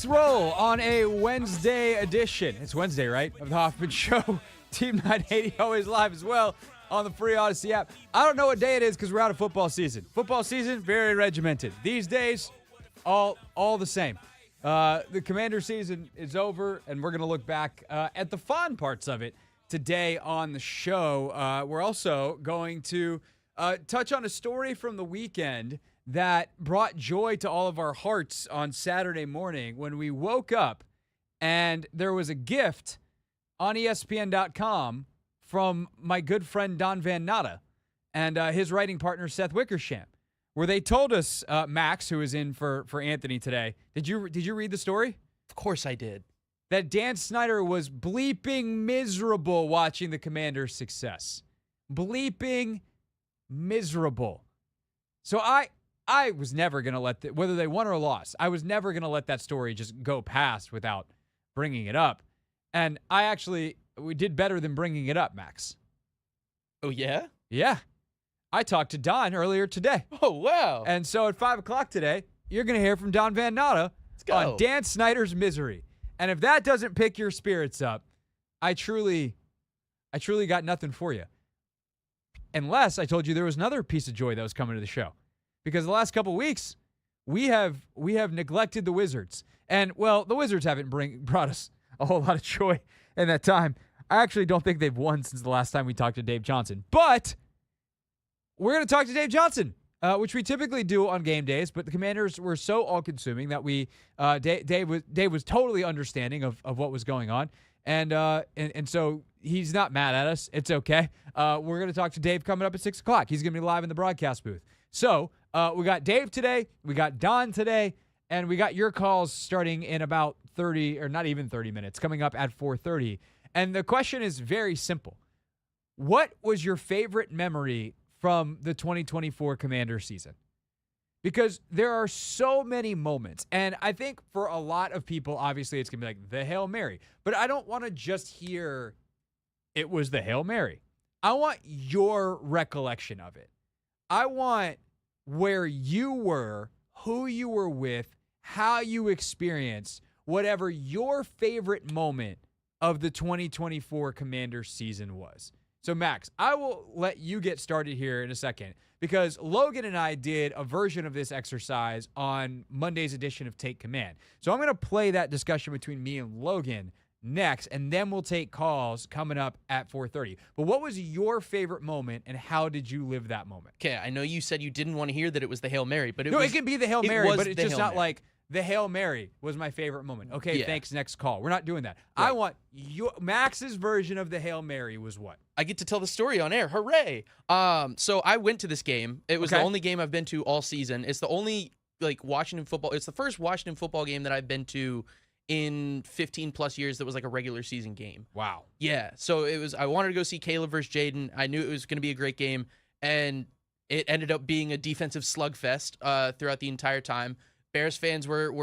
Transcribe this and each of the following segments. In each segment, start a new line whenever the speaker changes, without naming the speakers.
Let's roll on a Wednesday edition. It's Wednesday, right? Of the Hoffman Show. Team 980 always live as well on the free Odyssey app. I don't know what day it is because we're out of football season. Football season, very regimented. These days, all the same. The Commander season is over, and we're going to look back at the fun parts of it today on the show. We're also going to touch on a story from the weekend that brought joy to all of our hearts on Saturday morning when we woke up and there was a gift on ESPN.com from my good friend Don Van Natta and his writing partner Seth Wickersham, where they told us, Max, who is in for Anthony today, did you read the story?
Of course I did.
That Dan Snyder was bleeping miserable watching the Commanders' success. Bleeping miserable. So I was never going to let, whether they won or lost, I was never going to let that story just go past without bringing it up. And we did better than bringing it up, Max.
Oh, yeah?
Yeah. I talked to Don earlier today.
Oh, wow.
And so at 5 o'clock today, you're going to hear from Don Van Natta on Dan Snyder's misery. And if that doesn't pick your spirits up, I truly got nothing for you. Unless I told you there was another piece of joy that was coming to the show. Because the last couple weeks, we have neglected the Wizards. And, well, the Wizards haven't brought us a whole lot of joy in that time. I actually don't think they've won since the last time we talked to Dave Johnson. But we're going to talk to Dave Johnson, which we typically do on game days. But the Commanders were so all-consuming that Dave was totally understanding of what was going on. And so he's not mad at us. It's okay. We're going to talk to Dave coming up at 6 o'clock. He's going to be live in the broadcast booth. So we got Dave today, we got Don today, and we got your calls starting in about 30, or not even 30 minutes, coming up at 4:30. And the question is very simple. What was your favorite memory from the 2024 Commander season? Because there are so many moments, and I think for a lot of people, obviously it's going to be like the Hail Mary. But I don't want to just hear it was the Hail Mary. I want your recollection of it. I want where you were, who you were with, how you experienced whatever your favorite moment of the 2024 Commander season was. So, Max, I will let you get started here in a second because Logan and I did a version of this exercise on Monday's edition of Take Command. So I'm going to play that discussion between me and Logan next, and then we'll take calls coming up at 4:30. But what was your favorite moment, and how did you live that moment?
Okay, I know you said you didn't want to hear that it was the Hail Mary, but
it can be the Hail Mary, but it's just not like the Hail Mary was my favorite moment. Okay, yeah. Thanks, next call. We're not doing that. Right. I want Max's version of the Hail Mary was what?
I get to tell the story on air. Hooray! So I went to this game. It was the only game I've been to all season. It's the only Washington football. It's the first Washington football game that I've been to in 15 plus years that was like a regular season game.
Wow.
Yeah. So I wanted to go see Caleb versus Jaden. I knew it was going to be a great game, and it ended up being a defensive slugfest throughout the entire time. Bears fans were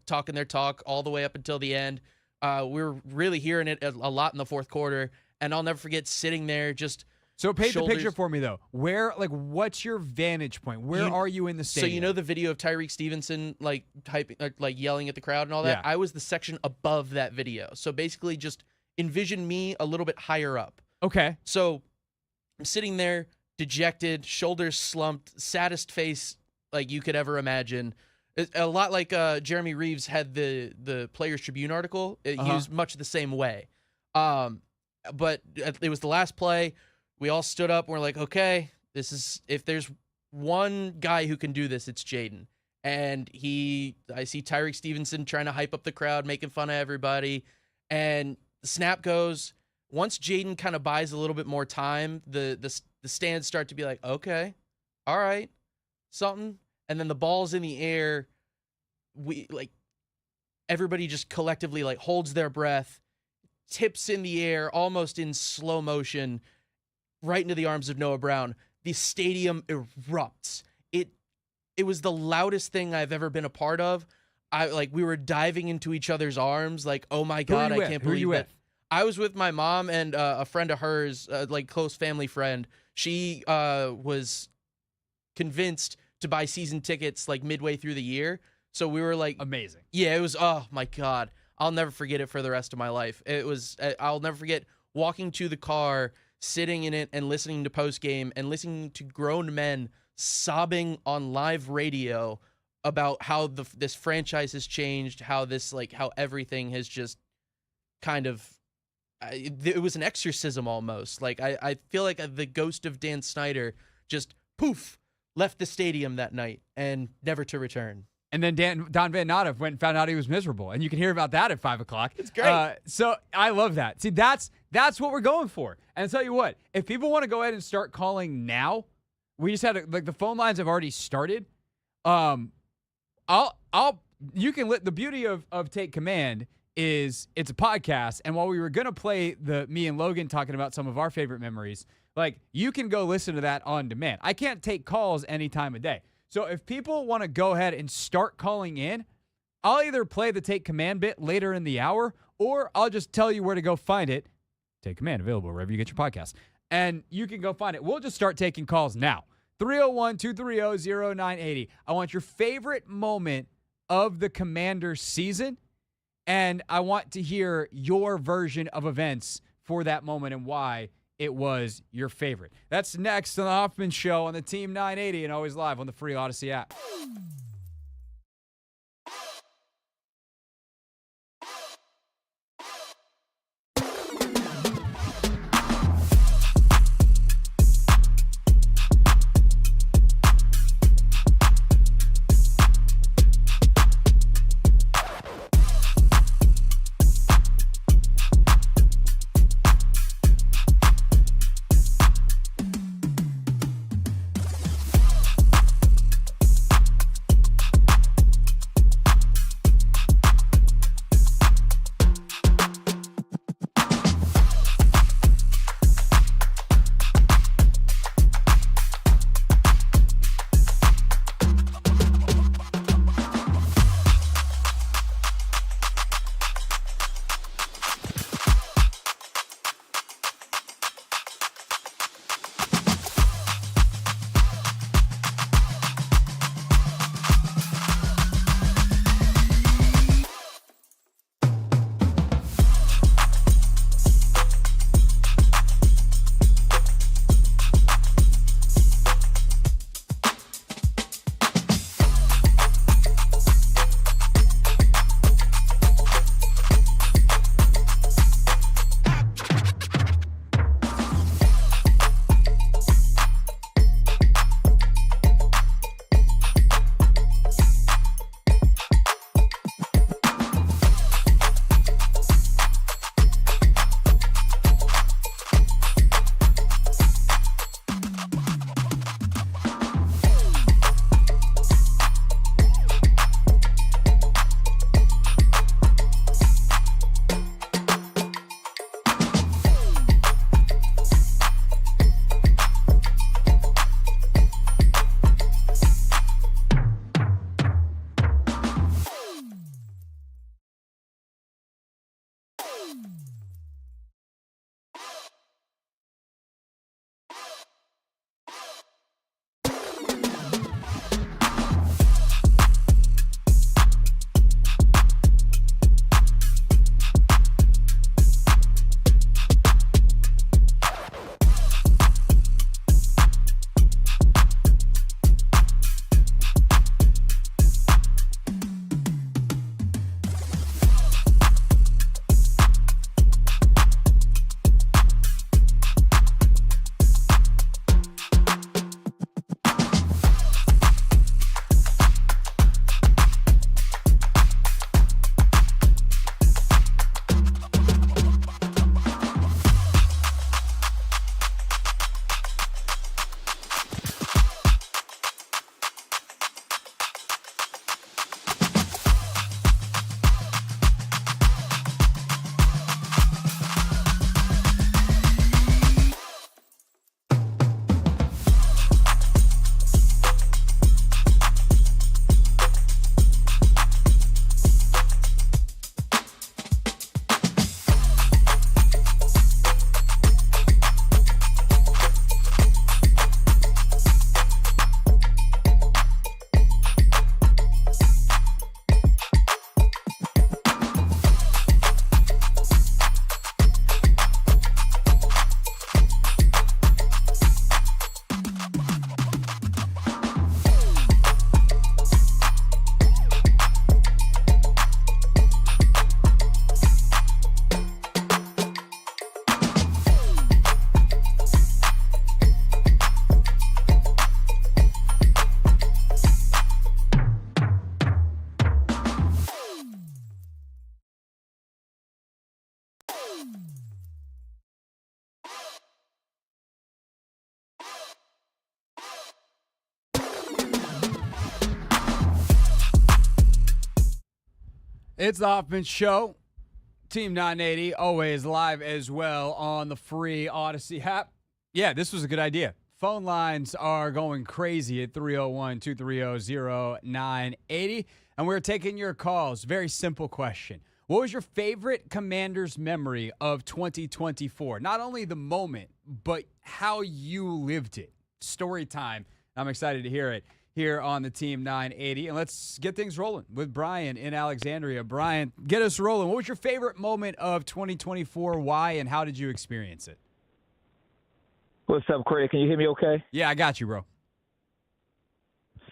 talking their talk all the way up until the end. We were really hearing it a lot in the fourth quarter, and I'll never forget sitting there just. So
paint the picture for me, though. What's your vantage point? Where are you in the stadium?
So you know the video of Tyreek Stevenson yelling at the crowd and all that? Yeah. I was the section above that video. So basically just envision me a little bit higher up.
Okay.
So I'm sitting there, dejected, shoulders slumped, saddest face like you could ever imagine. A lot like Jeremy Reeves had the Players Tribune article. He was much the same way. But it was the last play. We all stood up and we're like, okay, if there's one guy who can do this, it's Jaden. And I see Tyreek Stevenson trying to hype up the crowd, making fun of everybody. And the snap goes. Once Jaden kind of buys a little bit more time, the stands start to be like, okay, all right, something. And then the ball's in the air. Everybody just collectively holds their breath, tips in the air, almost in slow motion, right into the arms of Noah Brown. The stadium erupts. It was the loudest thing I've ever been a part of. We were diving into each other's arms, oh my God, I can't believe that. I was with my mom and a friend of hers, close family friend. She was convinced to buy season tickets midway through the year. So we were like,
amazing.
Yeah, it was. Oh my God, I'll never forget it for the rest of my life. It was. I'll never forget walking to the car, sitting in it, and listening to post game, and listening to grown men sobbing on live radio about how this franchise has changed, how everything has just kind of. It was an exorcism almost. Like I feel like the ghost of Dan Snyder just poof left the stadium that night and never to return.
And then Don Van Natta went and found out he was miserable, and you can hear about that at 5 o'clock.
It's great.
So I love that. See, that's what we're going for. And I'll tell you what, if people want to go ahead and start calling now, we just had the phone lines have already started. The beauty of Take Command is it's a podcast, and while we were gonna play me and Logan talking about some of our favorite memories, like you can go listen to that on demand. I can't take calls any time of day. So if people want to go ahead and start calling in, I'll either play the Take Command bit later in the hour, or I'll just tell you where to go find it. Take Command, available wherever you get your podcasts. And you can go find it. We'll just start taking calls now. 301-230-0980. I want your favorite moment of the Commanders season, and I want to hear your version of events for that moment and why it was your favorite. That's next on the Hoffman Show on the Team 980 and always live on the free Odyssey app. It's the Hoffman Show. Team 980, always live as well on the free Odyssey app. Yeah, this was a good idea. Phone lines are going crazy at 301-230-0980. And we're taking your calls. Very simple question. What was your favorite Commanders memory of 2024? Not only the moment, but how you lived it. Story time. I'm excited to hear it here on the Team 980. And let's get things rolling with Brian in Alexandria. Brian, get us rolling. What was your favorite moment of 2024? Why and how did you experience it?
What's up, Craig? Can you hear me okay?
Yeah, I got you, bro.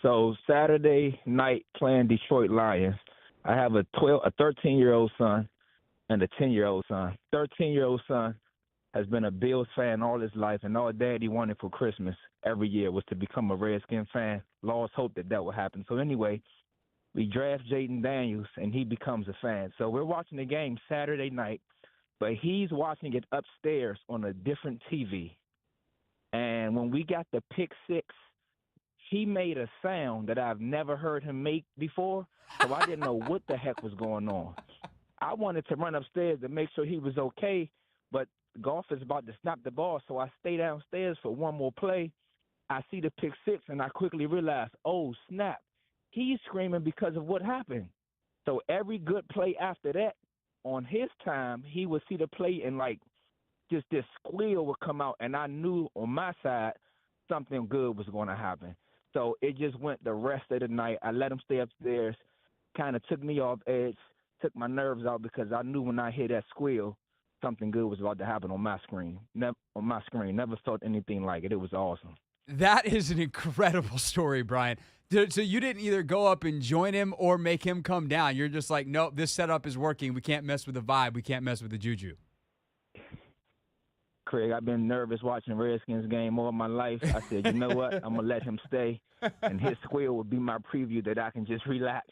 So Saturday night playing Detroit Lions, I have a 13-year-old son and a 10-year-old son. 13-year-old son has been a Bills fan all his life, and all Daddy wanted for Christmas every year was to become a Redskin fan. Lost hope that would happen. So anyway, we draft Jaden Daniels, and he becomes a fan. So we're watching the game Saturday night, but he's watching it upstairs on a different TV. And when we got the pick six, he made a sound that I've never heard him make before, so I didn't know what the heck was going on. I wanted to run upstairs to make sure he was okay, but Goff is about to snap the ball, so I stay downstairs for one more play. I see the pick six, and I quickly realize, oh, snap. He's screaming because of what happened. So every good play after that, on his time, he would see the play and, just this squeal would come out, and I knew on my side something good was going to happen. So it just went the rest of the night. I let him stay upstairs, kind of took me off edge, took my nerves out because I knew when I hear that squeal, something good was about to happen on my screen. Never felt anything like it. It was awesome.
That is an incredible story, Brian. So you didn't either go up and join him or make him come down. You're just like, nope, this setup is working. We can't mess with the vibe. We can't mess with the juju.
Craig, I've been nervous watching Redskins game all my life. I said, you know what? I'm going to let him stay, and his squeal will be my preview that I can just relax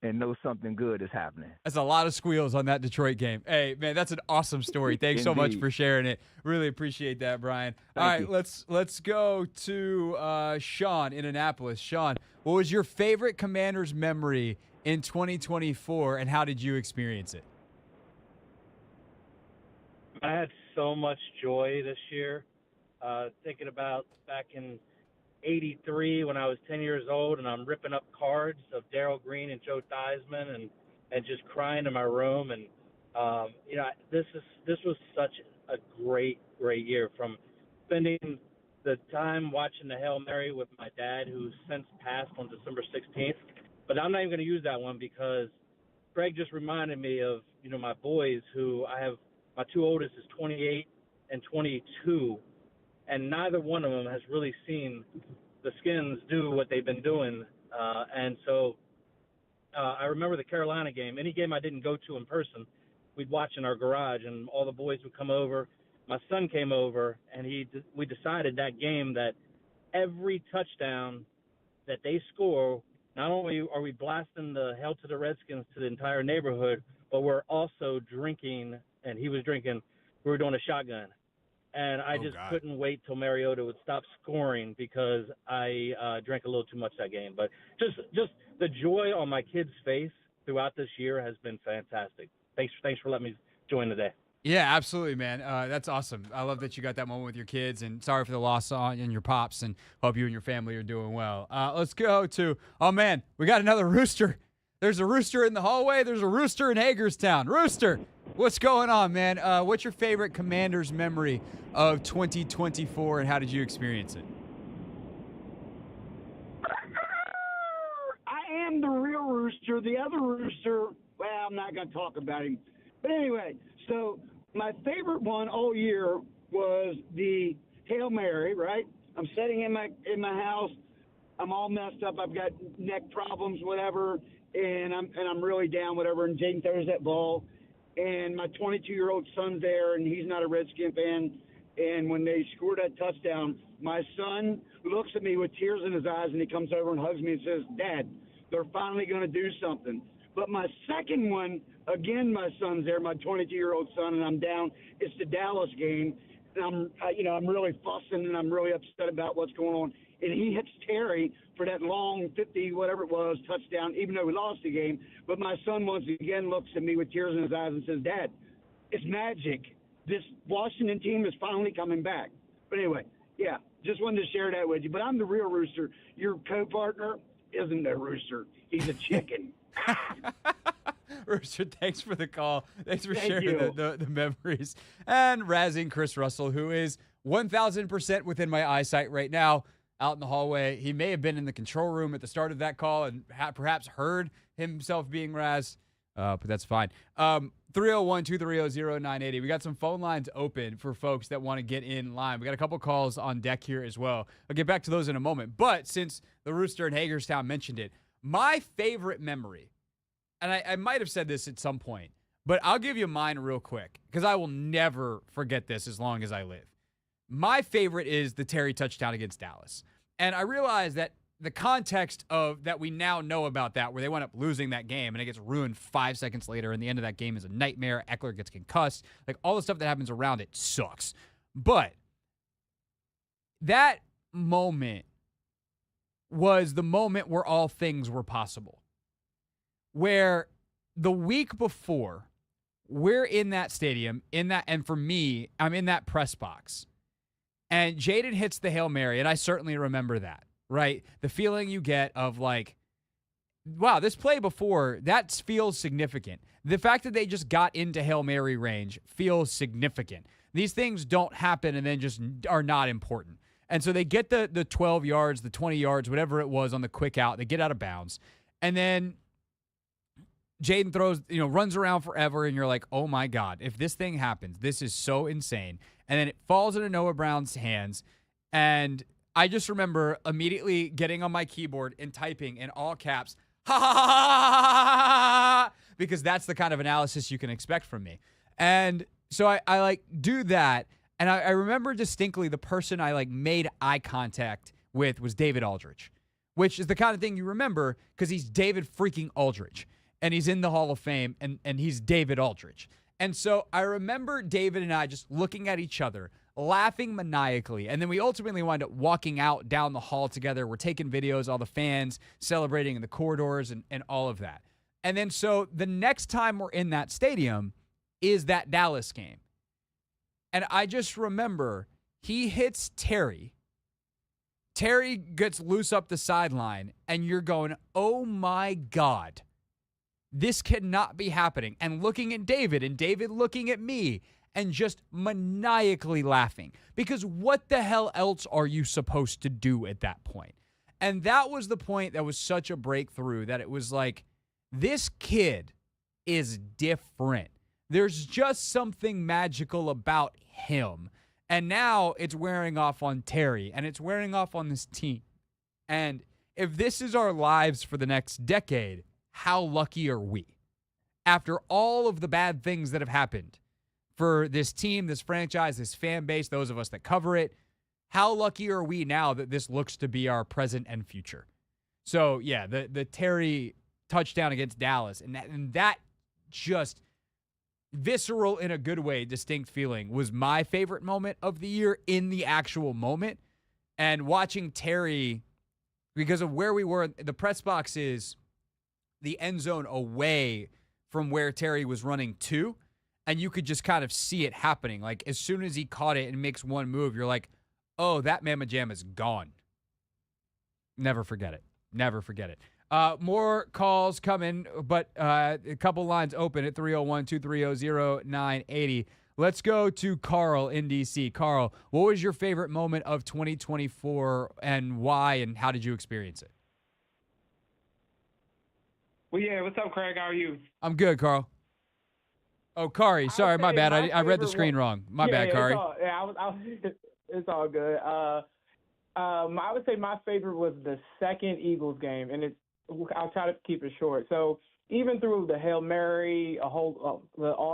and know something good is happening.
That's a lot of squeals on that Detroit game. Hey, man, that's an awesome story. Thanks so much for sharing it. Really appreciate that, Brian.
Thank you.
Let's go to Sean in Annapolis. Sean, what was your favorite Commanders memory in 2024, and how did you experience it?
I had so much joy this year. Thinking about back in '83 when I was 10 years old, and I'm ripping up cards of Darryl Green and Joe Theismann, and just crying in my room. And this was such a great year. From spending the time watching the Hail Mary with my dad, who's since passed on December 16th. But I'm not even going to use that one because Greg just reminded me of my boys who I have. My two oldest is 28 and 22, and neither one of them has really seen the Skins do what they've been doing. And so I remember the Carolina game. Any game I didn't go to in person, we'd watch in our garage, and all the boys would come over. My son came over, and we decided that game that every touchdown that they score, not only are we blasting the hell to the Redskins to the entire neighborhood, but we're also drinking, and he was drinking, we were doing a shotgun. And I couldn't wait till Mariota would stop scoring because I drank a little too much that game. But just the joy on my kid's face throughout this year has been fantastic. Thanks for letting me join today.
Yeah, absolutely, man. That's awesome. I love that you got that moment with your kids, and sorry for the loss on your pops, and hope you and your family are doing well. Let's go to, oh, man, we got another rooster. There's a rooster in the hallway. There's a rooster in Hagerstown. Rooster, what's going on, man? What's your favorite Commanders memory of 2024, and how did you experience it?
I am the real rooster. The other rooster, well, I'm not going to talk about him. But anyway, so my favorite one all year was the Hail Mary, right? I'm sitting in my house. I'm all messed up. I've got neck problems, whatever, and I'm really down, whatever. And Jaden throws that ball, and my 22-year-old son's there, and he's not a Redskin fan. And when they scored that touchdown, my son looks at me with tears in his eyes, and he comes over and hugs me and says, "Dad, they're finally going to do something." But my second one, again, my son's there, my 22-year-old son, and I'm down. It's the Dallas game, and I'm really fussing, and I'm really upset about what's going on. and he hits Terry for that long 50, whatever it was, touchdown, even though we lost the game. But my son once again looks at me with tears in his eyes and says, Dad, it's magic. This Washington team is finally coming back. But anyway, yeah, just wanted to share that with you. But I'm the real rooster. Your co-partner isn't a rooster. He's a chicken.
Rooster, thanks for the call. Thanks for
Thank
sharing
you.
the memories. And razzing Chris Russell, who is 1,000% within my eyesight right now out in the hallway. He may have been in the control room at the start of that call and perhaps heard himself being razzed, but that's fine. 301-230-0980. We got some phone lines open for folks that want to get in line. We got a couple calls on deck here as well. I'll get back to those in a moment. But since the Rooster in Hagerstown mentioned it, my favorite memory, and I might have said this at some point, but I'll give you mine real quick because I will never forget this as long as I live. My favorite is the Terry touchdown against Dallas. And I realize that the context of that we now know about that, where they wound up losing that game and it gets ruined 5 seconds later, and the end of that game is a nightmare. Eckler gets concussed. Like, all the stuff that happens around it sucks. But that moment was the moment where all things were possible. Where the week before, we're in that stadium, and for me, I'm in that press box. And Jaden hits the Hail Mary, and I certainly remember that, right? The feeling you get of like, wow, this play before, that feels significant. The fact that they just got into Hail Mary range feels significant. These things don't happen and then just are not important. And so they get the 12 yards, the 20 yards, whatever it was on the quick out. They get out of bounds. And then Jaden throws, runs around forever, and you're like, oh my God, if this thing happens, this is so insane. And then it falls into Noah Brown's hands. And I just remember immediately getting on my keyboard and typing in all caps, ha ha ha ha ha, because that's the kind of analysis you can expect from me. And so I like do that. And I remember distinctly the person I like made eye contact with was David Aldridge, which is the kind of thing you remember because he's David freaking Aldridge. And he's in the Hall of Fame, and he's David Aldridge. And so I remember David and I just looking at each other, laughing maniacally. And then we ultimately wind up walking out down the hall together. We're taking videos, all the fans celebrating in the corridors and all of that. And then so the next time we're in that stadium is that Dallas game. And I just remember he hits Terry. Terry gets loose up the sideline, and you're going, oh my God. This cannot be happening. And looking at David, and David looking at me, and just maniacally laughing. Because what the hell else are you supposed to do at that point? And that was the point that was such a breakthrough, that it was like, this kid is different. There's just something magical about him. And now it's wearing off on Terry, and it's wearing off on this team. And if this is our lives for the next decade, how lucky are we? After all of the bad things that have happened for this team, this franchise, this fan base, those of us that cover it, how lucky are we now that this looks to be our present and future? So, yeah, the Terry touchdown against Dallas, and that just visceral, in a good way, distinct feeling was my favorite moment of the year in the actual moment. And watching Terry, because of where we were, the press box is the end zone away from where Terry was running to, and you could just kind of see it happening. Like, as soon as he caught it and makes one move, you're like, oh, that Mamma Jam is gone. Never forget it. Never forget it. More calls coming, but a couple lines open at 301-230-0980. Let's go to Carl in D.C. Carl, what was your favorite moment of 2024 and why, and how did you experience it?
Well, yeah, what's up, Craig? How are you?
I'm good, Carl. Oh, Kari, sorry, my bad. I read the screen wrong. My bad, Kari.
It's all good. I would say my favorite was the second Eagles game, and I'll try to keep it short. So even through the Hail Mary, all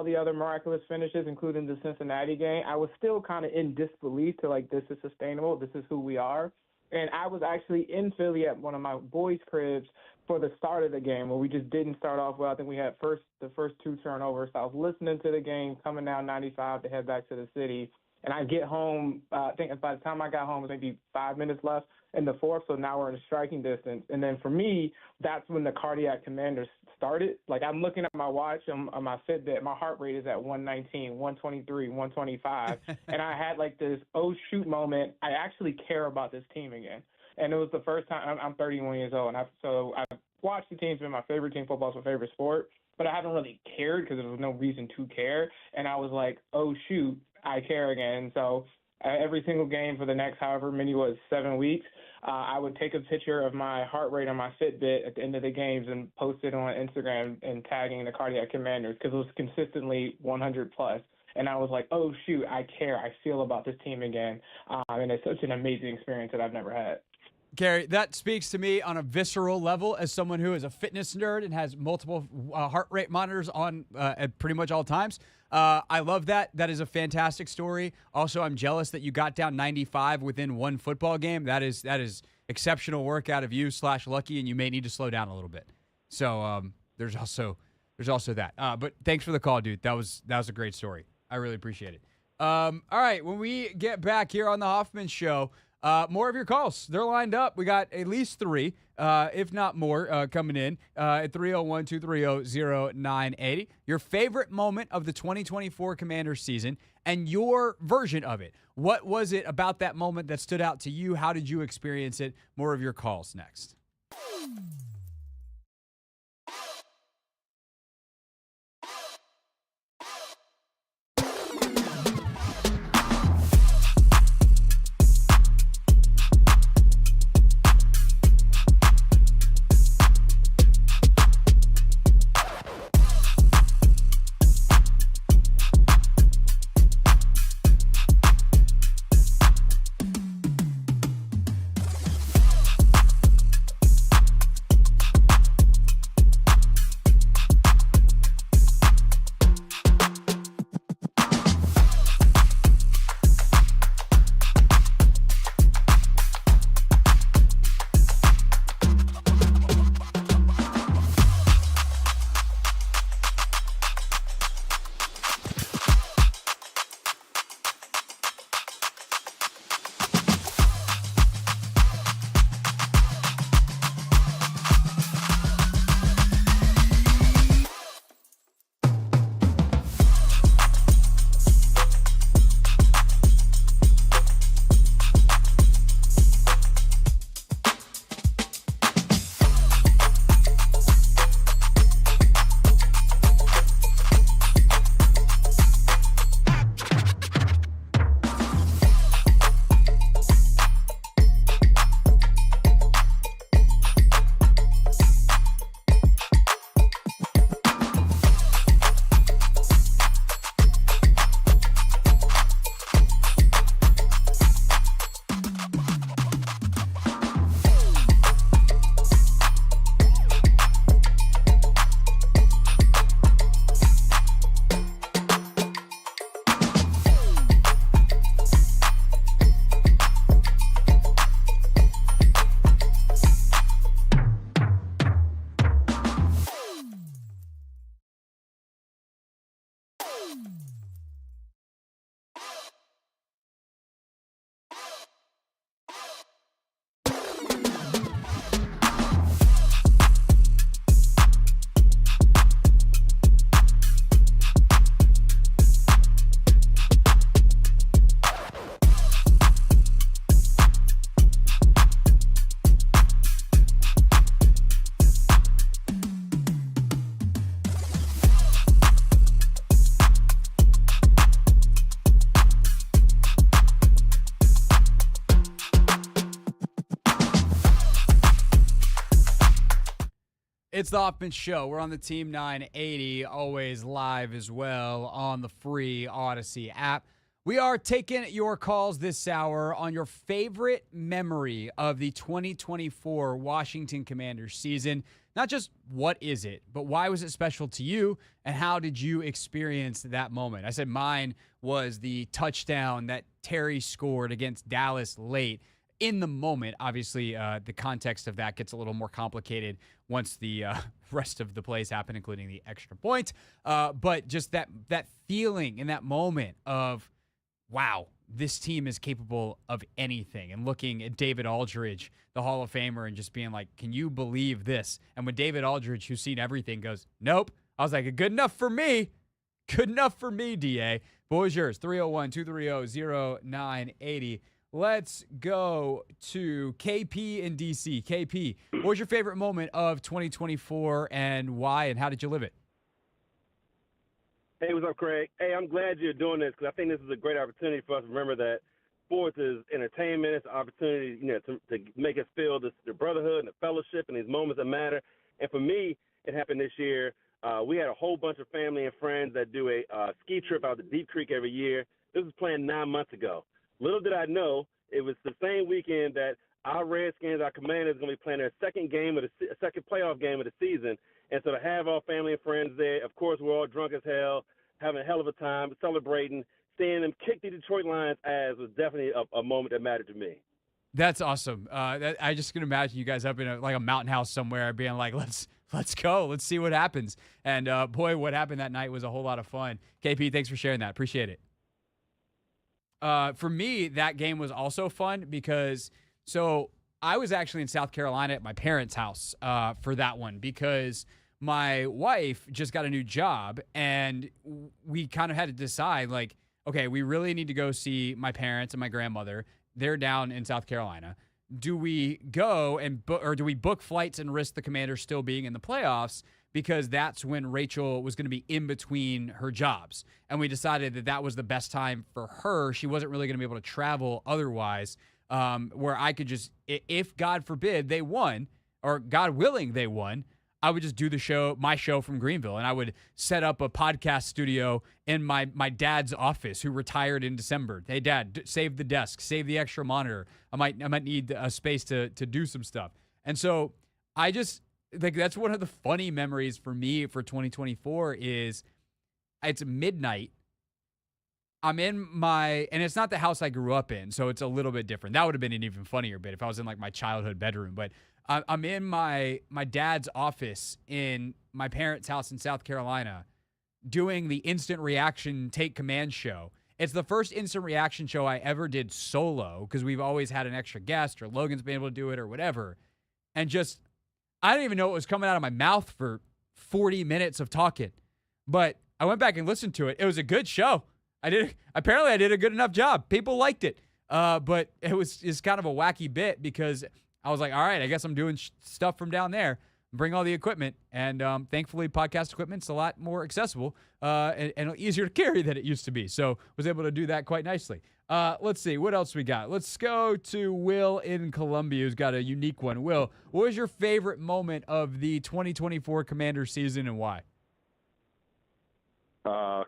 the other miraculous finishes, including the Cincinnati game, I was still kind of in disbelief to like, this is sustainable. This is who we are. And I was actually in Philly at one of my boys' cribs for the start of the game, where we just didn't start off well. I think we had the first two turnovers. So I was listening to the game, coming down 95 to head back to the city. And I get home, I think by the time I got home, it was maybe 5 minutes left. in the fourth, so now we're in striking distance. And then for me, that's when the cardiac commanders started. Like, I'm looking at my watch on my Fitbit, my heart rate is at 119, 123, 125, and I had like this oh shoot moment. I actually care about this team again, and it was the first time. I'm 31 years old, and I've watched the team. It's been my favorite team. Football's my favorite sport, but I haven't really cared because there was no reason to care. And I was like, oh shoot, I care again. And so every single game for the next however many 7 weeks, I would take a picture of my heart rate on my Fitbit at the end of the games and post it on Instagram and tagging the cardiac commanders because it was consistently 100 plus. And I was like, oh shoot, I care. I feel about this team again. And it's such an amazing experience that I've never had.
Gary, that speaks to me on a visceral level as someone who is a fitness nerd and has multiple heart rate monitors on at pretty much all times. I love that. That is a fantastic story. Also, I'm jealous that you got down 95 within one football game. That is exceptional work out of you / lucky, and you may need to slow down a little bit. So there's also that. But thanks for the call, dude. That was a great story. I really appreciate it. All right, when we get back here on the Hoffman Show, more of your calls. They're lined up. We got at least 3, if not more, coming in at 301-230-0980. Your favorite moment of the 2024 Commanders season and your version of it. What was it about that moment that stood out to you? How did you experience it? More of your calls next. It's the Hoffman Show. We're on the Team 980, always live as well on the free Odyssey app. We are taking your calls this hour on your favorite memory of the 2024 Washington Commanders season. Not just what is it, but why was it special to you, and how did you experience that moment? I said mine was the touchdown that Terry scored against Dallas late. In the moment, obviously, the context of that gets a little more complicated once the rest of the plays happen, including the extra point. But just that feeling in that moment of, wow, this team is capable of anything, and looking at David Aldridge, the Hall of Famer, and just being like, can you believe this? And when David Aldridge, who's seen everything, goes, nope, I was like, good enough for me. Good enough for me, DA. What was yours? 301-230-0980. Let's go to KP in DC. KP, what was your favorite moment of 2024 and why, and how did you live it?
Hey, what's up, Craig? Hey, I'm glad you're doing this because I think this is a great opportunity for us to remember that sports is entertainment. It's an opportunity, to make us feel the brotherhood and the fellowship and these moments that matter. And for me, it happened this year. We had a whole bunch of family and friends that do a ski trip out to Deep Creek every year. This was planned 9 months ago. Little did I know, it was the same weekend that our Redskins, our Commanders, going to be playing their second playoff game of the season. And so to have our family and friends there, of course, we're all drunk as hell, having a hell of a time, celebrating, seeing them kick the Detroit Lions' ass was definitely a moment that mattered to me.
That's awesome. I just can imagine you guys up in a mountain house somewhere being like, let's go. Let's see what happens. And, boy, what happened that night was a whole lot of fun. KP, thanks for sharing that. Appreciate it. For me, that game was also fun because I was actually in South Carolina at my parents' house for that one because my wife just got a new job and we kind of had to decide, like, okay, we really need to go see my parents and my grandmother. They're down in South Carolina. Do we go or do we book flights and risk the Commanders still being in the playoffs? Because that's when Rachel was going to be in between her jobs. And we decided that was the best time for her. She wasn't really going to be able to travel otherwise, where I could just, if God forbid they won, or God willing they won, I would just do my show from Greenville, and I would set up a podcast studio in my dad's office, who retired in December. Hey, Dad, save the desk, save the extra monitor. I might need a space to do some stuff. And so I just, like, that's one of the funny memories for me for 2024 is it's midnight. I'm in and it's not the house I grew up in, so it's a little bit different. That would have been an even funnier bit if I was in like my childhood bedroom. But I'm in my dad's office in my parents' house in South Carolina doing the instant reaction take command show. It's the first instant reaction show I ever did solo because we've always had an extra guest or Logan's been able to do it or whatever. And just, I didn't even know what was coming out of my mouth for 40 minutes of talking. But I went back and listened to it. It was a good show. Apparently I did a good enough job. People liked it. But it's kind of a wacky bit because I was like, all right, I guess I'm doing stuff from down there. Bring all the equipment. And thankfully, podcast equipment's a lot more accessible and easier to carry than it used to be. So was able to do that quite nicely. Let's see. What else we got? Let's go to Will in Columbia, who's got a unique one. Will, what was your favorite moment of the 2024 Commander season and why?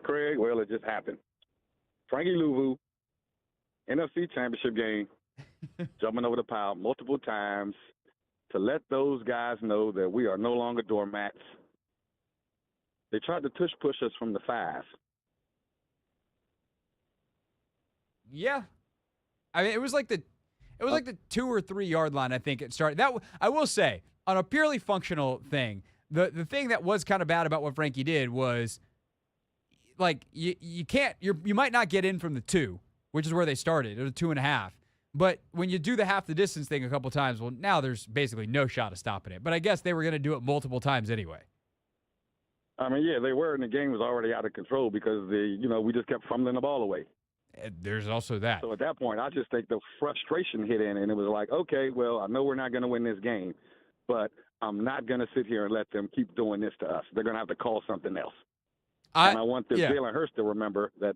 Craig, well, it just happened. Frankie Louvu, NFC Championship game, jumping over the pile multiple times to let those guys know that we are no longer doormats. They tried to push us from the 5.
Yeah. I mean, it was like the 2 or 3 yard line, I think it started. That I will say, on a purely functional thing, the thing that was kind of bad about what Frankie did was, like, you might not get in from the 2, which is where they started. It was 2.5. But when you do the half the distance thing a couple times, well, now there's basically no shot of stopping it. But I guess they were going to do it multiple times anyway.
I mean, yeah, they were, and the game was already out of control because we just kept fumbling the ball away.
There's also that.
So at that point, I just think the frustration hit in, and it was like, okay, well, I know we're not going to win this game, but I'm not going to sit here and let them keep doing this to us. They're going to have to call something else. And I want Jalen Hurts to remember that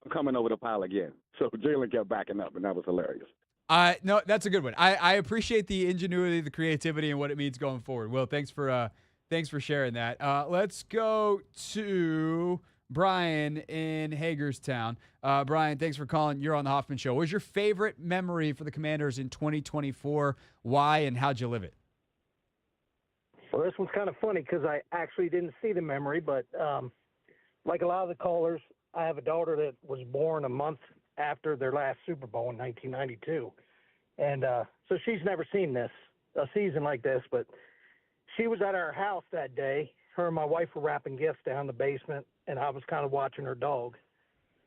I'm coming over the pile again. So Jalen kept backing up, and that was hilarious.
No, that's a good one. I appreciate the ingenuity, the creativity, and what it means going forward. Will, thanks for sharing that. Let's go to Brian in Hagerstown. Brian, thanks for calling. You're on the Hoffman Show. What was your favorite memory for the Commanders in 2024? Why, and how'd you live it?
Well, this one's kind of funny because I actually didn't see the memory, but like a lot of the callers, I have a daughter that was born a month after their last Super Bowl in 1992. And so she's never seen a season like this, but she was at our house that day. Her and my wife were wrapping gifts down in the basement, and I was kind of watching her dog.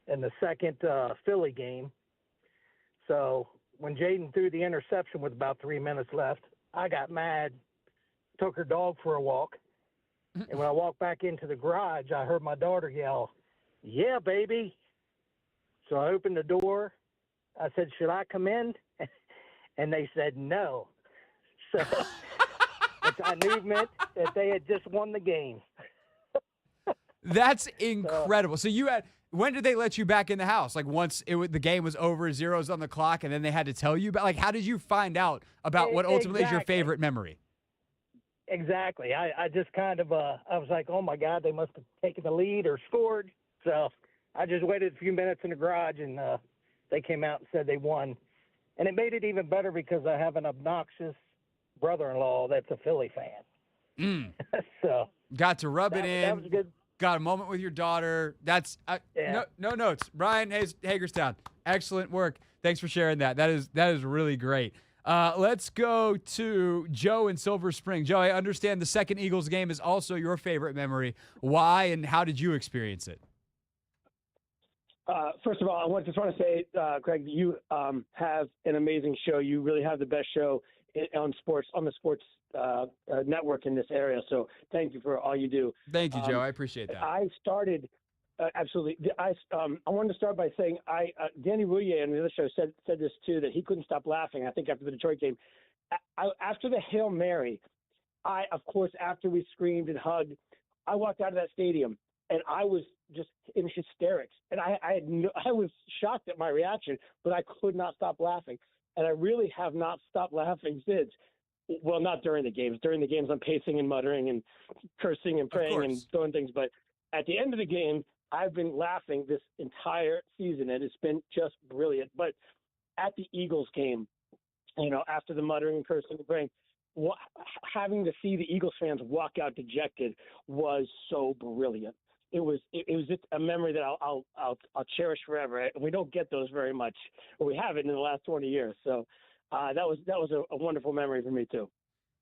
in the second Philly game. So when Jaden threw the interception with about 3 minutes left, I got mad, took her dog for a walk. And when I walked back into the garage, I heard my daughter yell, "Yeah, baby." So I opened the door. I said, "Should I come in?" And they said no. So which I knew meant that they had just won the game.
That's incredible. So you had, when did they let you back in the house? Like once the game was over, zeros on the clock, and then they had to tell you about, like, how did you find out about what ultimately is your favorite memory?
Exactly. I just kind of, I was like, oh my God, they must have taken the lead or scored. So I just waited a few minutes in the garage, and they came out and said they won. And it made it even better because I have an obnoxious brother-in-law that's a Philly fan. So
got to rub it in.
That was good.
Got a moment with your daughter. That's no notes. Brian Hagerstown, excellent work. Thanks for sharing that. That is really great. Let's go to Joe in Silver Spring. Joe, I understand the second Eagles game is also your favorite memory. Why and how did you experience it?
First of all, I just want to say, Craig, you have an amazing show. You really have the best show on the sports network in this area. So thank you for all you do.
Thank you, Joe. I appreciate that.
I started absolutely. I wanted to start by saying Danny Rouillet on the other show said this too, that he couldn't stop laughing. I think after the Detroit game, after the Hail Mary, of course after we screamed and hugged, I walked out of that stadium and I was just in hysterics, and I was shocked at my reaction, but I could not stop laughing, and I really have not stopped laughing since. Well, not during the games. During the games, I'm pacing and muttering and cursing and praying and throwing things. But at the end of the game, I've been laughing this entire season, and it's been just brilliant. But at the Eagles game, after the muttering and cursing and praying, having to see the Eagles fans walk out dejected was so brilliant. It was just a memory that I'll cherish forever. And we don't get those very much. We haven't in the last 20 years. So that was a wonderful memory for me too.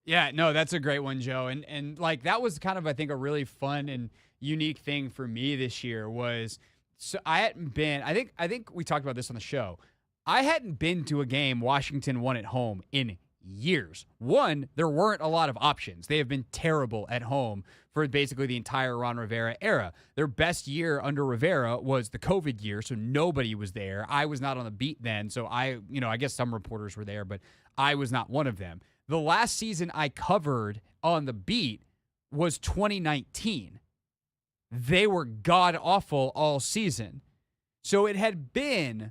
Yeah, no, that's a great one, Joe. And like that was kind of, I think, a really fun and unique thing for me this year was, so I hadn't been, I think we talked about this on the show. I hadn't been to a game Washington won at home in years. One, there weren't a lot of options. They have been terrible at home for basically the entire Ron Rivera era. Their best year under Rivera was the COVID year, so nobody was there. I was not on the beat then, so I guess some reporters were there, but I was not one of them. The last season I covered on the beat was 2019. They were god-awful all season. So it had been,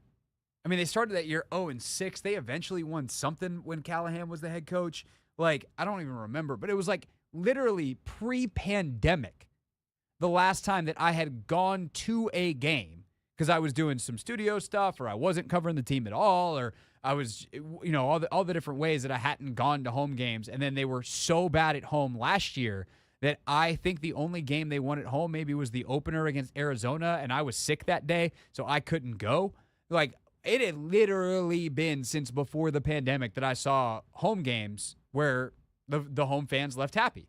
I mean, they started that year 0-6. They eventually won something when Callahan was the head coach. Like, I don't even remember, but it was like literally pre-pandemic the last time that I had gone to a game because I was doing some studio stuff or I wasn't covering the team at all or I was, all the different ways that I hadn't gone to home games. And then they were so bad at home last year that I think the only game they won at home maybe was the opener against Arizona, and I was sick that day, so I couldn't go. Like, it had literally been since before the pandemic that I saw home games where the home fans left happy.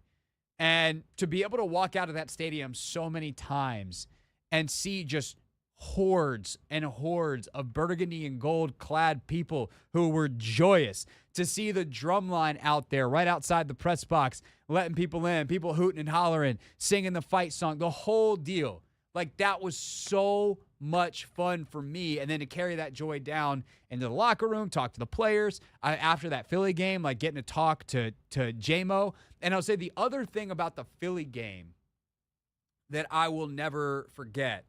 And to be able to walk out of that stadium so many times and see just hordes and hordes of burgundy and gold clad people who were joyous, to see the drum line out there right outside the press box, letting people in, people hooting and hollering, singing the fight song, the whole deal. Like, that was so much fun for me. And then to carry that joy down into the locker room, talk to the players. After that Philly game, like getting to talk to J-Mo. And I'll say the other thing about the Philly game that I will never forget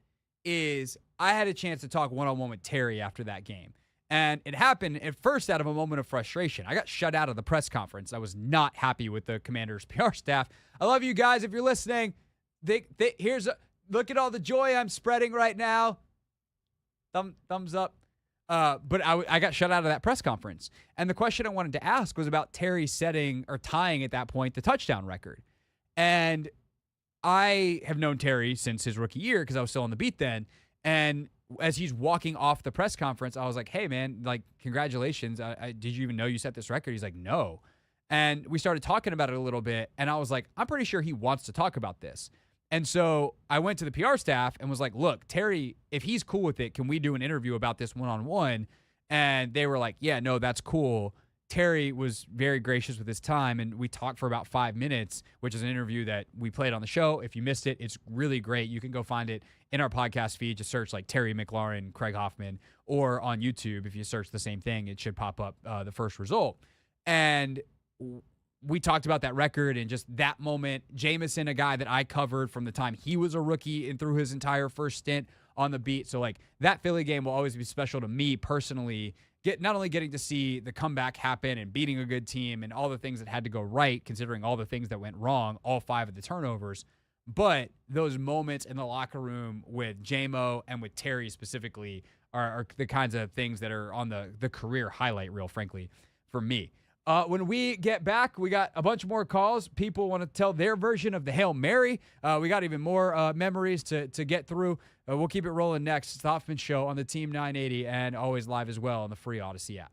is I had a chance to talk one-on-one with Terry after that game. And it happened at first out of a moment of frustration. I got shut out of the press conference. I was not happy with the Commanders' PR staff. I love you guys. If you're listening, look at all the joy I'm spreading right now. Thumbs up. But I got shut out of that press conference. And the question I wanted to ask was about Terry setting or tying at that point the touchdown record. And I have known Terry since his rookie year because I was still on the beat then. And as he's walking off the press conference, I was like, hey, man, like, congratulations. Did you even know you set this record? He's like, no. And we started talking about it a little bit. And I was like, I'm pretty sure he wants to talk about this. And so I went to the PR staff and was like, look, Terry, if he's cool with it, can we do an interview about this one-on-one? And they were like, yeah, no, that's cool. Terry was very gracious with his time, and we talked for about 5 minutes, which is an interview that we played on the show. If you missed it, it's really great. You can go find it in our podcast feed. Just search like Terry McLaurin, Craig Hoffman, or on YouTube. If you search the same thing, it should pop up the first result. And we talked about that record and just that moment. Jameson, a guy that I covered from the time he was a rookie and through his entire first stint on the beat. So like that Philly game will always be special to me personally. Not only getting to see the comeback happen and beating a good team and all the things that had to go right, considering all the things that went wrong, all 5 of the turnovers, but those moments in the locker room with J-Mo and with Terry specifically are the kinds of things that are on the career highlight reel, frankly, for me. When we get back, we got a bunch more calls. People want to tell their version of the Hail Mary. We got even more memories to get through. We'll keep it rolling next. It's the Hoffman Show on the Team 980 and always live as well on the free Odyssey app.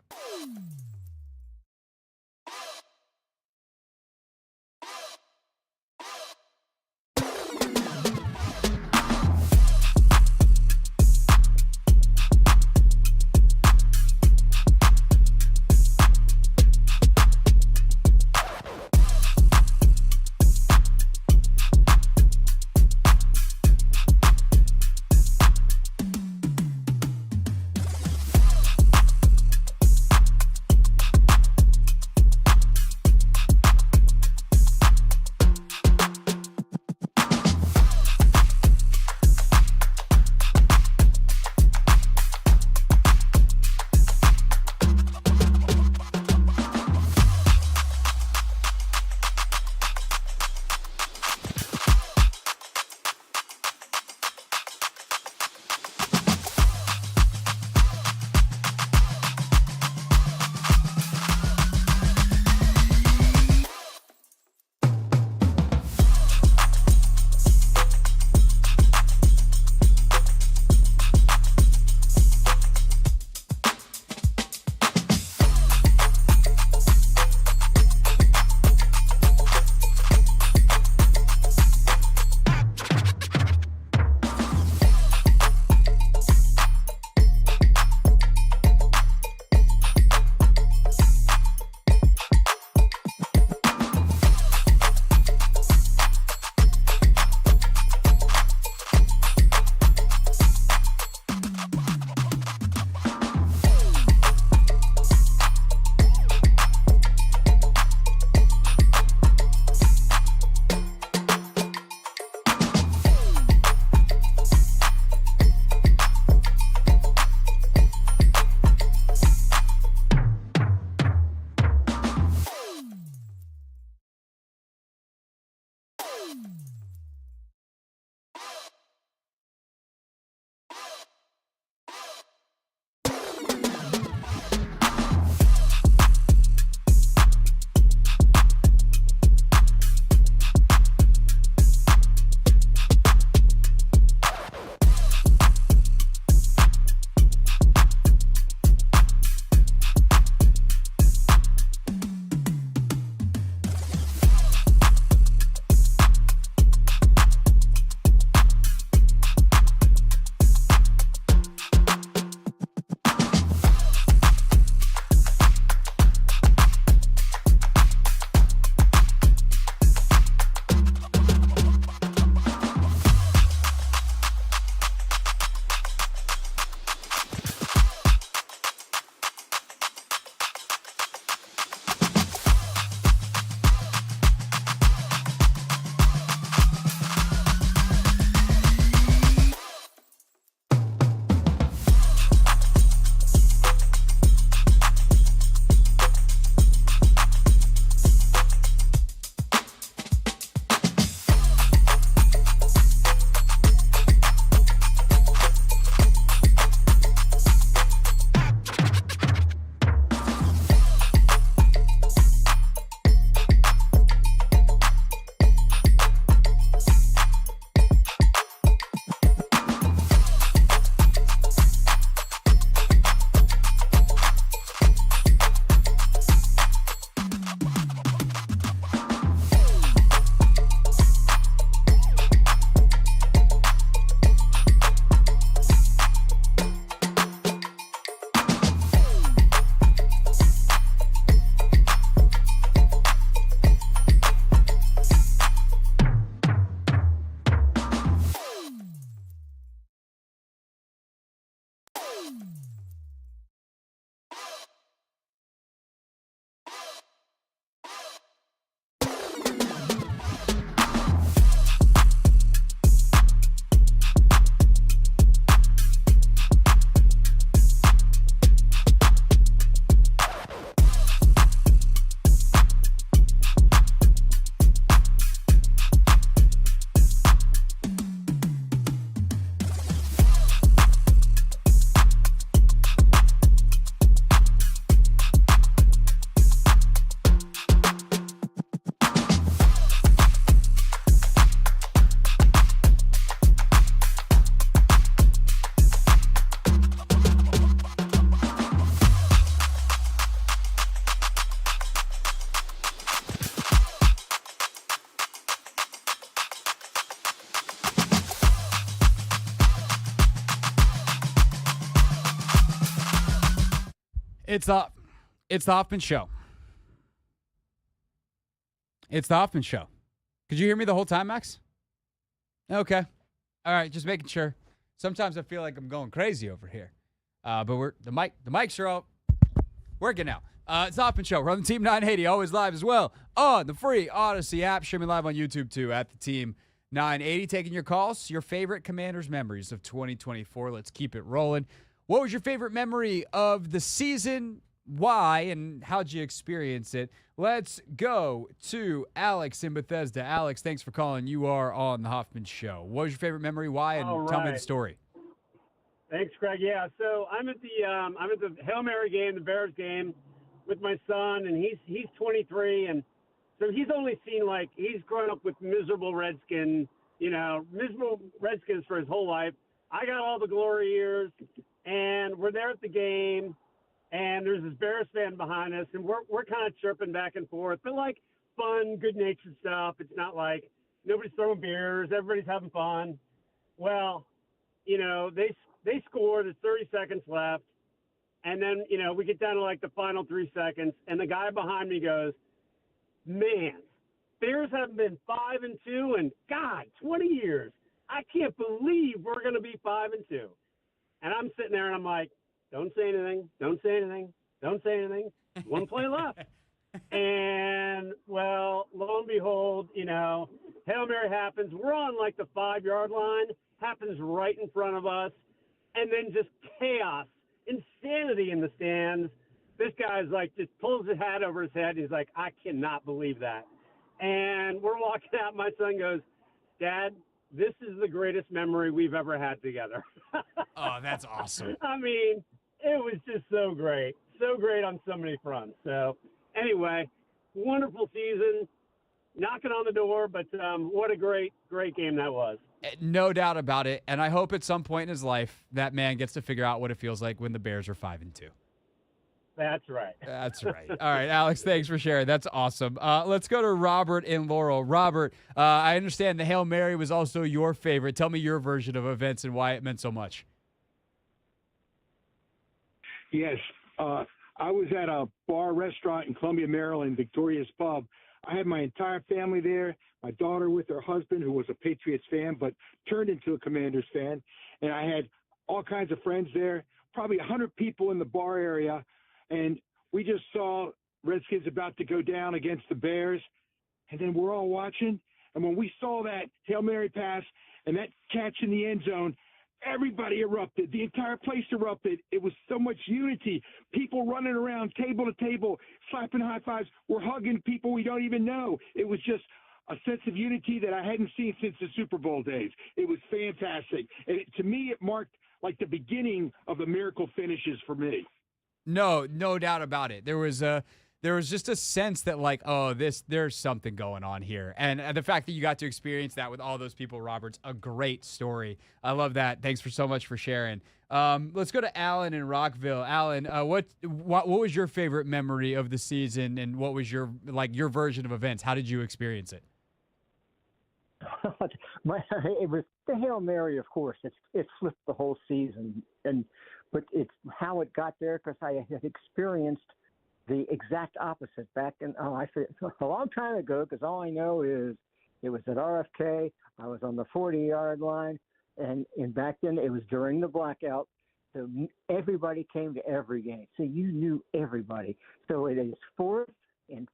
It's the Hoffman Show. It's the Hoffman Show. Could you hear me the whole time, Max? Okay. All right, just making sure. Sometimes I feel like I'm going crazy over here. But the mics are all working now. It's the Hoffman Show. We're on the Team 980, always live as well on the free Odyssey app. Streaming live on YouTube too at the Team 980. Taking your calls, your favorite Commanders memories of 2024. Let's keep it rolling. What was your favorite memory of the season? Why and how'd you experience it? Let's go to Alex in Bethesda. Alex, thanks for calling. You are on the Hoffman Show. What was your favorite memory? Why? And tell me the story.
Thanks, Craig. Yeah, so I'm at the Hail Mary game, the Bears game, with my son, and he's 23, and so he's only seen he's grown up with miserable Redskins for his whole life. I got all the glory years, and we're there at the game. And there's this Bears fan behind us, and we're kind of chirping back and forth, but fun, good-natured stuff. It's not like nobody's throwing beers, everybody's having fun. Well, they scored. There's 30 seconds left, and then we get down to the final 3 seconds, and the guy behind me goes, "Man, Bears haven't been 5-2 in 20 years. I can't believe we're going to be 5-2." And I'm sitting there, and I'm like, Don't say anything. Don't say anything. Don't say anything. One play left. And, well, lo and behold, Hail Mary happens. We're on the 5-yard line, happens right in front of us, and then just chaos, insanity in the stands. This guy's just pulls his hat over his head. He's like, I cannot believe that. And we're walking out. My son goes, "Dad, this is the greatest memory we've ever had together."
Oh, that's awesome.
I mean, it was just so great on so many fronts. So anyway, wonderful season, knocking on the door, but what a great game that was.
No doubt about it. And I hope at some point in his life that man gets to figure out what it feels like when the Bears are 5-2.
That's right.
That's right. All right, Alex, thanks for sharing. That's awesome. Let's go to Robert in Laurel. Robert, I understand the Hail Mary was also your favorite. Tell me your version of events and why it meant so much.
Yes. I was at a bar restaurant in Columbia, Maryland, Victoria's Pub. I had my entire family there, my daughter with her husband, who was a Patriots fan, but turned into a Commanders fan. And I had all kinds of friends there, probably 100 people in the bar area. And we just saw Redskins about to go down against the Bears. And then we're all watching. And when we saw that Hail Mary pass and that catch in the end zone, everybody erupted. The entire place erupted. It was so much unity. People running around table to table, slapping high fives. We're hugging people we don't even know. It was just a sense of unity that I hadn't seen since the Super Bowl days. It was fantastic. And to me, it marked the beginning of the miracle finishes for me.
No doubt about it. There was just a sense that there's something going on here. And the fact that you got to experience that with all those people, Robert's a great story. I love that. Thanks so much for sharing. Let's go to Alan in Rockville. Alan, what was your favorite memory of the season, and what was your version of events? How did you experience it?
It was the Hail Mary, of course. It flipped the whole season, but it's how it got there, because I had experienced the exact opposite back in a long time ago, because all I know is it was at RFK. I was on the 40-yard line, and back then it was during the blackout, so everybody came to every game, so you knew everybody. So it is fourth and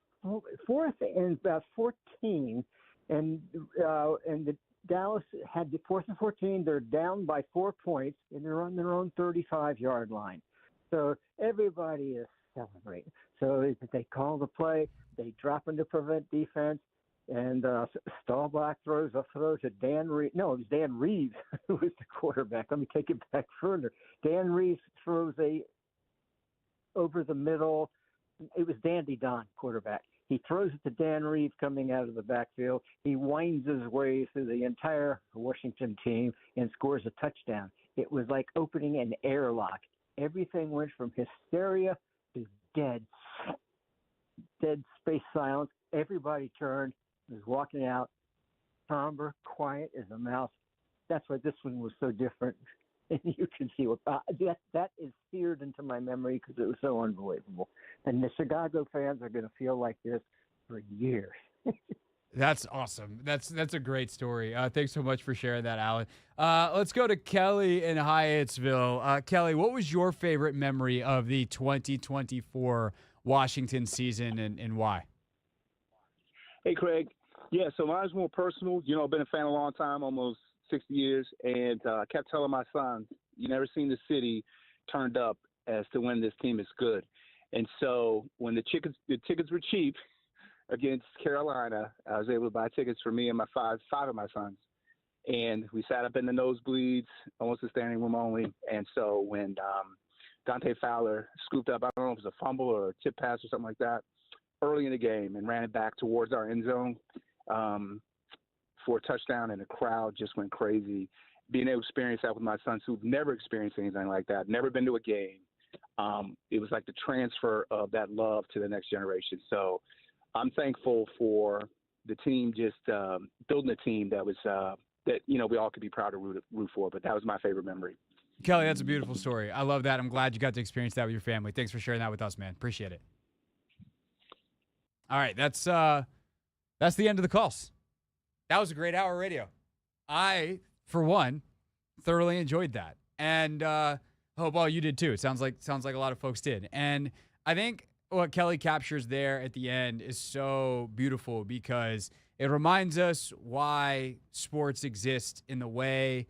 about 14, and the Dallas had the 4th and 14. They're down by 4 points, and they're on their own 35-yard line. So everybody is celebrating. So they call the play, they drop into prevent defense, and Staubach throws to Dan Reeves. No, it was Dan Reeves who was the quarterback. Let me take it back further. Dan Reeves throws over the middle. It was Dandy Don, quarterback. He throws it to Dan Reeves coming out of the backfield. He winds his way through the entire Washington team and scores a touchdown. It was like opening an airlock. Everything went from hysteria to dead space silence. Everybody turned, was walking out, somber, quiet as a mouse. That's why this one was so different. And you can see what that is seared into my memory because it was so unbelievable. And the Chicago fans are going to feel like this for years.
That's awesome. That's a great story. Thanks so much for sharing that, Alan. Let's go to Kelly in Hyattsville. Kelly, what was your favorite memory of the 2024 Washington season and why?
Hey, Craig. Yeah, so mine's more personal. You know, I've been a fan a long time, almost 60 years, and I kept telling my son, you never seen the city turned up as to when this team is good. And so when the tickets were cheap against Carolina, I was able to buy tickets for me and my five of my sons. And we sat up in the nosebleeds, almost the standing room only. And so when Dante Fowler scooped up, I don't know if it was a fumble or a tip pass or something like that, early in the game and ran it back towards our end zone for a touchdown, and the crowd just went crazy. Being able to experience that with my sons who've never experienced anything like that, never been to a game, it was like the transfer of that love to the next generation. So I'm thankful for the team just building a team that was that, you know, we all could be proud to root for. But that was my favorite memory.
Kelly, that's a beautiful story. I love that. I'm glad you got to experience that with your family. Thanks for sharing that with us, man. Appreciate it. All right, that's the end of the calls. That was a great hour of radio. I, for one, thoroughly enjoyed that, and hope all you did too. It sounds like a lot of folks did, and I think what Kelly captures there at the end is so beautiful because it reminds us why sports exist in the way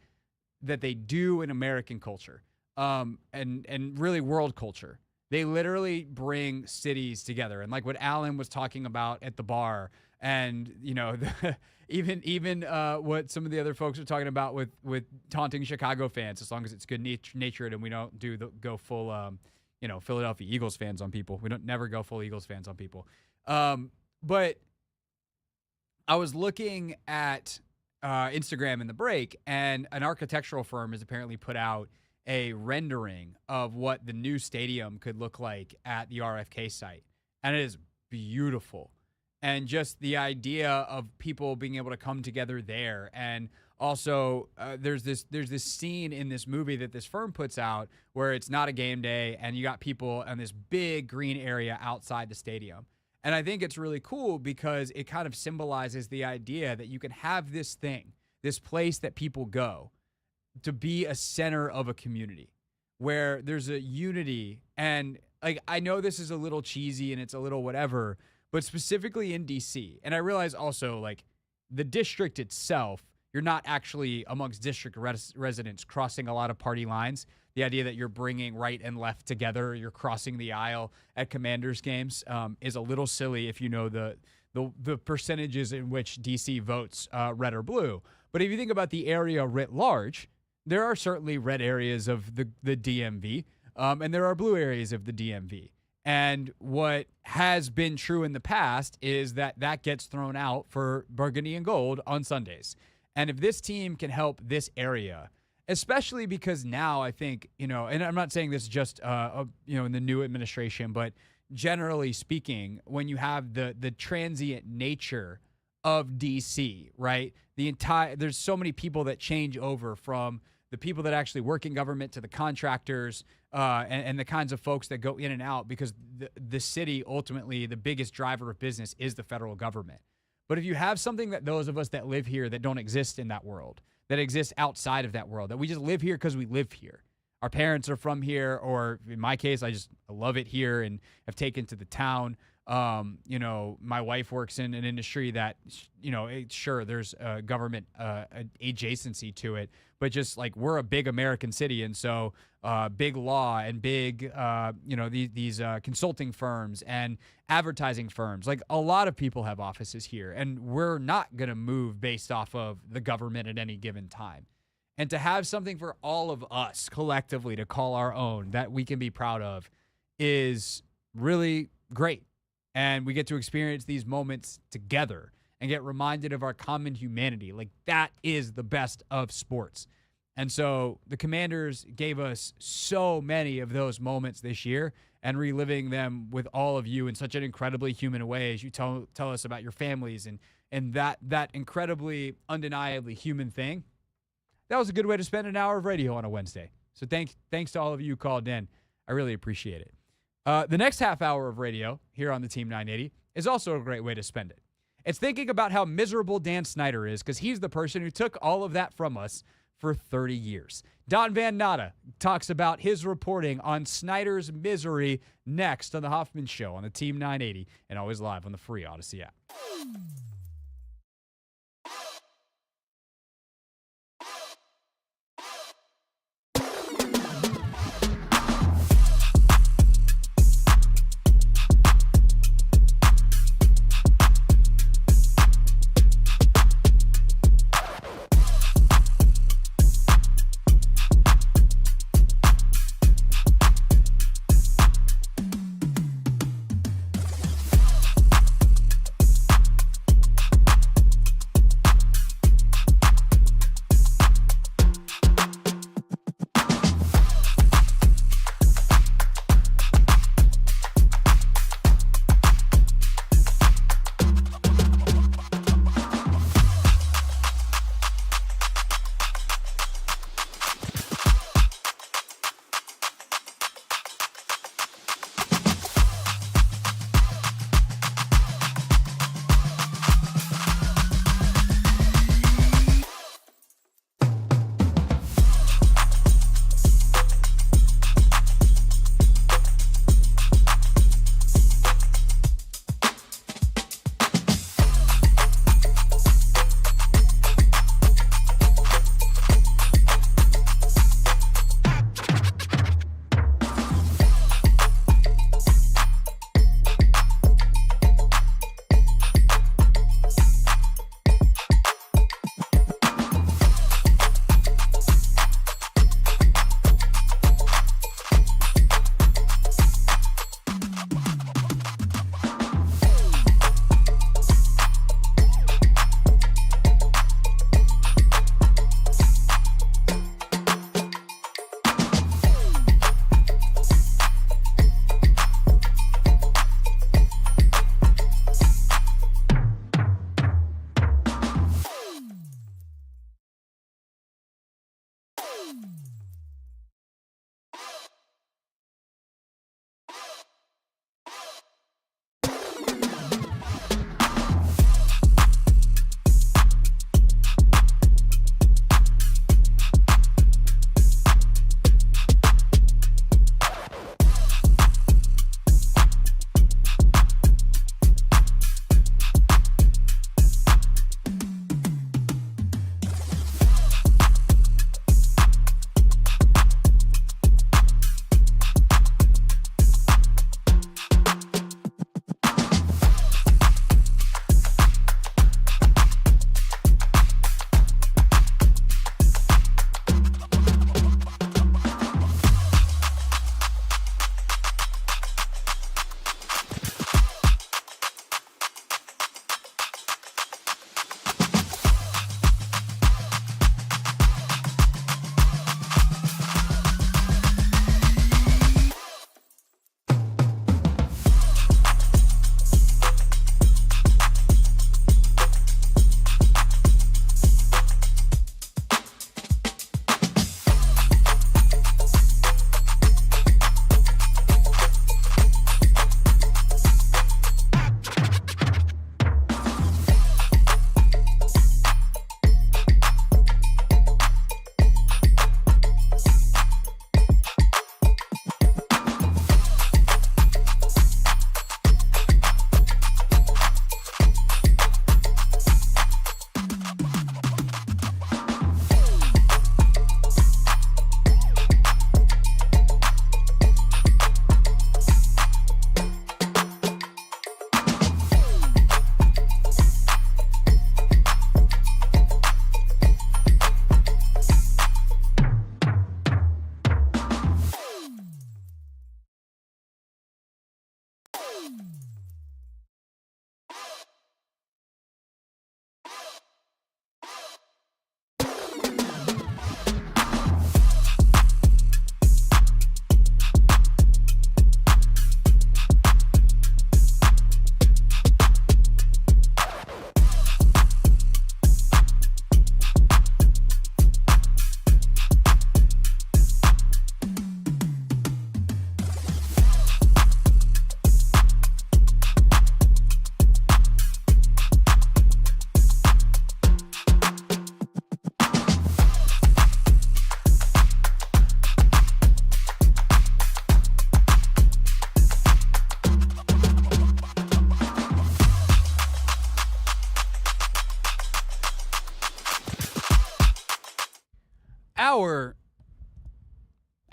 that they do in American culture, and really world culture. They literally bring cities together, and like what Alan was talking about at the bar, and you know, even what some of the other folks are talking about with taunting Chicago fans, as long as it's good natured and we don't go full Philadelphia Eagles fans on people. We don't never go full Eagles fans on people. But I was looking at Instagram in the break, and an architectural firm has apparently put out a rendering of what the new stadium could look like at the RFK site. And it is beautiful. And just the idea of people being able to come together there. And also there's this scene in this movie that this firm puts out where it's not a game day and you got people in this big green area outside the stadium. And I think it's really cool because it kind of symbolizes the idea that you can have this thing, this place that people go to be a center of a community where there's a unity. And like, I know this is a little cheesy and it's a little whatever, but specifically in DC. And I realize also, like, the district itself, you're not actually amongst district residents crossing a lot of party lines. The idea that you're bringing right and left together, you're crossing the aisle at Commanders games is a little silly if you know the percentages in which DC votes red or blue. But if you think about the area writ large, there are certainly red areas of the DMV, and there are blue areas of the DMV. And what has been true in the past is that gets thrown out for burgundy and gold on Sundays. And if this team can help this area, especially because now I think, and I'm not saying this just, in the new administration, but generally speaking, when you have the transient nature of DC, right? There's so many people that change over from the people that actually work in government to the contractors and the kinds of folks that go in and out, because the city, ultimately, the biggest driver of business is the federal government. But if you have something that those of us that live here that don't exist in that world, that exists outside of that world, that we just live here because we live here. Our parents are from here, or in my case, I love it here and have taken to the town. My wife works in an industry that, sure, there's a government adjacency to it, but just like we're a big American city. And so big law and big, these consulting firms and advertising firms, like a lot of people have offices here, and we're not going to move based off of the government at any given time. And to have something for all of us collectively to call our own that we can be proud of is really great. And we get to experience these moments together and get reminded of our common humanity. Like, that is the best of sports. And so the Commanders gave us so many of those moments this year, and reliving them with all of you in such an incredibly human way as you tell us about your families and that incredibly, undeniably human thing. that was a good way to spend an hour of radio on a Wednesday. So thanks to all of you who called in. I really appreciate it. The next half hour of radio here on the Team 980 is also a great way to spend it. It's thinking about how miserable Dan Snyder is because he's the person who took all of that from us for 30 years. Don Van Natta talks about his reporting on Snyder's misery next on the Hoffman Show on the Team 980 and always live on the free Odyssey app.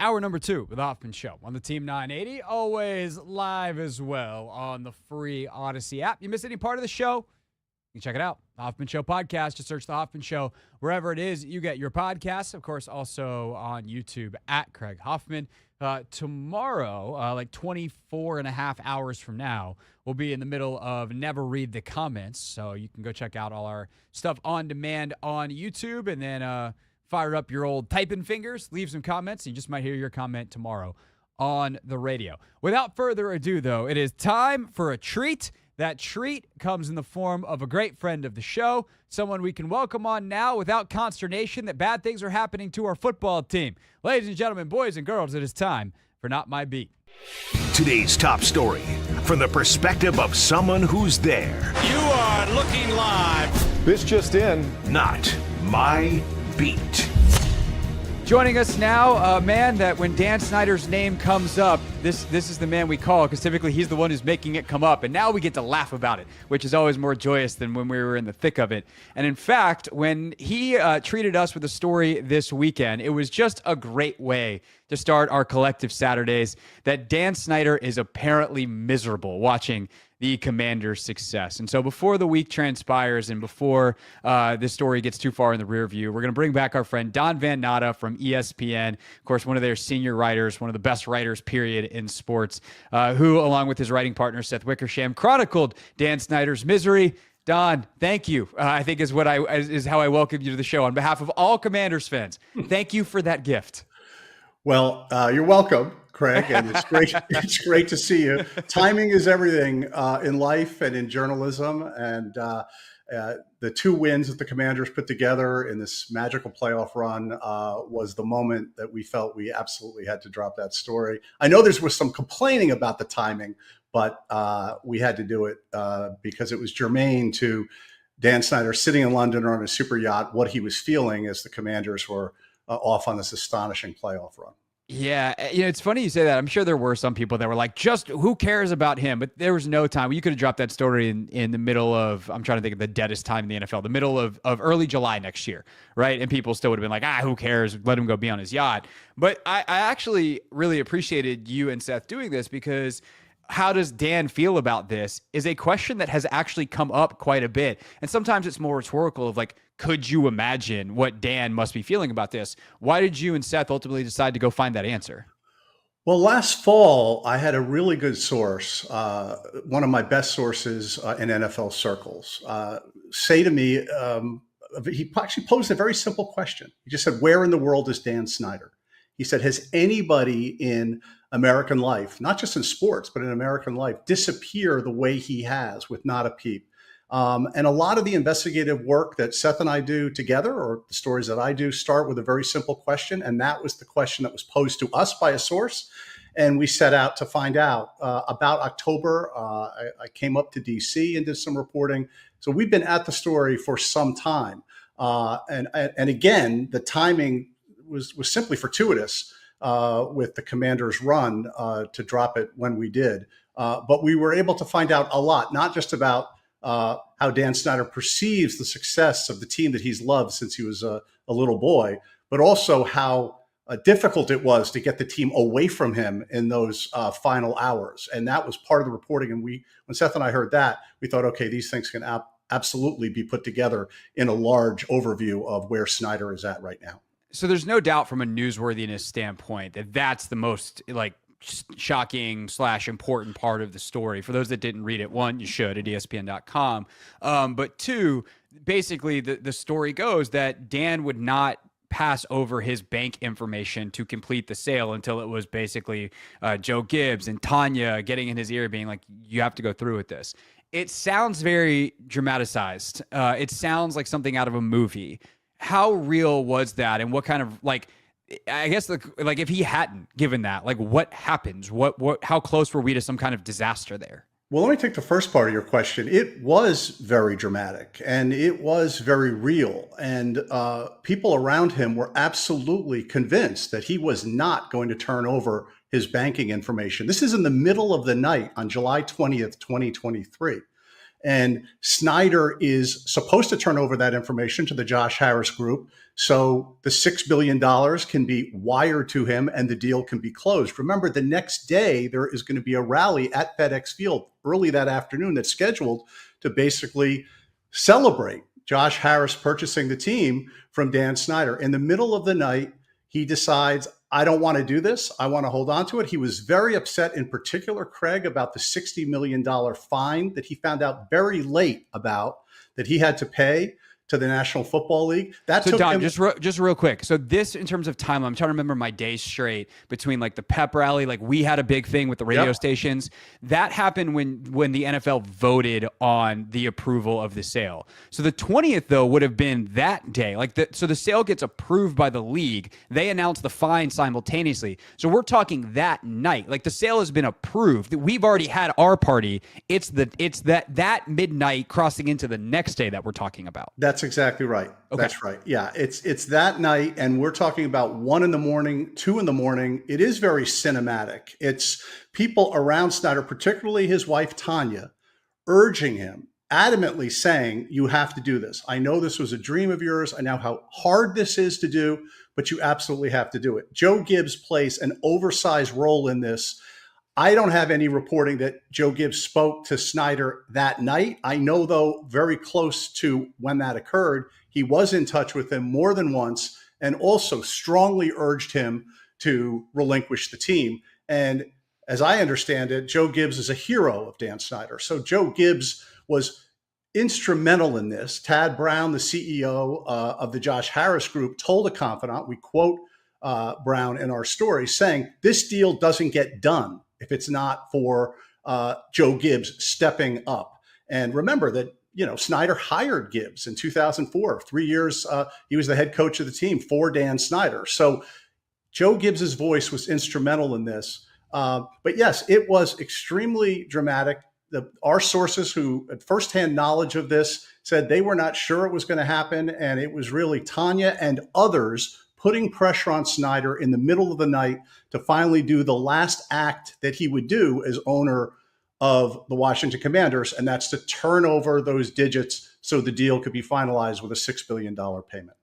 Hour number 2 with Hoffman Show on the Team 980, always live as well on the free Odyssey app. You miss any part of the show? You can check it out. The Hoffman Show podcast. Just search The Hoffman Show wherever it is you get your podcasts. Of course, also on YouTube at Craig Hoffman. Tomorrow, like 24 and a half hours from now, we'll be in the middle of Never Read the Comments. So you can go check out all our stuff on demand on YouTube and then fire up your old typing fingers, leave some comments, and you just might hear your comment tomorrow on the radio. Without further ado, though, it is time for a treat. That treat comes in the form of a great friend of the show, someone we can welcome on now without consternation that bad things are happening to our football team. Ladies and gentlemen, boys and girls, it is time for Not My Beat.
Today's top story from the perspective of someone who's there.
You are looking live.
This just in. Not My Beat.
Joining us now, a man that when Dan Snyder's name comes up, this is the man we call, because typically he's the one who's making it come up, and now we get to laugh about it, which is always more joyous than when we were in the thick of it. And in fact, when he treated us with a story this weekend, it was just a great way to start our collective Saturdays that Dan Snyder is apparently miserable watching the Commanders' success. And so before the week transpires and before this story gets too far in the rear view, we're going to bring back our friend Don Van Natta from ESPN, of course, one of their senior writers, one of the best writers, period, in sports, who, along with his writing partner, Seth Wickersham, chronicled Dan Snyder's misery. Don, thank you, I think is how I welcome you to the show. On behalf of all Commanders fans, thank you for that gift.
Well, you're welcome, Craig, and it's great. It's great to see you. Timing is everything in life and in journalism, and the 2 wins that the Commanders put together in this magical playoff run was the moment that we felt we absolutely had to drop that story. I know there was some complaining about the timing, but we had to do it because it was germane to Dan Snyder sitting in London on a super yacht, what he was feeling as the Commanders were off on this astonishing playoff run.
Yeah, it's funny you say that. I'm sure there were some people that were like, just who cares about him? But there was no time. You could have dropped that story in the middle of, I'm trying to think of the deadest time in the NFL, the middle of early July next year, right? And people still would have been like, who cares? Let him go be on his yacht. But I actually really appreciated you and Seth doing this because how does Dan feel about this is a question that has actually come up quite a bit. And sometimes it's more rhetorical of like, could you imagine what Dan must be feeling about this? Why did you and Seth ultimately decide to go find that answer?
Well, last fall, I had a really good source, one of my best sources in NFL circles, say to me, he actually posed a very simple question. He just said, where in the world is Dan Snyder? He said, has anybody in American life, not just in sports, but in American life, disappear the way he has with not a peep? And a lot of the investigative work that Seth and I do together, or the stories that I do, start with a very simple question. And that was the question that was posed to us by a source. And we set out to find out. About October, I came up to DC and did some reporting. So we've been at the story for some time. And again, the timing was simply fortuitous with the Commanders' run to drop it when we did. But we were able to find out a lot, not just about how Dan Snyder perceives the success of the team that he's loved since he was a little boy, but also how difficult it was to get the team away from him in those final hours. And that was part of the reporting. And when Seth and I heard that, we thought, okay, these things can absolutely be put together in a large overview of where Snyder is at right now.
So there's no doubt from a newsworthiness standpoint that that's the most shocking / important part of the story. For those that didn't read it, one, you should at ESPN.com. But two, basically the story goes that Dan would not pass over his bank information to complete the sale until it was basically Joe Gibbs and Tanya getting in his ear being like, you have to go through with this. It sounds very dramatized. It sounds like something out of a movie. How real was that? And what kind of I guess if he hadn't given that, what happens? How close were we to some kind of disaster there?
Well, let me take the first part of your question. It was very dramatic and it was very real. And people around him were absolutely convinced that he was not going to turn over his banking information. This is in the middle of the night on July 20th, 2023. And Snyder is supposed to turn over that information to the Josh Harris group. So the $6 billion can be wired to him and the deal can be closed. Remember, the next day, there is going to be a rally at FedEx Field early that afternoon that's scheduled to basically celebrate Josh Harris purchasing the team from Dan Snyder. In the middle of the night, he decides, I don't want to do this. I want to hold on to it. He was very upset, in particular, Craig, about the $60 million fine that he found out very late about that he had to pay to the National Football League. That
so
took
Don,
him-
just real quick. So this, in terms of timeline, I'm trying to remember my days straight between like the pep rally, like we had a big thing with the radio stations. That happened when the NFL voted on the approval of the sale. So the 20th though would have been that day. So the sale gets approved by the league. They announce the fine simultaneously. So we're talking that night. Like the sale has been approved. We've already had our party. It's that midnight crossing into the next day that we're talking about.
That's exactly right.
Okay.
That's right. Yeah, it's that night, and we're talking about 1 a.m, 2 a.m. It is very cinematic. It's people around Snyder, particularly his wife Tanya, urging him, adamantly saying, "You have to do this. I know this was a dream of yours. I know how hard this is to do, but you absolutely have to do it." Joe Gibbs plays an oversized role in this. I don't have any reporting that Joe Gibbs spoke to Snyder that night. I know, though, very close to when that occurred, he was in touch with him more than once and also strongly urged him to relinquish the team. And as I understand it, Joe Gibbs is a hero of Dan Snyder. So Joe Gibbs was instrumental in this. Tad Brown, the CEO of the Josh Harris Group, told a confidant, we quote Brown in our story, saying, "This deal doesn't get done if it's not for Joe Gibbs stepping up." And remember that, Snyder hired Gibbs in 2004. 3 years, he was the head coach of the team for Dan Snyder. So Joe Gibbs's voice was instrumental in this. But yes, it was extremely dramatic. Our sources who had firsthand knowledge of this said they were not sure it was going to happen. And it was really Tanya and others putting pressure on Snyder in the middle of the night to finally do the last act that he would do as owner of the Washington Commanders, and that's to turn over those digits so the deal could be finalized with a $6 billion payment.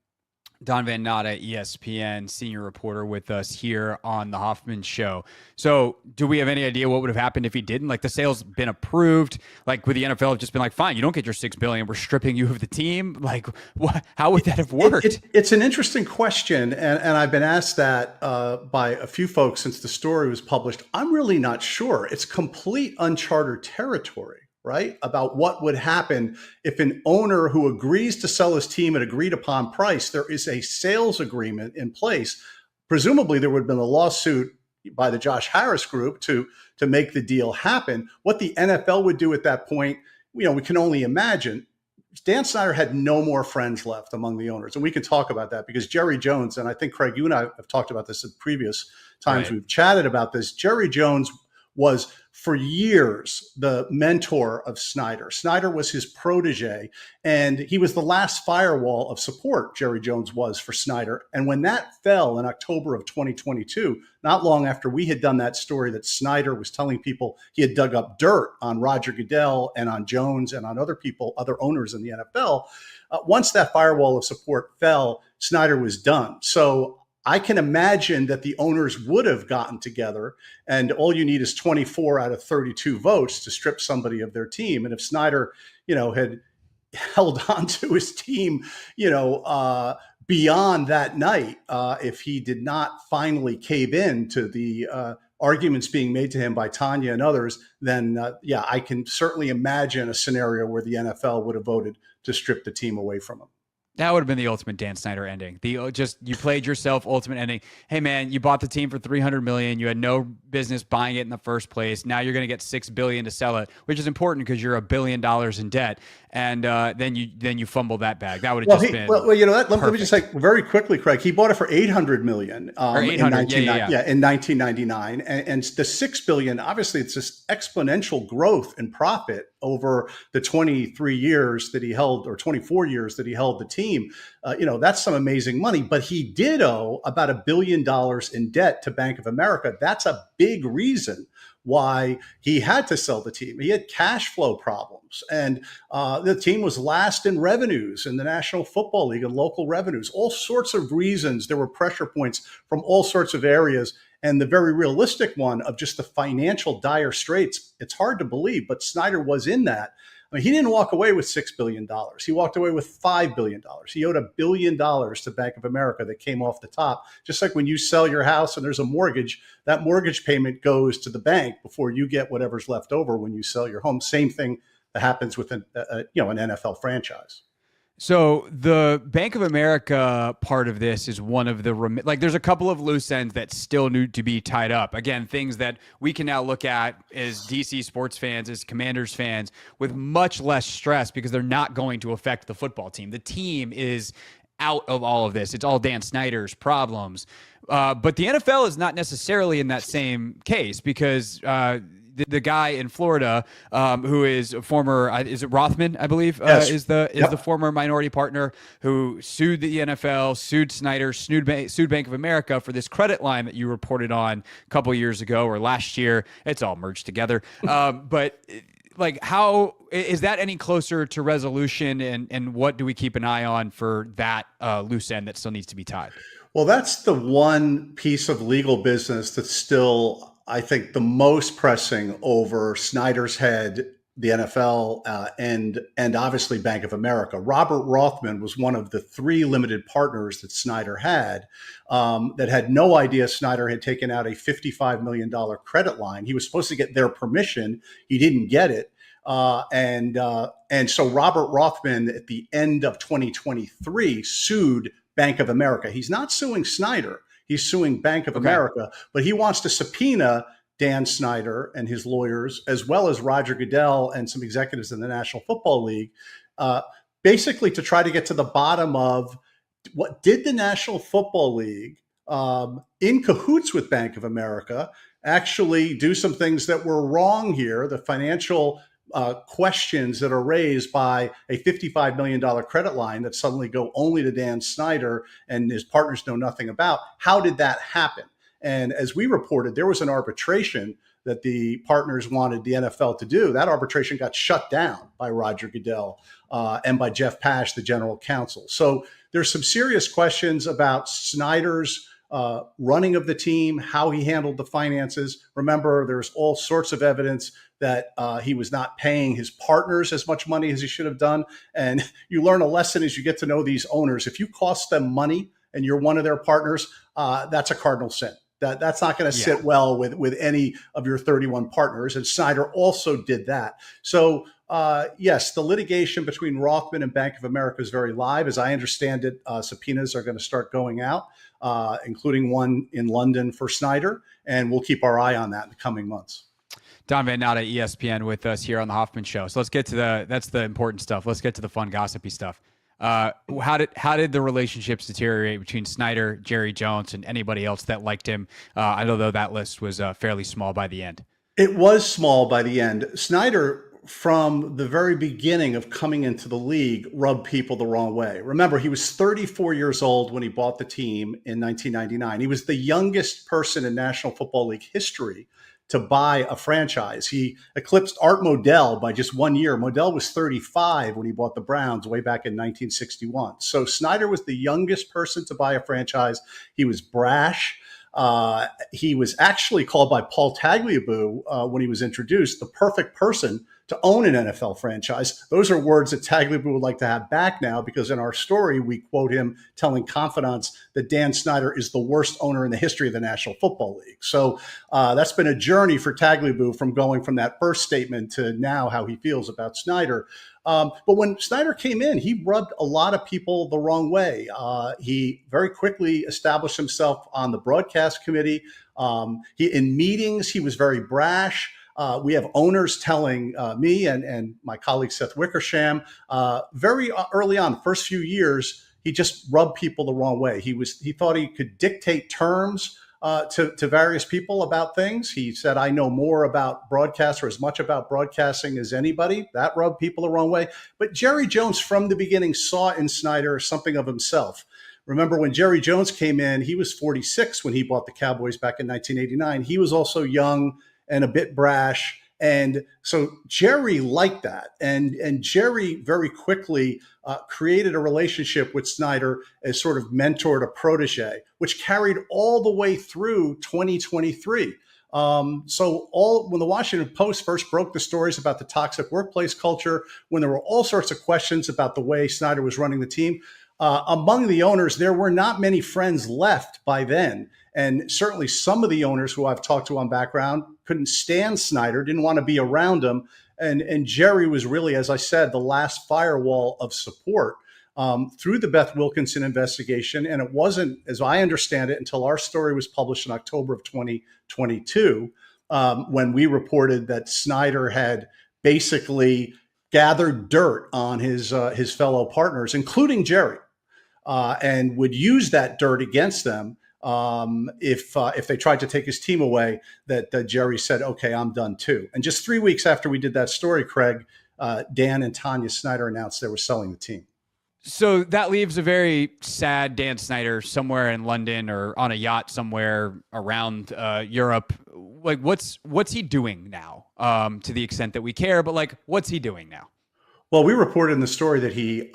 Don Van Natta, ESPN senior reporter, with us here on the Hoffman Show. So do we have any idea what would have happened if he didn't? Like, the sale's been approved. Like, would the NFL have just been like, fine, you don't get your $6 billion, we're stripping you of the team? Like, how would that have worked?
It's an interesting question, and I've been asked that by a few folks since the story was published. I'm really not sure. It's complete uncharted territory, right? About what would happen if an owner who agrees to sell his team at agreed upon price, there is a sales agreement in place. Presumably there would have been a lawsuit by the Josh Harris Group to make the deal happen. What the NFL would do at that point, we can only imagine. Dan Snyder had no more friends left among the owners. And we can talk about that because Jerry Jones, and I think, Craig, you and I have talked about this in previous times we've chatted about this. Jerry Jones was for years the mentor of Snyder. Snyder was his protege, and he was the last firewall of support, Jerry Jones was, for Snyder. And when that fell in October of 2022, not long after we had done that story that Snyder was telling people he had dug up dirt on Roger Goodell and on Jones and on other people, other owners in the NFL, once that firewall of support fell, Snyder was done. So I can imagine that the owners would have gotten together, and all you need is 24 out of 32 votes to strip somebody of their team. And if Snyder, had held on to his team, beyond that night, if he did not finally cave in to the arguments being made to him by Tanya and others, then I can certainly imagine a scenario where the NFL would have voted to strip the team away from him.
That would have been the ultimate Dan Snyder ending. You played yourself, ultimate ending. Hey man, you bought the team for $300 million. You had no business buying it in the first place. Now you're going to get $6 billion to sell it, which is important because you're $1 billion in debt. And then you fumble that bag. That would have been
let me just say very quickly, Craig. He bought it for $800 million
or $800,
in 1999, and the $6 billion. Obviously, it's this exponential growth in profit over the 23 years that he held, or 24 years that he held the team. That's some amazing money. But he did owe about $1 billion in debt to Bank of America. That's a big reason why he had to sell the team. He had cash flow problems, and the team was last in revenues in the National Football League and local revenues. All sorts of reasons. There were pressure points from all sorts of areas. And the very realistic one of just the financial dire straits, it's hard to believe, but Snyder was in that. I mean, he didn't walk away with $6 billion. He walked away with $5 billion. He owed $1 billion to Bank of America that came off the top. Just like when you sell your house and there's a mortgage, that mortgage payment goes to the bank before you get whatever's left over when you sell your home. Same thing that happens with an NFL franchise.
So the Bank of America part of this is one of the there's a couple of loose ends that still need to be tied up. Again, things that we can now look at as DC sports fans, as Commanders fans, with much less stress because they're not going to affect the football team. The team is out of all of this. It's all Dan Snyder's problems. But the NFL is not necessarily in that same case because the guy in Florida who is a former, is it Rothman, I believe,
yes.
is the former minority partner who sued the NFL, sued Snyder, sued Bank of America for this credit line that you reported on a couple years ago or last year. It's all merged together. But like, how is that any closer to resolution, and what do we keep an eye on for that loose end that still needs to be tied?
Well, that's the one piece of legal business that's still, I think, the most pressing over Snyder's head, the NFL, and obviously Bank of America. Robert Rothman was one of the 3 limited partners that Snyder had that had no idea Snyder had taken out a $55 million credit line. He was supposed to get their permission. He didn't get it. And so Robert Rothman, at the end of 2023, sued Bank of America. He's not suing Snyder. He's suing Bank of America, but he wants to subpoena Dan Snyder and his lawyers, as well as Roger Goodell and some executives in the National Football League, basically to try to get to the bottom of what did the National Football League, in cahoots with Bank of America, actually do some things that were wrong here. The financial questions that are raised by a $55 million credit line that suddenly go only to Dan Snyder and his partners know nothing about. How did that happen? And as we reported, there was an arbitration that the partners wanted the NFL to do. That arbitration got shut down by Roger Goodell and by Jeff Pash, the general counsel. So there's some serious questions about Snyder's running of the team, how he handled the finances. Remember, there's all sorts of evidence that he was not paying his partners as much money as he should have done. And you learn a lesson as you get to know these owners. If you cost them money and you're one of their partners, that's a cardinal sin. That's not going to sit well with any of your 31 partners. And Snyder also did that. So yes, the litigation between Rothman and Bank of America is very live. As I understand it, subpoenas are going to start going out, including one in London for Snyder. And we'll keep our eye on that in the coming months.
Don Van Natta, ESPN, with us here on the Hoffman Show. So let's get to that's the important stuff. Let's get to the fun, gossipy stuff. How did the relationships deteriorate between Snyder, Jerry Jones, and anybody else that liked him? I know though that list was fairly small by the end.
It was small by the end. Snyder, from the very beginning of coming into the league, rubbed people the wrong way. Remember, he was 34 years old when he bought the team in 1999. He was the youngest person in National Football League history to buy a franchise. He eclipsed Art Modell by just 1 year. Modell was 35 when he bought the Browns way back in 1961. So Snyder was the youngest person to buy a franchise. He was brash. He was actually called by Paul Tagliabue when he was introduced, the perfect person to own an NFL franchise. Those are words that Tagliabue would like to have back now, because in our story, we quote him telling confidants that Dan Snyder is the worst owner in the history of the National Football League. So that's been a journey for Tagliabue from going from that first statement to now how he feels about Snyder. But when Snyder came in, he rubbed a lot of people the wrong way. He very quickly established himself on the broadcast committee. In meetings, he was very brash. We have owners telling me and my colleague Seth Wickersham very early on, first few years, he just rubbed people the wrong way. He thought he could dictate terms to various people about things. He said, I know more about broadcast, or as much about broadcasting as anybody. That rubbed people the wrong way. But Jerry Jones from the beginning saw in Snyder something of himself. Remember when Jerry Jones came in, he was 46 when he bought the Cowboys back in 1989. He was also young and a bit brash. And so Jerry liked that. And Jerry very quickly created a relationship with Snyder as sort of mentor to protege, which carried all the way through 2023. So when the Washington Post first broke the stories about the toxic workplace culture, when there were all sorts of questions about the way Snyder was running the team, among the owners, there were not many friends left by then. And certainly some of the owners who I've talked to on background couldn't stand Snyder, didn't want to be around him. And Jerry was really, as I said, the last firewall of support through the Beth Wilkinson investigation. And it wasn't, as I understand it, until our story was published in October of 2022, when we reported that Snyder had basically gathered dirt on his fellow partners, including Jerry, and would use that dirt against them if they tried to take his team away. That Jerry said, "Okay, I'm done too." And just 3 weeks after we did that story, Craig, Dan and Tanya Snyder announced they were selling the team.
So that leaves a very sad Dan Snyder somewhere in London or on a yacht somewhere around Europe. Like, what's he doing now? To the extent that we care, but like, what's he doing now?
Well, we reported in the story that he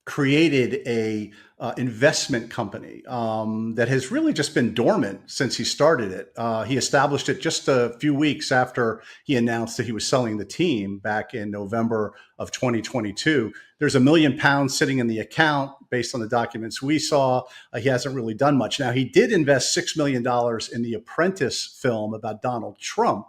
created a investment company that has really just been dormant since he started it. He established it just a few weeks after he announced that he was selling the team back in November of 2022. There's £1 million sitting in the account based on the documents we saw. He hasn't really done much. Now, he did invest $6 million in the Apprentice film about Donald Trump.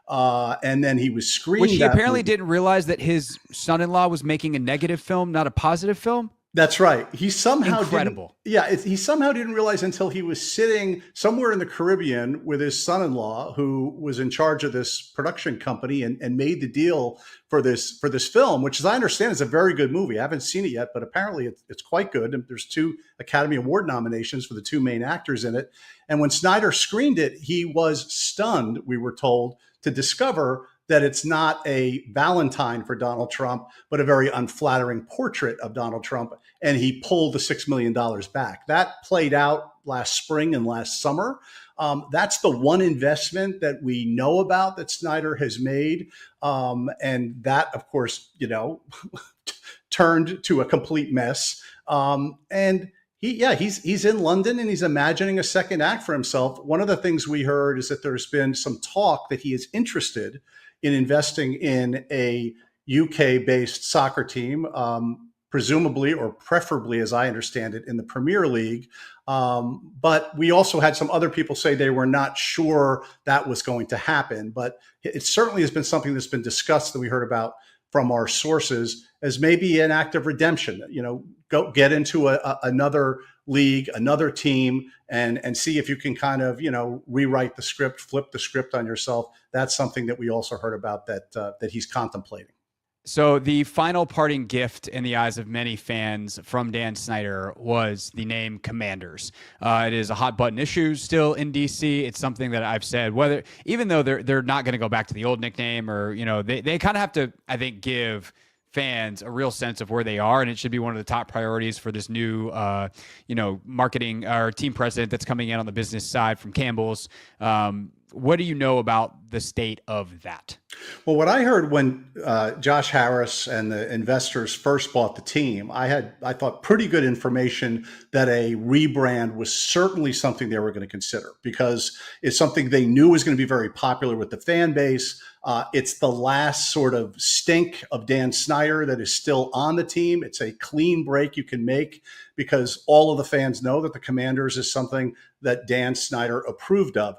And then he was screened.
Which he apparently didn't realize that his son-in-law was making a negative film, not a positive film.
That's right. He somehow
incredible.
He somehow didn't realize until he was sitting somewhere in the Caribbean with his son-in-law, who was in charge of this production company and made the deal for this film, which, as I understand, is a very good movie. I haven't seen it yet, but apparently it's quite good. And there's 2 Academy Award nominations for the 2 main actors in it. And when Snyder screened it, he was stunned, we were told, to discover that it's not a Valentine for Donald Trump, but a very unflattering portrait of Donald Trump. And he pulled the $6 million back. That played out last spring and last summer. That's the one investment that we know about that Snyder has made. And that, of course, turned to a complete mess. And he's in London and he's imagining a second act for himself. One of the things we heard is that there's been some talk that he is interested in investing in a UK-based soccer team, presumably or preferably, as I understand it, in the Premier League. But we also had some other people say they were not sure that was going to happen. But it certainly has been something that's been discussed that we heard about from our sources as maybe an act of redemption. Go get into another league, another team, and see if you can kind of, rewrite the script, flip the script on yourself. That's something that we also heard about that he's contemplating.
So the final parting gift in the eyes of many fans from Dan Snyder was the name Commanders. It is a hot button issue still in DC. It's something that I've said, even though they're not going to go back to the old nickname, or they kind of have to, I think, give fans a real sense of where they are, and it should be one of the top priorities for this new marketing or team president that's coming in on the business side from Campbell's. What do you know about the state of that?
Well, what I heard when Josh Harris and the investors first bought the team, I thought pretty good information that a rebrand was certainly something they were going to consider, because it's something they knew was going to be very popular with the fan base. It's the last sort of stink of Dan Snyder that is still on the team. It's a clean break you can make, because all of the fans know that the Commanders is something that Dan Snyder approved of.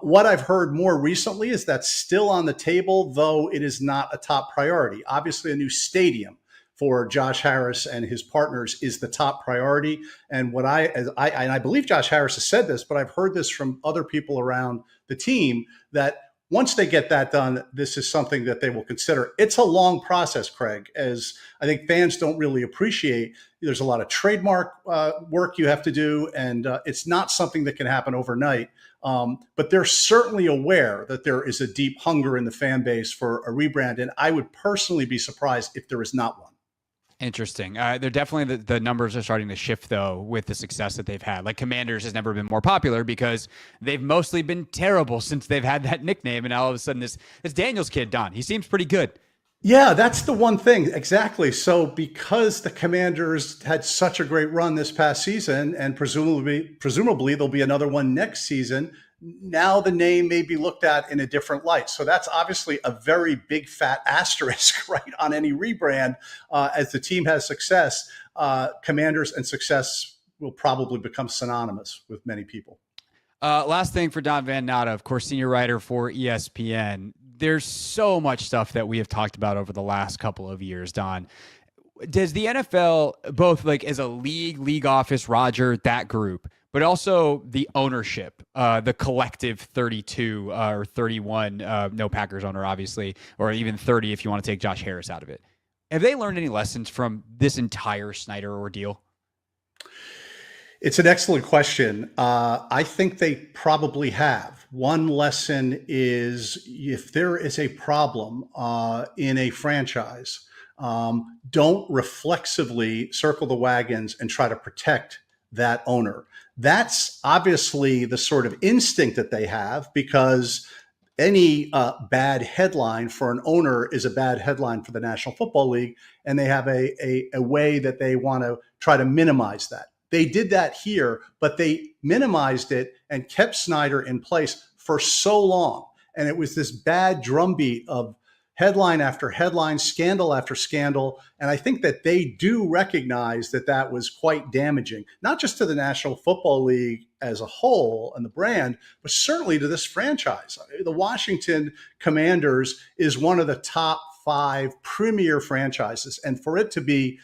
What I've heard more recently is that's still on the table, though it is not a top priority. Obviously, a new stadium for Josh Harris and his partners is the top priority. And what I believe Josh Harris has said this, but I've heard this from other people around the team, that once they get that done, this is something that they will consider. It's a long process, Craig, as I think fans don't really appreciate. There's a lot of trademark work you have to do, and it's not something that can happen overnight. But they're certainly aware that there is a deep hunger in the fan base for a rebrand, and I would personally be surprised if there is not one.
Interesting. They're definitely the numbers are starting to shift though with the success that they've had. Like Commanders has never been more popular because they've mostly been terrible since they've had that nickname, and all of a sudden this Daniels kid, Don, he seems pretty good.
Yeah, that's the one thing. Exactly. So because the Commanders had such a great run this past season, and presumably there'll be another one next season, now the name may be looked at in a different light. So that's obviously a very big fat asterisk, right, on any rebrand. As the team has success, Commanders and success will probably become synonymous with many people.
Last thing for Don Van Natta, of course, senior writer for ESPN. There's so much stuff that we have talked about over the last couple of years, Don. Does the NFL, both like as a league office, Roger, that group, but also the ownership, the collective 32 or 31, no Packers owner, obviously, or even 30 if you want to take Josh Harris out of it. Have they learned any lessons from this entire Snyder ordeal?
It's an excellent question. I think they probably have. One lesson is if there is a problem in a franchise, don't reflexively circle the wagons and try to protect that owner. That's obviously the sort of instinct that they have, because any bad headline for an owner is a bad headline for the National Football League, and they have a way that they want to try to minimize that. They did that here, but they minimized it and kept Snyder in place for so long. And it was this bad drumbeat of headline after headline, scandal after scandal. And I think that they do recognize that that was quite damaging, not just to the National Football League as a whole and the brand, but certainly to this franchise. The Washington Commanders is one of the top 5 premier franchises. And for it to be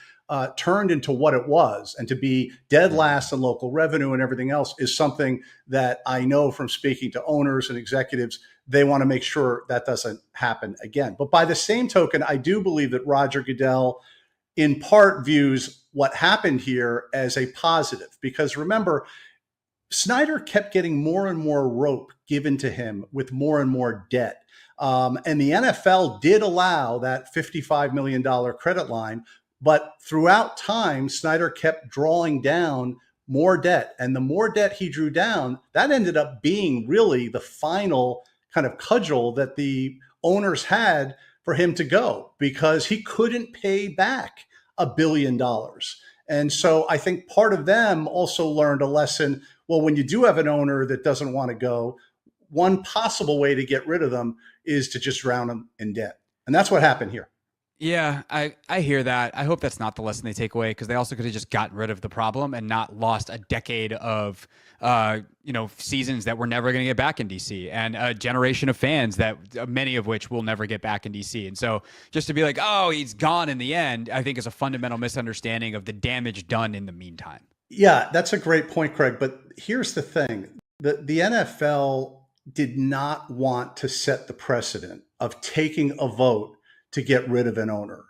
turned into what it was and to be dead last in local revenue and everything else is something that I know from speaking to owners and executives, they want to make sure that doesn't happen again. But by the same token, I do believe that Roger Goodell in part views what happened here as a positive, because remember, Snyder kept getting more and more rope given to him with more and more debt. And the NFL did allow that $55 million credit line. But throughout time, Snyder kept drawing down more debt. And the more debt he drew down, that ended up being really the final kind of cudgel that the owners had for him to go, because he couldn't pay back $1 billion. And so I think part of them also learned a lesson. Well, when you do have an owner that doesn't want to go, one possible way to get rid of them is to just drown them in debt. And that's what happened here.
Yeah, I hear that. I hope that's not the lesson they take away, because they also could have just gotten rid of the problem and not lost a decade of seasons that we're never going to get back in DC, and a generation of fans that many of which will never get back in DC. And so just to be like, oh, he's gone in the end, I think is a fundamental misunderstanding of the damage done in the meantime.
Yeah, that's a great point, Craig. But here's the thing. The NFL did not want to set the precedent of taking a vote to get rid of an owner.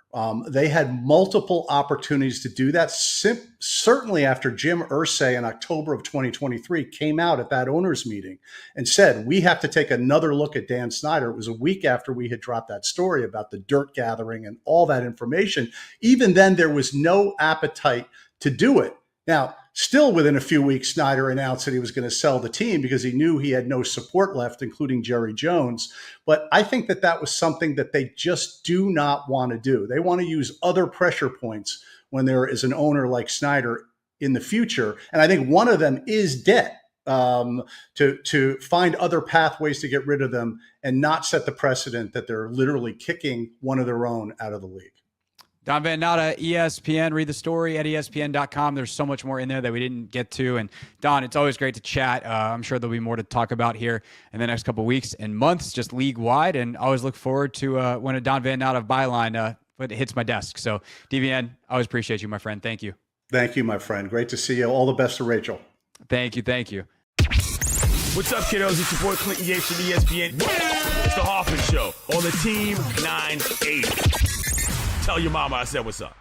They had multiple opportunities to do that. Certainly after Jim Irsay in October of 2023 came out at that owners meeting and said, we have to take another look at Dan Snyder. It was a week after we had dropped that story about the dirt gathering and all that information. Even then, there was no appetite to do it. Now, still within a few weeks, Snyder announced that he was going to sell the team because he knew he had no support left, including Jerry Jones. But I think that that was something that they just do not want to do. They want to use other pressure points when there is an owner like Snyder in the future. And I think one of them is debt, to find other pathways to get rid of them and not set the precedent that they're literally kicking one of their own out of the league.
Don Van Natta, ESPN. Read the story at ESPN.com. There's so much more in there that we didn't get to. And Don, it's always great to chat. I'm sure there'll be more to talk about here in the next couple of weeks and months, just league-wide. And I always look forward to when a Don Van Natta byline hits my desk. So, DVN, I always appreciate you, my friend. Thank you.
Thank you, my friend. Great to see you. All the best to Rachel.
Thank you. Thank you.
What's up, kiddos? It's your boy Clinton Yates from ESPN. It's the Hoffman Show on the Team 980. Tell your mama I said what's up.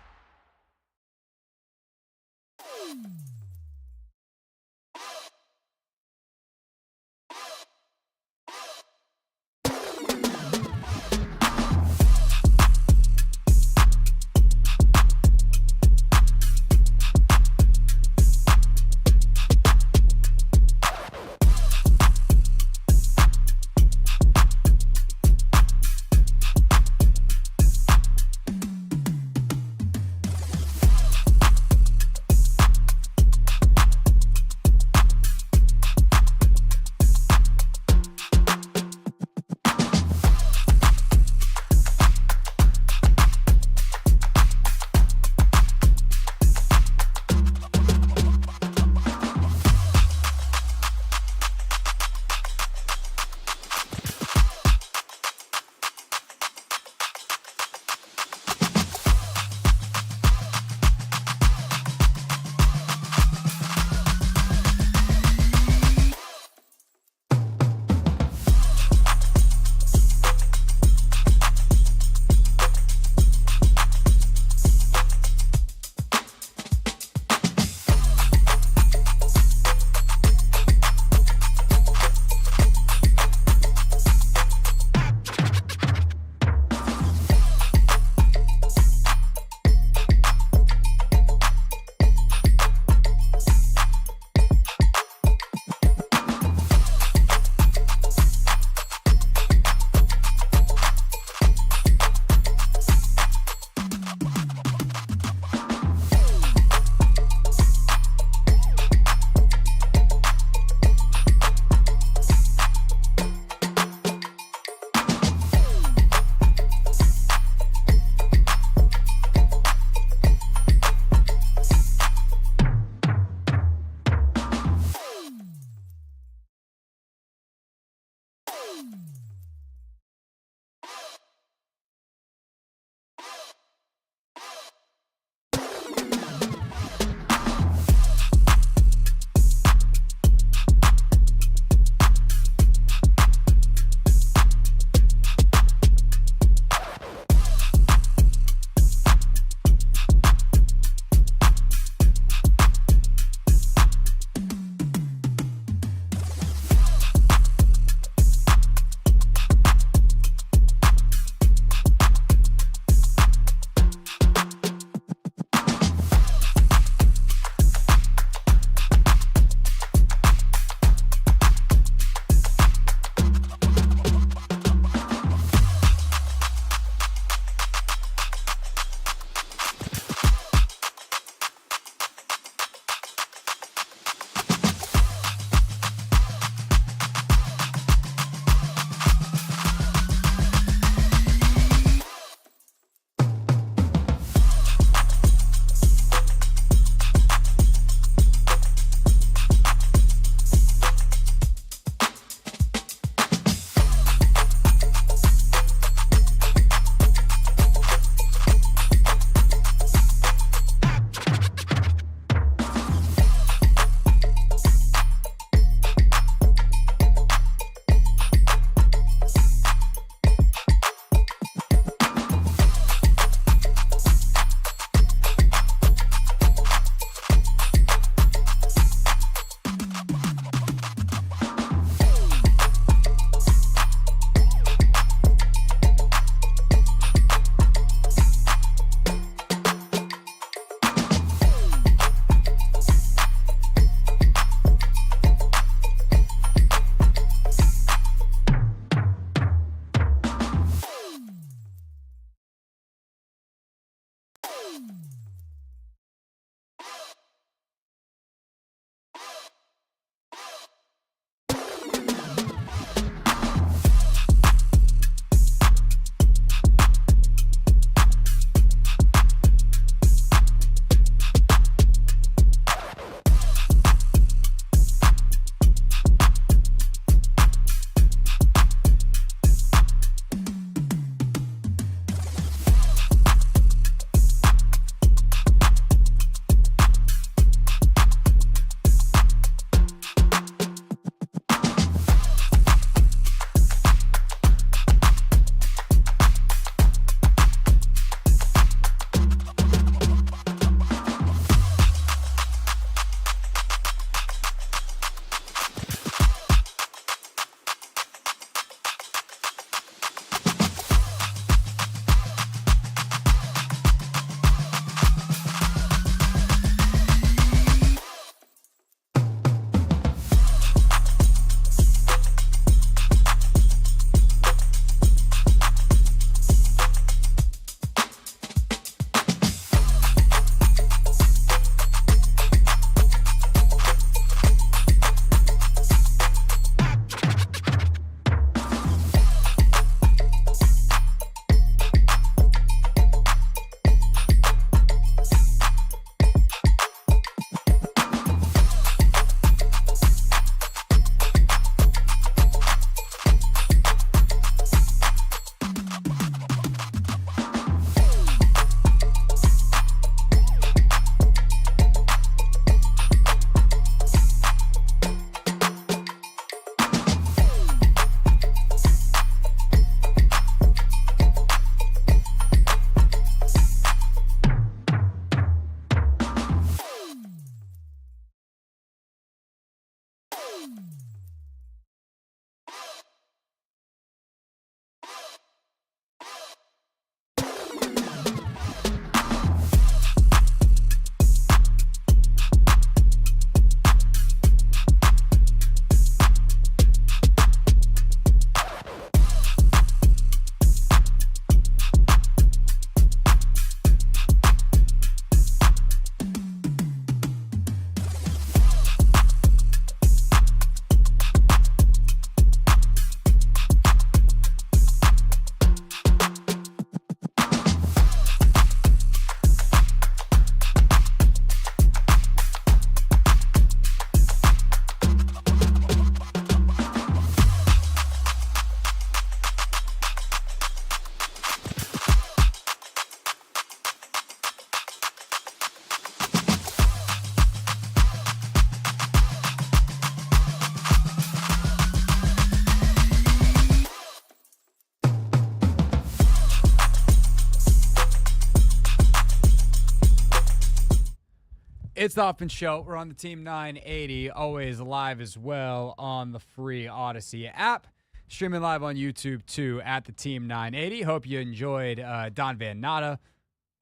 It's the Hoffman Show. We're on the Team 980, always live as well on the free Odyssey app. Streaming live on YouTube, too, at the Team 980. Hope you enjoyed Don Van Natta.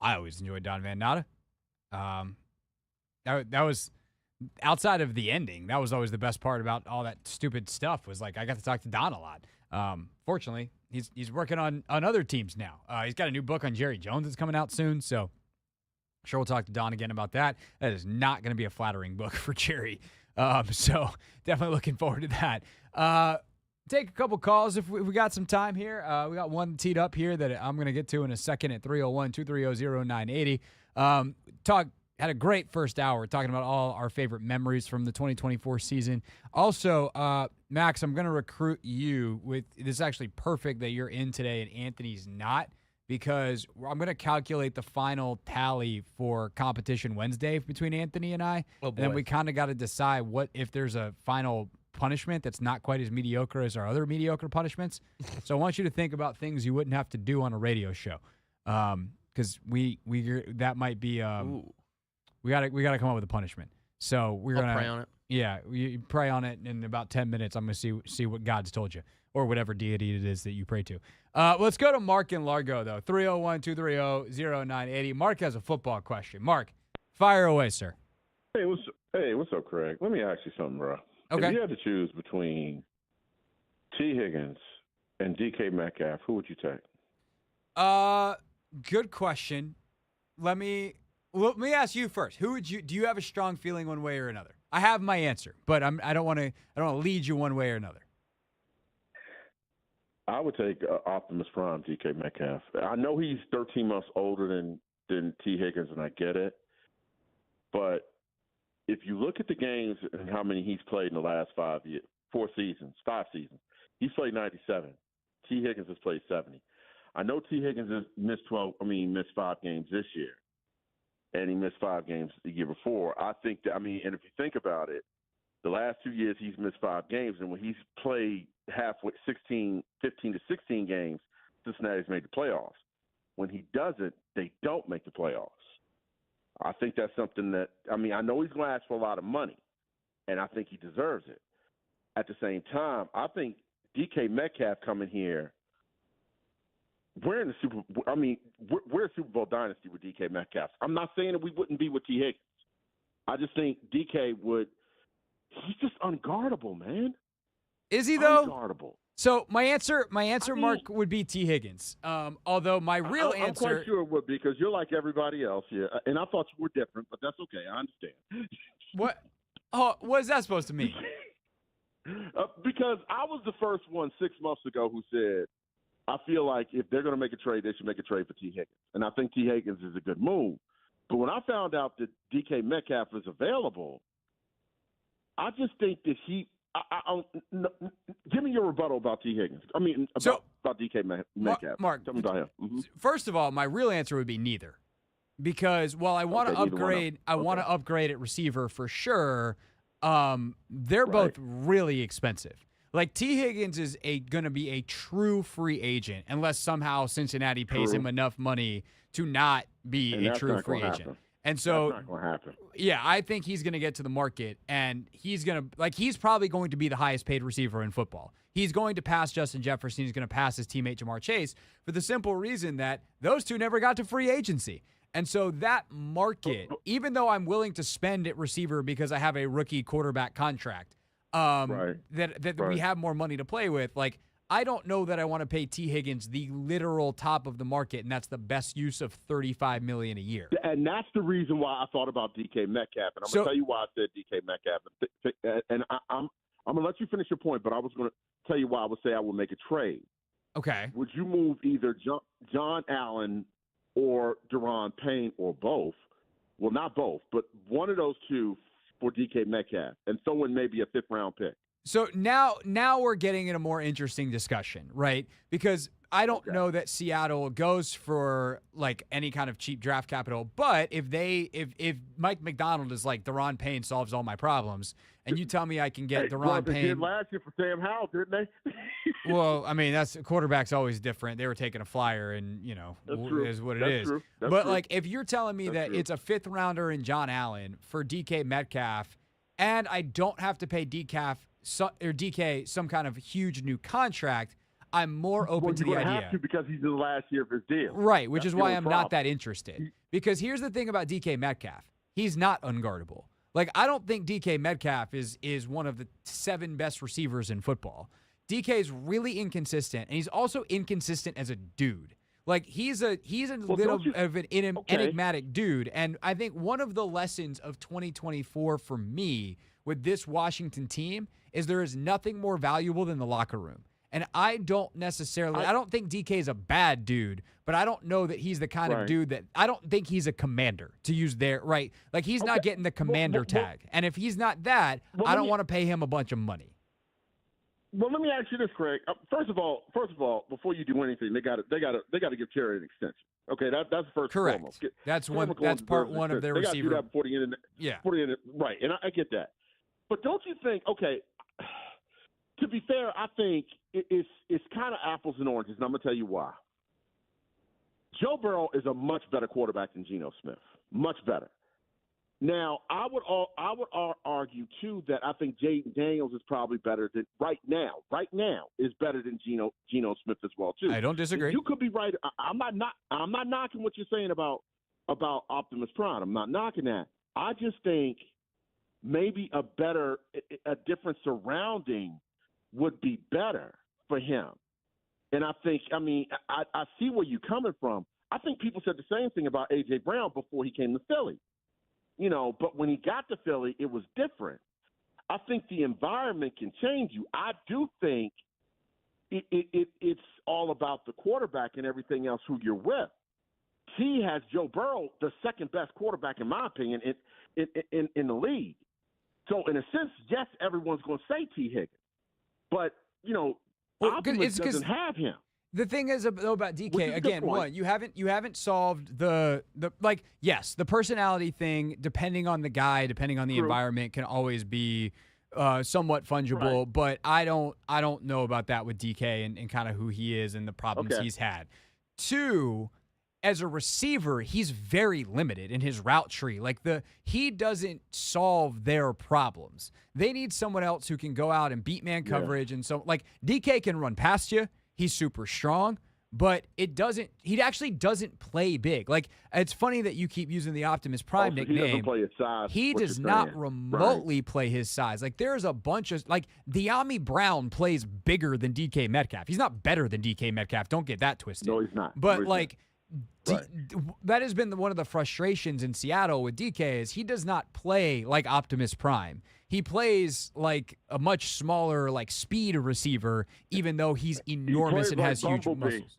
I always enjoyed Don Van Natta. That was, outside of the ending, that was always the best part about all that stupid stuff was, like, I got to talk to Don a lot. Fortunately, he's working on other teams now. He's got a new book on Jerry Jones that's coming out soon, so sure we'll talk to Don again about that. That is not going to be a flattering book for Jerry. So definitely looking forward to that. Take a couple calls if we got some time here. We got one teed up here that I'm going to get to in a second at 301-230-0980. Had a great first hour talking about all our favorite memories from the 2024 season. Also, Max, I'm going to recruit you with – this is actually perfect that you're in today and Anthony's not, because I'm going to calculate the final tally for Competition Wednesday between Anthony and I.
Oh, boy.
And then we kind of got to decide what if there's a final punishment that's not quite as mediocre as our other mediocre punishments. So I want you to think about things you wouldn't have to do on a radio show, because that might be we got to come up with a punishment. So we're
I'll
gonna
pray on it.
Yeah, you pray on it. In about 10 minutes, I'm gonna see what God's told you, or whatever deity it is that you pray to. Let's go to Mark in Largo though. 301-230-0980. Mark has a football question. Mark, fire away, sir.
Hey, what's up, Craig? Let me ask you something, bro.
Okay.
If you had to choose between T. Higgins and DK Metcalf, who would you take?
Good question. Let me ask you first. Do you have a strong feeling one way or another? I have my answer, but I don't want to lead you one way or another.
I would take Optimus Prime, DK Metcalf. I know he's 13 months older than T. Higgins, and I get it. But if you look at the games and how many he's played in the last 5 seasons, he's played 97. T. Higgins has played 70. I know T. Higgins has missed 5 games this year, and he missed 5 games the year before. I think that, and if you think about it, the last 2 years he's missed 5 games, and when he's played halfway 15 to 16 games, Cincinnati's made the playoffs. When he doesn't, they don't make the playoffs. I think that's something that, I know he's going to ask for a lot of money, and I think he deserves it. At the same time, I think DK Metcalf coming here, we're in the we're a Super Bowl dynasty with DK Metcalf. I'm not saying that we wouldn't be with T. Higgins. I just think DK he's just unguardable, man.
Is he though?
Unguardable.
So my answer, Mark, would be T. Higgins. Although my real
I'm
answer,
quite sure it would be, because you're like everybody else here, and I thought you were different, but that's okay. I understand.
What? Oh, what is that supposed to mean?
Because I was the first one 6 months ago who said, I feel like if they're going to make a trade, they should make a trade for T. Higgins. And I think T. Higgins is a good move. But when I found out that DK Metcalf is available, I just think that give me your rebuttal about T. Higgins. About DK Metcalf.
Mark,
tell me about him. Mm-hmm.
First of all, my real answer would be neither. Because while I want to upgrade, want to upgrade at receiver for sure. They're both really expensive. Like, T. Higgins is going to be a true free agent unless somehow Cincinnati pays him enough money to not be a true free agent. And so,
that's not going to happen.
Yeah, I think he's going to get to the market, and he's probably going to be the highest paid receiver in football. He's going to pass Justin Jefferson. He's going to pass his teammate Jamar Chase for the simple reason that those two never got to free agency. And so that market, even though I'm willing to spend at receiver because I have a rookie quarterback contract, we have more money to play with, like, I don't know that I want to pay T. Higgins the literal top of the market, and that's the best use of $35 million a year.
And that's the reason why I thought about DK Metcalf, and I'm going to tell you why I said DK Metcalf. And I'm going to let you finish your point, but I was going to tell you why I would say I would make a trade.
Okay.
Would you move either John Allen or Deron Payne, or both? Well, not both, but one of those two for DK Metcalf, and throw in maybe a 5th-round pick.
So now we're getting in a more interesting discussion, right? Because I don't know that Seattle goes for like any kind of cheap draft capital, but if Mike McDonald is like Deron Payne solves all my problems, and you tell me I can get Deron
They
Payne.
did last year for Sam Howell, didn't they?
Well, I mean, that's quarterback's always different. They were taking a flyer, and is what it is.
True. That's
but
true.
like, if you're telling me that it's a 5th rounder in John Allen for DK Metcalf, and I don't have to pay DK some kind of huge new contract, I'm more open to the idea.
Have to because he's in the last year of his deal.
Right, which
That's
is
the
why
only
I'm
problem.
not that interested. Because here's the thing about DK Metcalf. He's not unguardable. Like, I don't think DK Metcalf is one of the 7 best receivers in football. DK is really inconsistent, and he's also inconsistent as a dude. Like, he's a little of an enigmatic dude, and I think one of the lessons of 2024 for me with this Washington team is there is nothing more valuable than the locker room. And I don't think DK is a bad dude, but I don't know that he's the kind of dude that I don't think he's a commander, to use their right. Like, he's not getting the commander tag. And if he's not that, I don't want to pay him a bunch of money.
Well, let me ask you this, Craig. First of all, before you do anything, they got to give Terry an extension. Okay, that's first.
Correct.
Foremost.
That's part one of their receiver.
They got to do that before the end. Right, and I get that. But don't you think? Okay, to be fair, I think it's kind of apples and oranges, and I'm gonna tell you why. Joe Burrow is a much better quarterback than Geno Smith. Much better. Now, I would argue too that I think Jaden Daniels is probably better than right now is better than Geno Smith as well too.
I don't disagree.
You could be right. I'm not knocking what you're saying about Optimus Prime. I'm not knocking that. I just think maybe a different surrounding would be better for him. And I see where you're coming from. I think people said the same thing about A.J. Brown before he came to Philly. But when he got to Philly, it was different. I think the environment can change you. I do think it's all about the quarterback and everything else who you're with. He has Joe Burrow, the second best quarterback, in my opinion, in the league. So, in a sense, yes, everyone's going to say T. Higgins. But, Optimus doesn't have him.
The thing is though about DK, again, one, you haven't solved the yes, the personality thing, depending on the guy, depending on the environment, can always be somewhat fungible. Right. But I don't know about that with DK and kind of who he is and the problems he's had. 2, as a receiver, he's very limited in his route tree. He doesn't solve their problems. They need someone else who can go out and beat man coverage and so DK can run past you. He's super strong, but he actually doesn't play big. It's funny that you keep using the Optimus Prime nickname.
He doesn't play his size.
He does not remotely play his size. There's a bunch of, De'Ami Brown plays bigger than DK Metcalf. He's not better than DK Metcalf. Don't get that twisted.
No, he's not.
But, that has been one of the frustrations in Seattle with DK is he does not play like Optimus Prime. He plays like a much smaller, speed receiver, even though he's enormous and has huge muscles.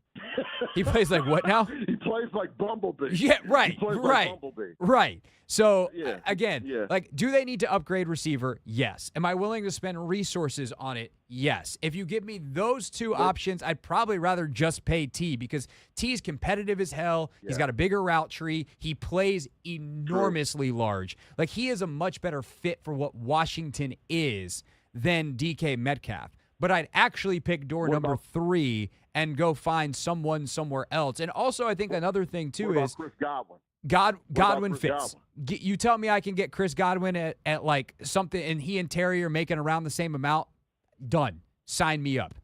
He plays like what now?
He plays like Bumblebee.
Yeah, right,
like Bumblebee.
Right. So, again,
Yeah.
Do they need to upgrade receiver? Yes. Am I willing to spend resources on it? Yes. If you give me those 2 options, I'd probably rather just pay T because T's competitive as hell. Yeah. He's got a bigger route tree. He plays enormously large. He is a much better fit for what Washington is than DK Metcalf. But I'd actually pick door number 3 and go find someone somewhere else. And also, I think another thing, too, is
Chris Godwin.
Godwin fits. You tell me I can get Chris Godwin at something, and he and Terry are making around the same amount. Done. Sign me up.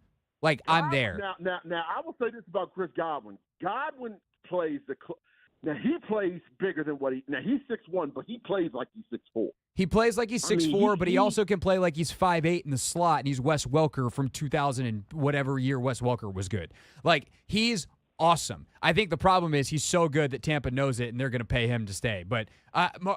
I'm there.
Now, I will say this about Chris Godwin. Godwin plays now he plays bigger than what now he's 6'1", but he plays like he's 6'4".
He plays like he's 6'4", but he also can play like he's 5'8" in the slot, and he's Wes Welker from 2000 and whatever year Wes Welker was good. He's awesome. I think the problem is he's so good that Tampa knows it, and they're going to pay him to stay. But,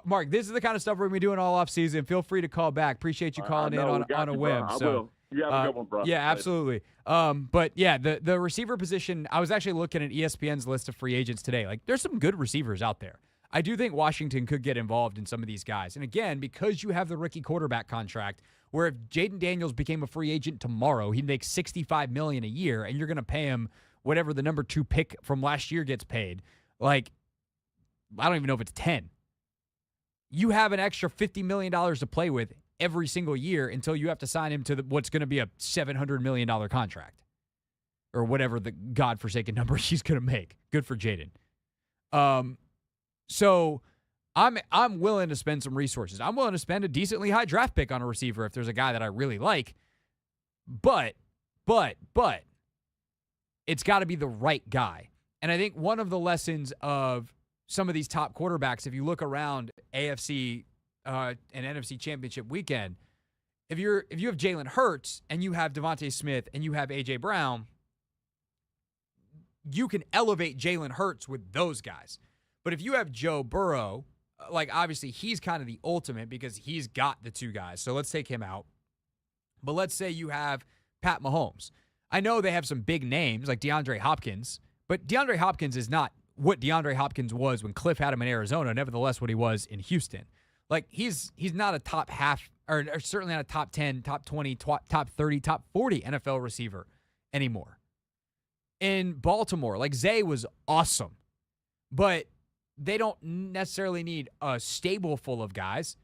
Mark, this is the kind of stuff we're going to be doing all offseason. Feel free to call back. Appreciate you calling in on a whim.
I will. You have a good one, bro.
Yeah, absolutely. But, yeah, the receiver position, I was actually looking at ESPN's list of free agents today. There's some good receivers out there. I do think Washington could get involved in some of these guys. And again, because you have the rookie quarterback contract, where if Jaden Daniels became a free agent tomorrow, he'd make $65 million a year, and you're going to pay him whatever the number 2 pick from last year gets paid. Like, I don't even know if it's 10. You have an extra $50 million to play with every single year until you have to sign him to what's going to be a $700 million contract or whatever the godforsaken number he's going to make. Good for Jaden. So I'm willing to spend some resources. I'm willing to spend a decently high draft pick on a receiver if there's a guy that I really like. But it's got to be the right guy. And I think one of the lessons of some of these top quarterbacks, if you look around AFC and NFC Championship weekend, if you have Jalen Hurts and you have Devontae Smith and you have A.J. Brown, you can elevate Jalen Hurts with those guys. But if you have Joe Burrow, like obviously he's kind of the ultimate because he's got the 2 guys. So let's take him out. But let's say you have Pat Mahomes. I know they have some big names like DeAndre Hopkins, but DeAndre Hopkins is not what DeAndre Hopkins was when Cliff had him in Arizona, nevertheless what he was in Houston. Like he's not a top half or certainly not a top 10, top 20, top 30, top 40 NFL receiver anymore. In Baltimore, like Zay was awesome, but they don't necessarily need a stable full of guys.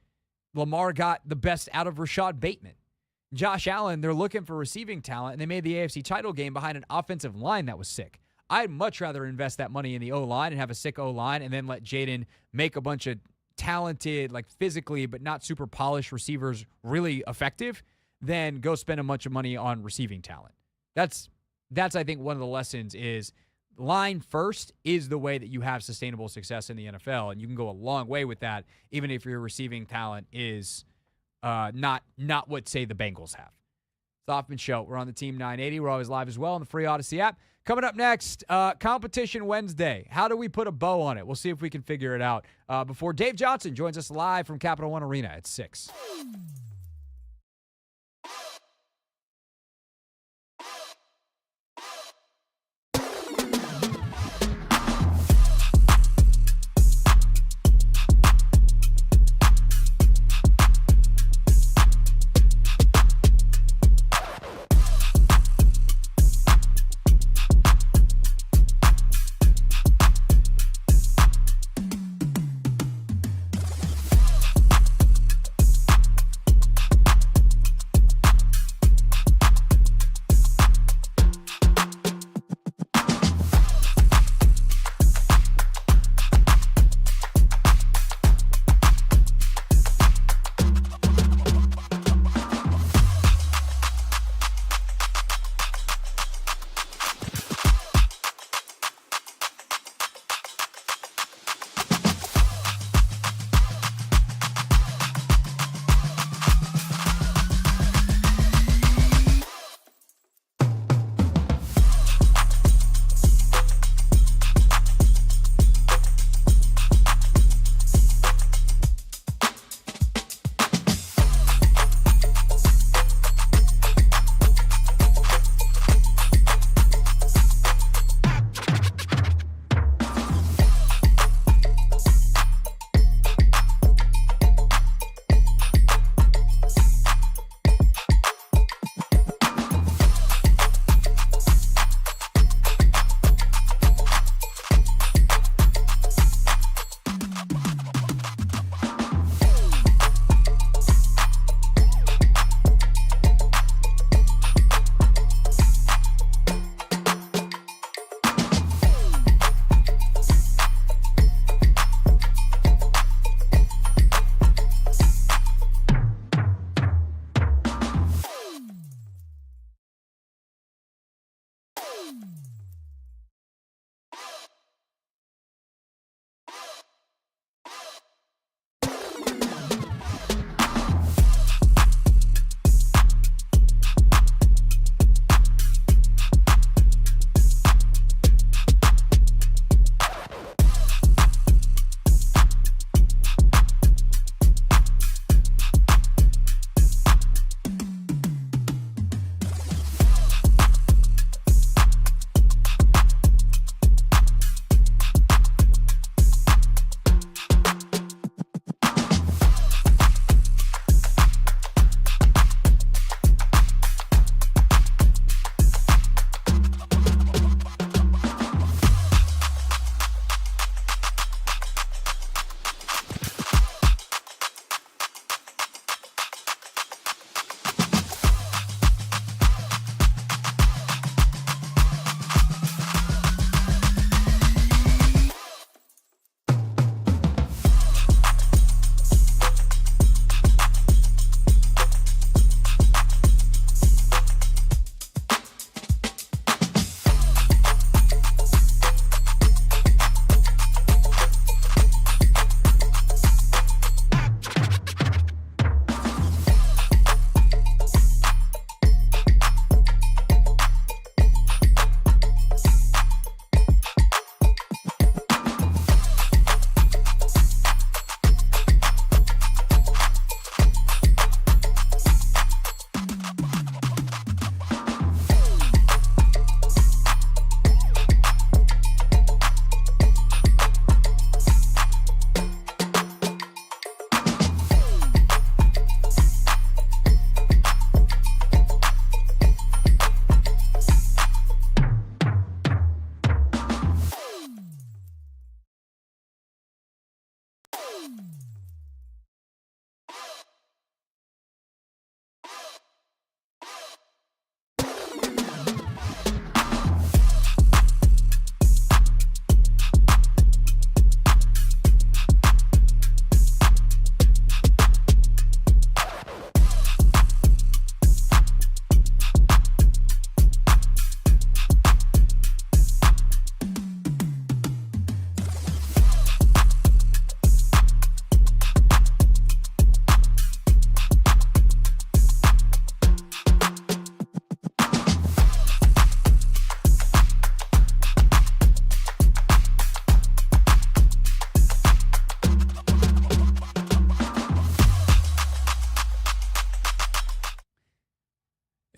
Lamar got the best out of Rashad Bateman. Josh Allen, they're looking for receiving talent, and they made the AFC title game behind an offensive line that was sick. I'd much rather invest that money in the O-line and have a sick O-line and then let Jaden make a bunch of talented, like physically but not super polished receivers really effective than go spend a bunch of money on receiving talent. That's I think, one of the lessons is line first is the way that you have sustainable success in the NFL, and you can go a long way with that, even if your receiving talent is not what, say, the Bengals have. It's the Hoffman Show. We're on the Team 980. We're always live as well on the free Odyssey app. Coming up next, Competition Wednesday. How do we put a bow on it? We'll see if we can figure it out before Dave Johnson joins us live from Capital One Arena at 6.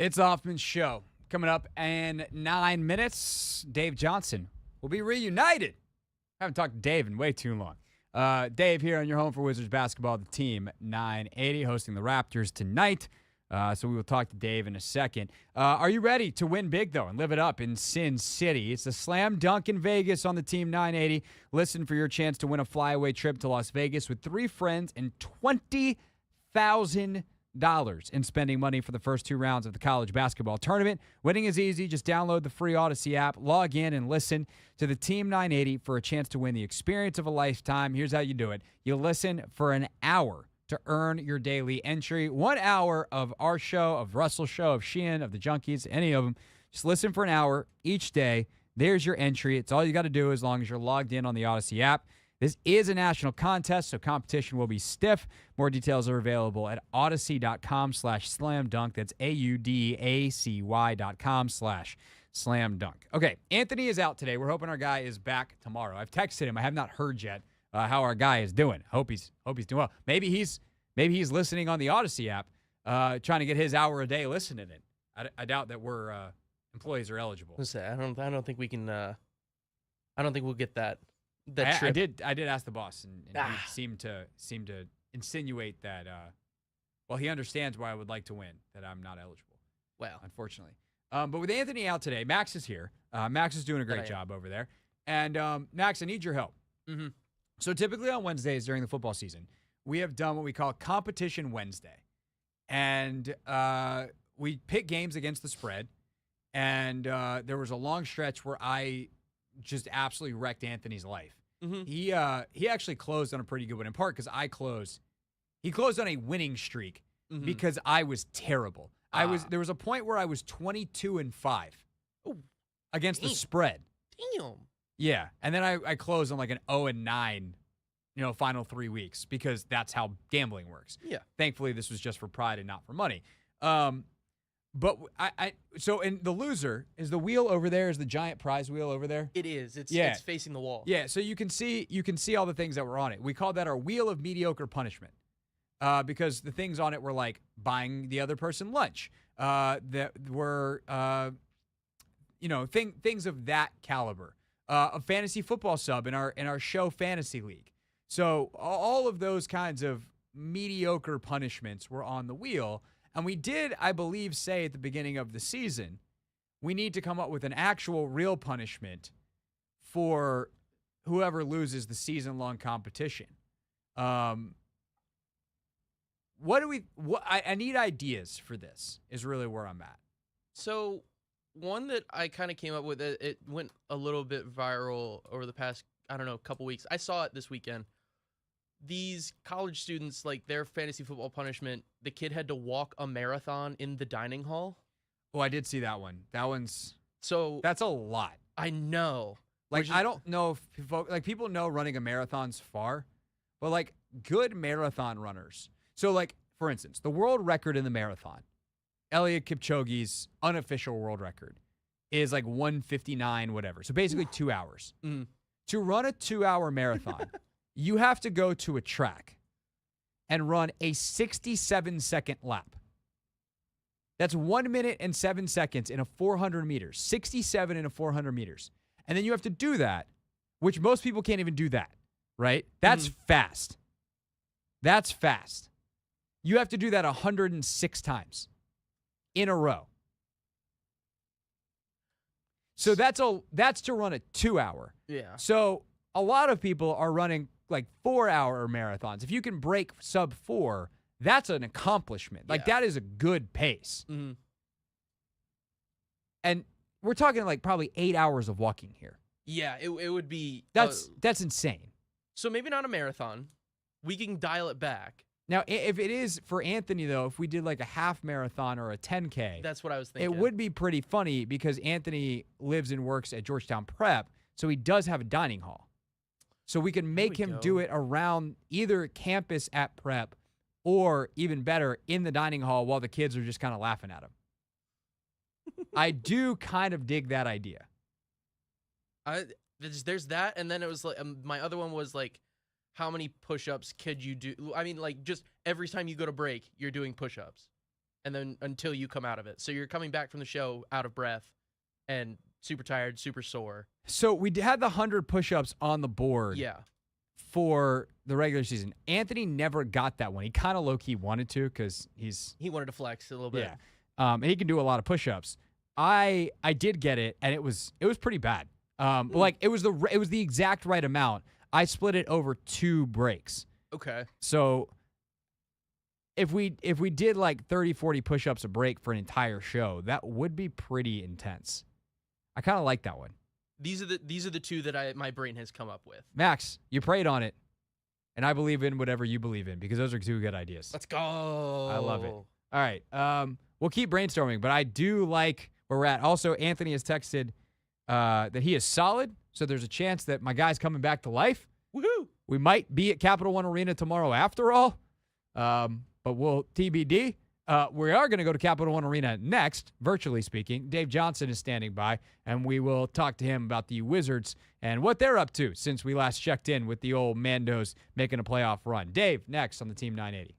It's Hoffman's show. Coming up in 9 minutes, Dave Johnson will be reunited. I haven't talked to Dave in way too long. Dave here on your home for Wizards basketball, the team 980, hosting the Raptors tonight. So we will talk to Dave in a second. Are you ready to win big, though, and live it up in Sin City? It's a slam dunk in Vegas on the Team 980. Listen for your chance to win a flyaway trip to Las Vegas with 3 friends and $20,000 in spending money for the first 2 rounds of the college basketball tournament. Winning is easy. Just download the free Odyssey app, log in, and listen to the Team 980 for a chance to win the experience of a lifetime. Here's how you do it. You listen for an hour to earn your daily entry. 1 hour of our show, of Russell's show, of Sheehan, of the Junkies, any of them. Just listen for an hour each day. There's your entry. It's all you got to do as long as you're logged in on the Odyssey app. This is a national contest, so competition will be stiff. More details are available at odyssey.com/slamdunk. That's AUDACY.com/slamdunk. Okay, Anthony is out today. We're hoping our guy is back tomorrow. I've texted him. I have not heard yet how our guy is doing. Hope he's doing well. Maybe he's listening on the Odyssey app, trying to get his hour a day listening in. I doubt that we're employees are eligible.
I don't think we can. I don't think we'll get that. Trip.
I did ask the boss, and he seemed to insinuate that. Well, he understands why I would like to win, that I'm not eligible.
Well,
unfortunately. But with Anthony out today, Max is here. Max is doing a great job over there. And Max, I need your help.
Mm-hmm.
So typically on Wednesdays during the football season, we have done what we call Competition Wednesday, and we pick games against the spread. And there was a long stretch where I just absolutely wrecked Anthony's life.
Mm-hmm.
He actually closed on a pretty good one, in part because he closed on a winning streak because I was terrible. There was a point where I was 22-5 against the spread.
Damn.
Yeah, and then I closed on like an 0-9, final 3 weeks because that's how gambling works.
Yeah.
Thankfully, this was just for pride and not for money. But so in the loser, is the wheel over there? Is the giant prize wheel over there?
It is. It's facing the wall.
Yeah, so you can see all the things that were on it. We called that our wheel of mediocre punishment. Because the things on it were like buying the other person lunch. That were things of that caliber. A fantasy football sub in our show fantasy league. So all of those kinds of mediocre punishments were on the wheel. And we did, I believe, say at the beginning of the season, we need to come up with an actual real punishment for whoever loses the season-long competition. I need ideas for this is really where I'm at.
So one that I kind of came up with, it went a little bit viral over the past, couple weeks. I saw it this weekend. These college students, like their fantasy football punishment, the kid had to walk a marathon in the dining hall.
Oh, I did see that one. That's a lot.
I know.
Like, I don't know if people know running a marathon's far, but like good marathon runners. So like, for instance, the world record in the marathon, Eliud Kipchoge's unofficial world record is like 1:59, whatever. So basically 2 hours.
Mm.
To run a 2-hour marathon, you have to go to a track and run a 67-second lap. That's 1 minute and 7 seconds in a 400 meters, 67 in a 400 meters. And then you have to do that, which most people can't even do that, right? That's fast. That's fast. You have to do that 106 times in a row. So that's to run a 2-hour.
Yeah.
So a lot of people are running like 4-hour marathons. If you can break sub 4, that's an accomplishment. Like that is a good pace.
Mm-hmm.
And we're talking like probably 8 hours of walking here.
Yeah, it would be.
That's insane.
So maybe not a marathon. We can dial it back.
Now, if it is for Anthony, though, if we did like a half marathon or a 10K.
That's what I was thinking.
It would be pretty funny because Anthony lives and works at Georgetown Prep, so he does have a dining hall. So we can make him do it around either campus at Prep or, even better, in the dining hall while the kids are just kind of laughing at him. I do kind of dig that idea.
There's that, and then it was like my other one was like, how many push-ups could you do? I mean, like just every time you go to break, you're doing push-ups, and then until you come out of it. So you're coming back from the show out of breath and super tired, super sore.
So we had the 100 push-ups on the board.
Yeah.
For the regular season. Anthony never got that one. He kind of low-key wanted to because he
wanted to flex a little bit.
Yeah. And he can do a lot of push-ups. I did get it, and it was pretty bad. But like it was the exact right amount. I split it over 2 breaks.
Okay.
So if we did like 30, 40 push-ups a break for an entire show, that would be pretty intense. I kind of like that one.
These are the 2 that my brain has come up with.
Max, you prayed on it, and I believe in whatever you believe in because those are 2 good ideas.
Let's go.
I love it. All right. We'll keep brainstorming, but I do like where we're at. Also, Anthony has texted that he is solid, so there's a chance that my guy's coming back to life.
Woohoo!
We might be at Capital One Arena tomorrow after all, but we'll TBD. We are going to go to Capital One Arena next, virtually speaking. Dave Johnson is standing by, and we will talk to him about the Wizards and what they're up to since we last checked in with the old Mandos making a playoff run. Dave, next on the Team 980.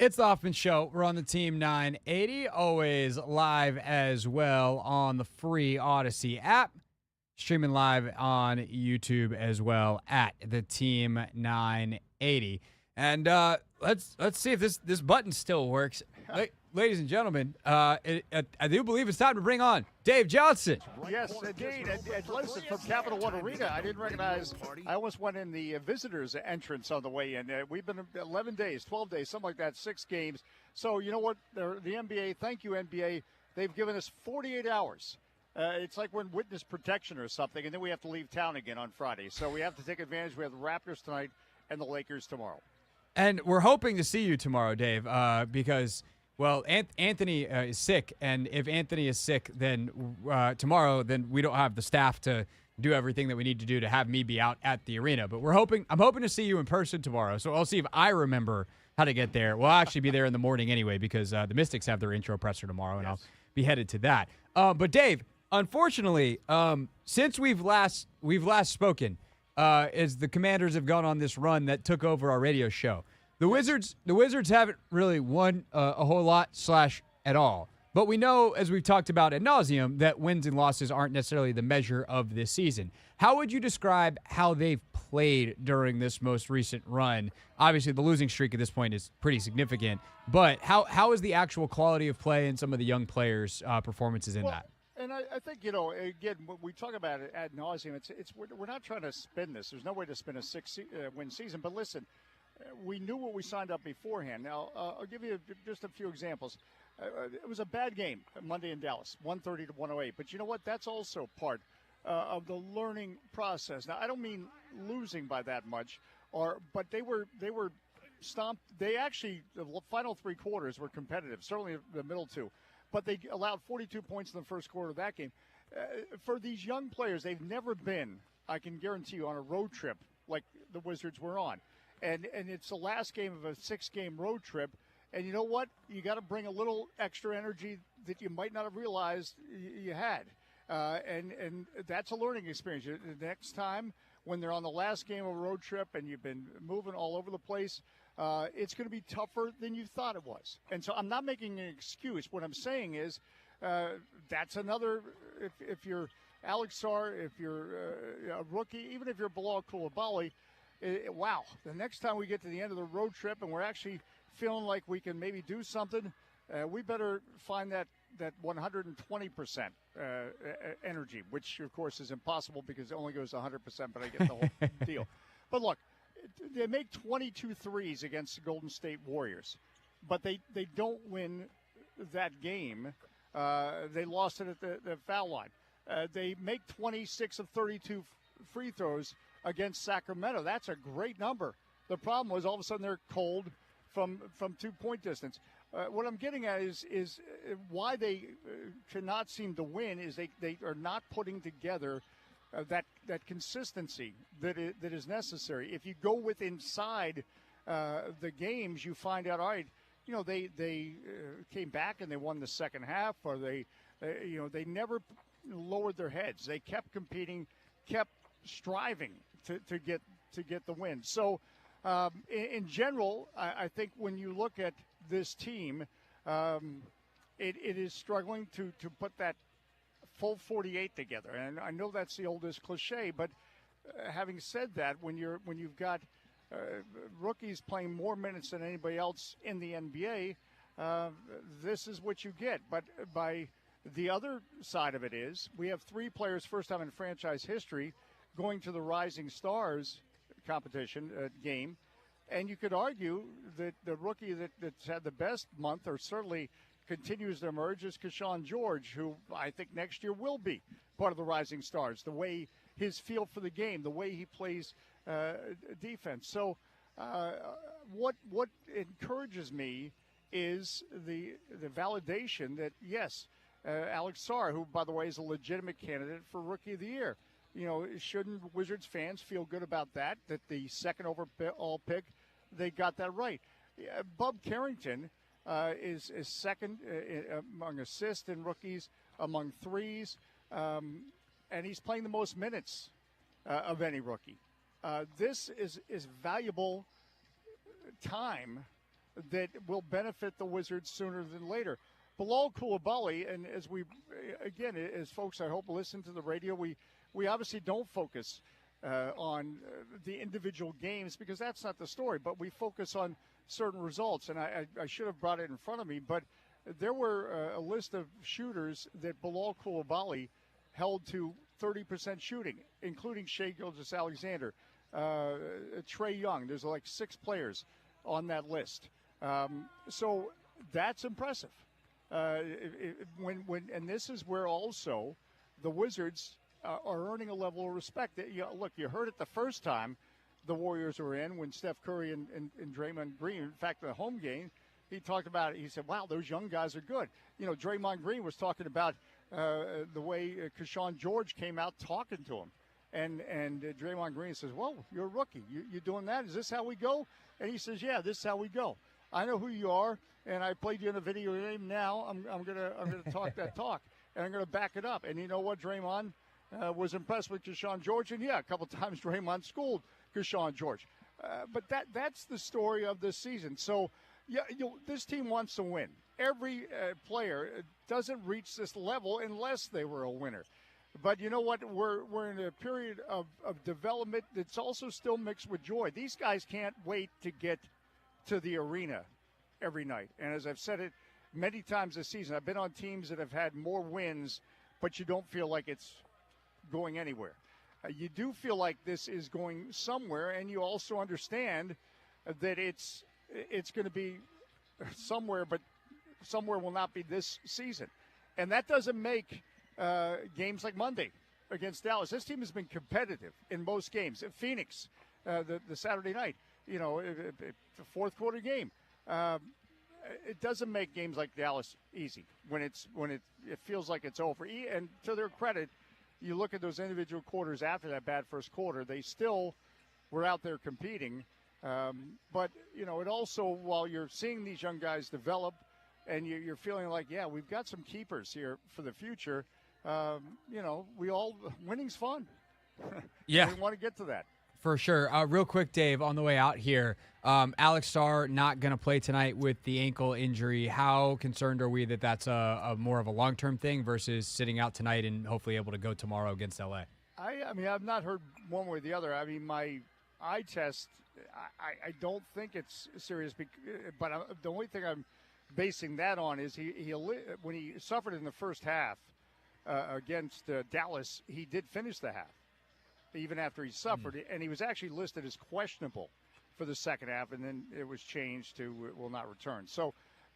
It's the Hoffman Show. We're on the Team 980, always live as well on the free Odyssey app, streaming live on YouTube as well at the Team 980. And let's see if this button still works. Ladies and gentlemen, I do believe it's time to bring on Dave Johnson.
Yes, indeed. And listen, from Capital One Arena, I didn't recognize. I almost went in the visitors' entrance on the way in. We've been 11 days, 12 days, something like that, 6 games. So you know what? The NBA, thank you, NBA. They've given us 48 hours. It's like we're in witness protection or something, and then we have to leave town again on Friday. So we have to take advantage. We have the Raptors tonight and the Lakers tomorrow.
And we're hoping to see you tomorrow, Dave, because – well, Anthony is sick, and if Anthony is sick, then tomorrow, then we don't have the staff to do everything that we need to do to have me be out at the arena. But I'm hoping to see you in person tomorrow. So I'll see if I remember how to get there. We'll actually be there in the morning anyway because the Mystics have their intro presser tomorrow, and I'll be headed to that. But Dave, unfortunately, since we've last spoken, as the Commanders have gone on this run that took over our radio show. The Wizards haven't really won a whole lot / at all. But we know, as we've talked about ad nauseum, that wins and losses aren't necessarily the measure of this season. How would you describe how they've played during this most recent run? Obviously, the losing streak at this point is pretty significant. But how is the actual quality of play and some of the young players' performances in that?
And I think, again, when we talk about it ad nauseum, we're not trying to spin this. There's no way to spin a 6-win season. But listen, we knew what we signed up beforehand. Now, I'll give you just a few examples. It was a bad game Monday in Dallas, 130 to 108. But you know what? That's also part of the learning process. Now, I don't mean losing by that much, but they were stomped. They actually, the final 3 quarters were competitive, certainly the middle 2. But they allowed 42 points in the first quarter of that game. For these young players, they've never been, I can guarantee you, on a road trip like the Wizards were on. And it's the last game of a 6-game road trip. And you know what? You got to bring a little extra energy that you might not have realized you had. And that's a learning experience. The next time when they're on the last game of a road trip and you've been moving all over the place, it's going to be tougher than you thought it was. And so I'm not making an excuse. What I'm saying is that's another, if you're Alex Sarr, if you're a rookie, even if you're Bilal Coulibaly, wow, the next time we get to the end of the road trip and we're actually feeling like we can maybe do something, we better find that 120% energy, which, of course, is impossible because it only goes 100%, but I get the whole deal. But look, they make 22 threes against the Golden State Warriors, but they don't win that game. They lost it at the foul line. They make 26 of 32 free throws against Sacramento. That's a great number. The problem was all of a sudden they're cold from 2-point distance. What I'm getting at is why they cannot seem to win is they are not putting together that consistency that is necessary. If you go with inside the games, you find out, all right, they came back and they won the second half, or they never lowered their heads. They kept competing, kept striving to get the win. So in general, I think when you look at this team, it is struggling to put that full 48 together. And I know that's the oldest cliche, but having said that, when you've got rookies playing more minutes than anybody else in the NBA, this is what you get. But by the other side of it is we have 3 players, first time in franchise history, going to the Rising Stars competition game. And you could argue that the rookie that's had the best month, or certainly continues to emerge, is Keshawn George, who I think next year will be part of the Rising Stars, the way his feel for the game, the way he plays defense. So what encourages me is the validation that, yes, Alex Sarr, who, by the way, is a legitimate candidate for Rookie of the Year. Shouldn't Wizards fans feel good about that the second overall pick, they got that right? Bub Carrington is second among assists and rookies, among threes, and he's playing the most minutes of any rookie. This is valuable time that will benefit the Wizards sooner than later. Bilal Coulibaly, and as as folks I hope listen to the radio, we obviously don't focus on the individual games because that's not the story, but we focus on certain results. And I should have brought it in front of me, but there were a list of shooters that Bilal Coulibaly held to 30% shooting, including Shai Gilgeous-Alexander, Trae Young. There's like 6 players on that list. So that's impressive. And this is where also the Wizards are earning a level of respect. Look, you heard it the first time the Warriors were in when Steph Curry and Draymond Green, in fact, the home game, he talked about it. He said, wow, those young guys are good. Draymond Green was talking about the way Keyshawn George came out talking to him. And Draymond Green says, well, you're a rookie. You doing that? Is this how we go? And he says, yeah, this is how we go. I know who you are, and I played you in a video game. Now I'm gonna talk that talk, and I'm gonna back it up. And you know what? Draymond was impressed with Keyshawn George, and yeah, a couple times Draymond schooled Keyshawn George. But that's the story of this season. So yeah, this team wants to win. Every player doesn't reach this level unless they were a winner. But you know what? We're in a period of development that's also still mixed with joy. These guys can't wait to get to the arena every night. And as I've said it many times this season, I've been on teams that have had more wins, but you don't feel like it's going anywhere. You do feel like this is going somewhere, and you also understand that it's going to be somewhere, but somewhere will not be this season. And that doesn't make games like Monday against Dallas. This team has been competitive in most games. At Phoenix, the Saturday night, the fourth quarter game. It doesn't make games like Dallas easy when it feels like it's over. And to their credit, you look at those individual quarters after that bad first quarter, they still were out there competing. But it also, while you're seeing these young guys develop, and you're feeling like, yeah, we've got some keepers here for the future. Winning's fun.
Yeah,
we want to get to that.
For sure. Real quick, Dave, on the way out here, Alex Sarr not going to play tonight with the ankle injury. How concerned are we that that's a more of a long-term thing versus sitting out tonight and hopefully able to go tomorrow against L.A.?
I mean, I've not heard one way or the other. I mean, my eye test, I don't think it's serious, but the only thing I'm basing that on is when he suffered in the first half against Dallas, he did finish the half. Even after he suffered it, and he was actually listed as questionable for the second half, and then it was changed to will not return. So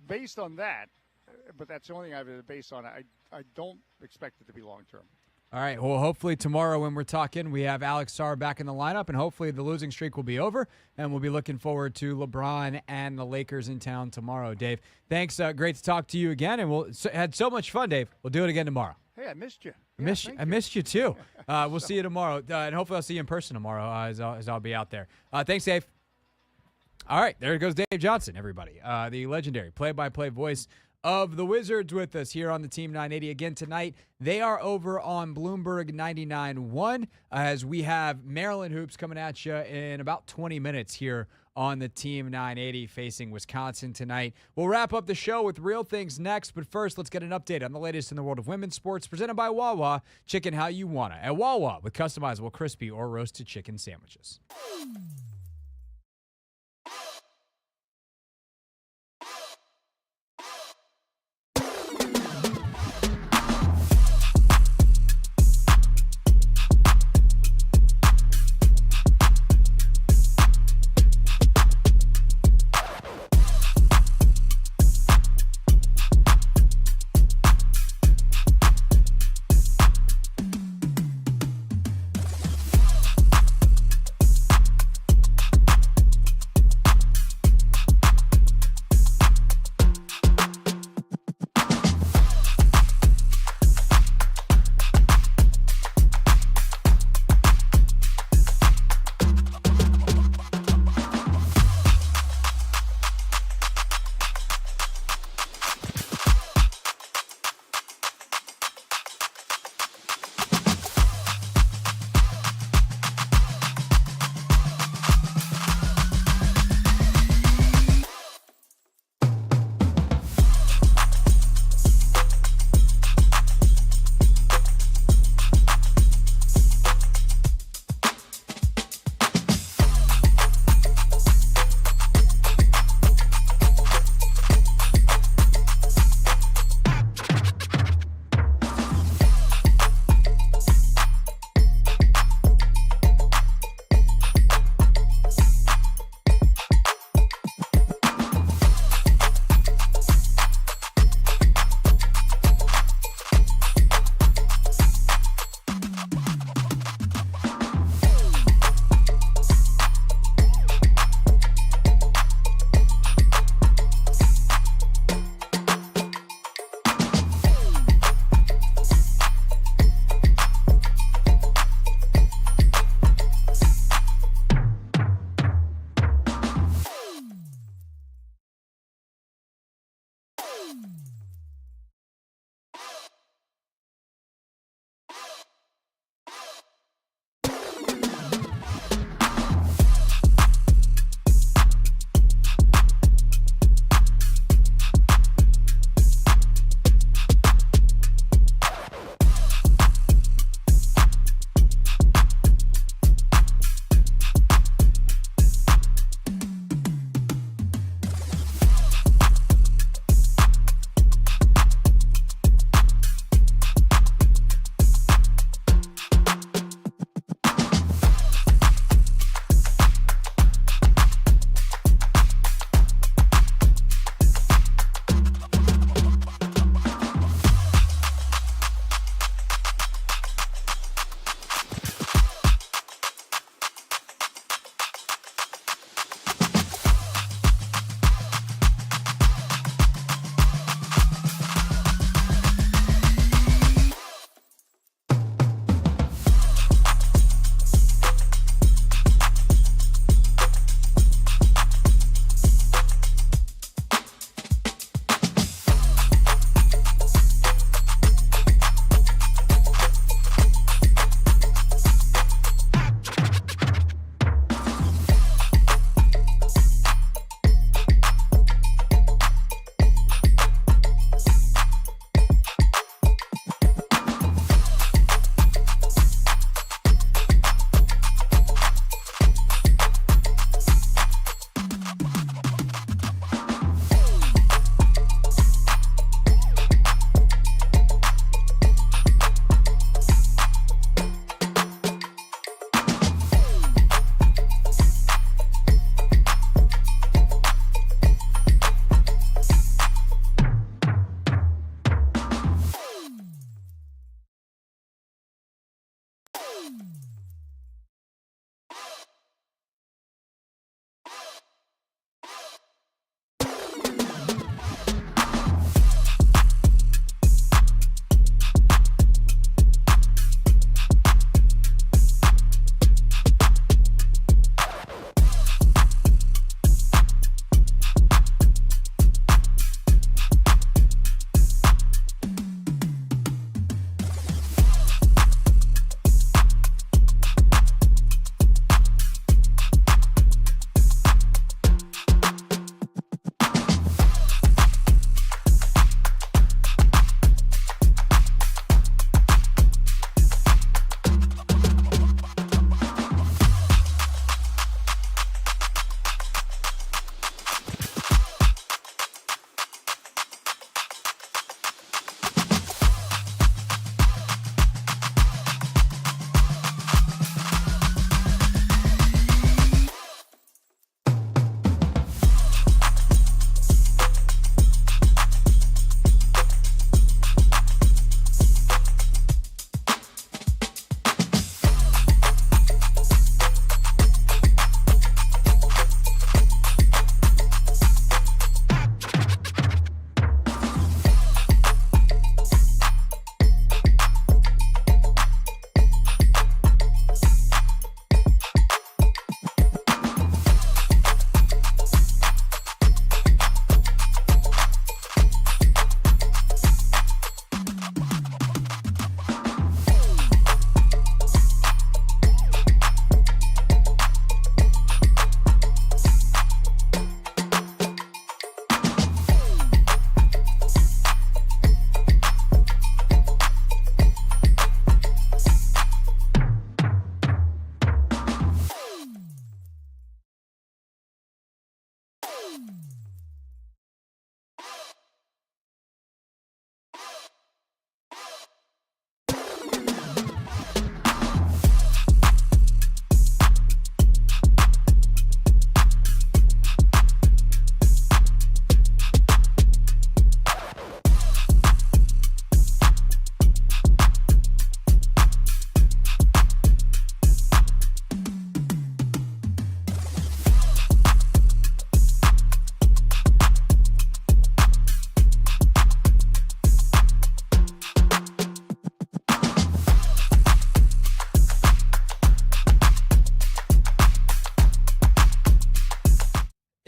based on that, but that's the only thing I have to base on. I don't expect it to be long-term.
All right, well, hopefully tomorrow when we're talking, we have Alex Sarr back in the lineup, and hopefully the losing streak will be over, and we'll be looking forward to LeBron and the Lakers in town tomorrow. Dave, thanks. Great to talk to you again, and had so much fun, Dave. We'll do it again tomorrow.
Hey, I missed you.
I missed you too. We'll see you tomorrow, and hopefully I'll see you in person tomorrow as I'll be out there. Thanks, Dave. All right, there goes Dave Johnson, everybody. The legendary play-by-play voice of the Wizards with us here on the Team 980 again tonight. They are over on Bloomberg 99.1 as we have Maryland hoops coming at you in about 20 minutes here on the Team 980 facing Wisconsin tonight. We'll wrap up the show with real things next, but first let's get an update on the latest in the world of women's sports presented by Wawa. Chicken how you wanna at Wawa with customizable crispy or roasted chicken sandwiches.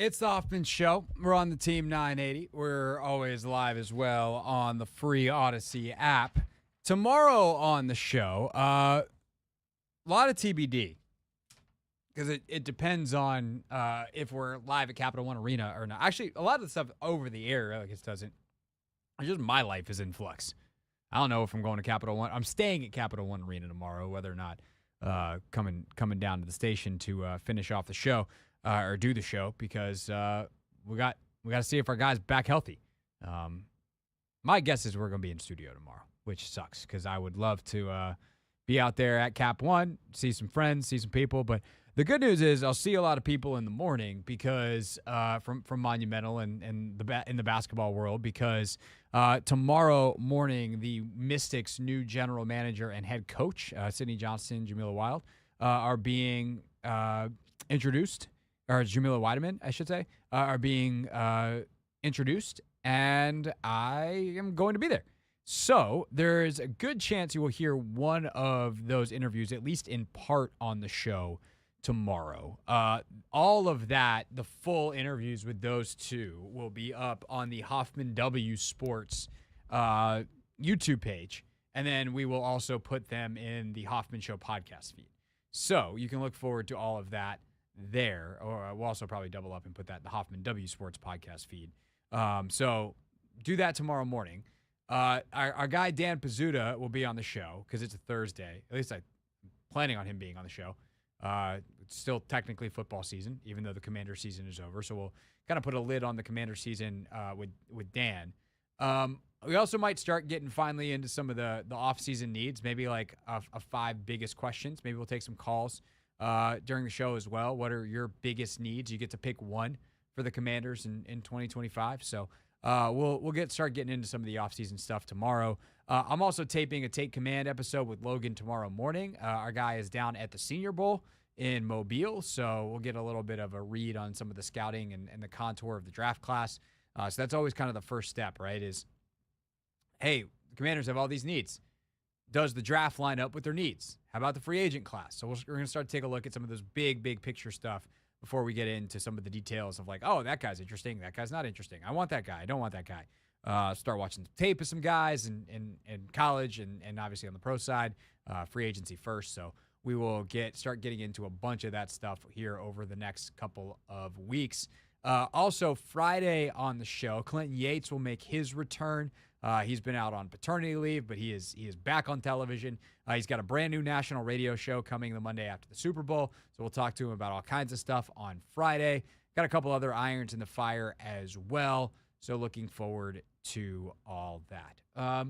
It's the Hoffman Show. We're on the Team 980. We're always live as well on the free Odyssey app. Tomorrow on the show, a lot of TBD because it depends on if we're live at Capital One Arena or not. Actually, a lot of the stuff over the air, I guess, doesn't. It's just my life is in flux. I don't know if I'm going to Capital One. I'm staying at Capital One Arena tomorrow, whether or not coming down to the station to finish off the show. Or do the show because we got to see if our guy's back healthy. My guess is we're going to be in studio tomorrow, which sucks because I would love to be out there at Cap One, see some friends, see some people. But the good news is I'll see a lot of people in the morning because from Monumental and in the basketball world because tomorrow morning the Mystics' new general manager and head coach Sidney Johnson, Jamila Wild are being introduced. Or Jamila Weideman, I should say, are being introduced, and I am going to be there. So there's a good chance you will hear one of those interviews, at least in part, on the show tomorrow. All of that, the full interviews with those two, will be up on the Hoffman W Sports YouTube page, and then we will also put them in the Hoffman Show podcast feed. So you can look forward to all of that there, or we'll also probably double up and put that in the Hoffman W Sports podcast feed. So do that tomorrow morning. Our guy Dan Pizzuta will be on the show because it's a Thursday. At least I'm planning on him being on the show. It's still technically football season, even though the Commander season is over. So we'll kind of put a lid on the Commander season with Dan. We also might start getting finally into some of the off-season needs, maybe like a 5 biggest questions. Maybe we'll take some calls during the show as well. What are your biggest needs? You get to pick one for the Commanders in 2025. So we'll start getting into some of the offseason stuff tomorrow. I'm also taping a Take Command episode with Logan tomorrow morning. Our guy is down at the Senior Bowl in Mobile, so we'll get a little bit of a read on some of the scouting and the contour of the draft class. So that's always kind of the first step, right, is, hey, the Commanders have all these needs. Does the draft line up with their needs? How about the free agent class? So we're going to start to take a look at some of those big picture stuff before we get into some of the details of like, oh, that guy's interesting. That guy's not interesting. I want that guy. I don't want that guy. Start watching tape of some guys in college and obviously on the pro side, free agency first. So we will start getting into a bunch of that stuff here over the next couple of weeks. Also, Friday on the show, Clinton Yates will make his return. He's been out on paternity leave, but he is back on television. He's got a brand new national radio show coming the Monday after the Super Bowl, so we'll talk to him about all kinds of stuff on Friday. Got a couple other irons in the fire as well, so looking forward to all that.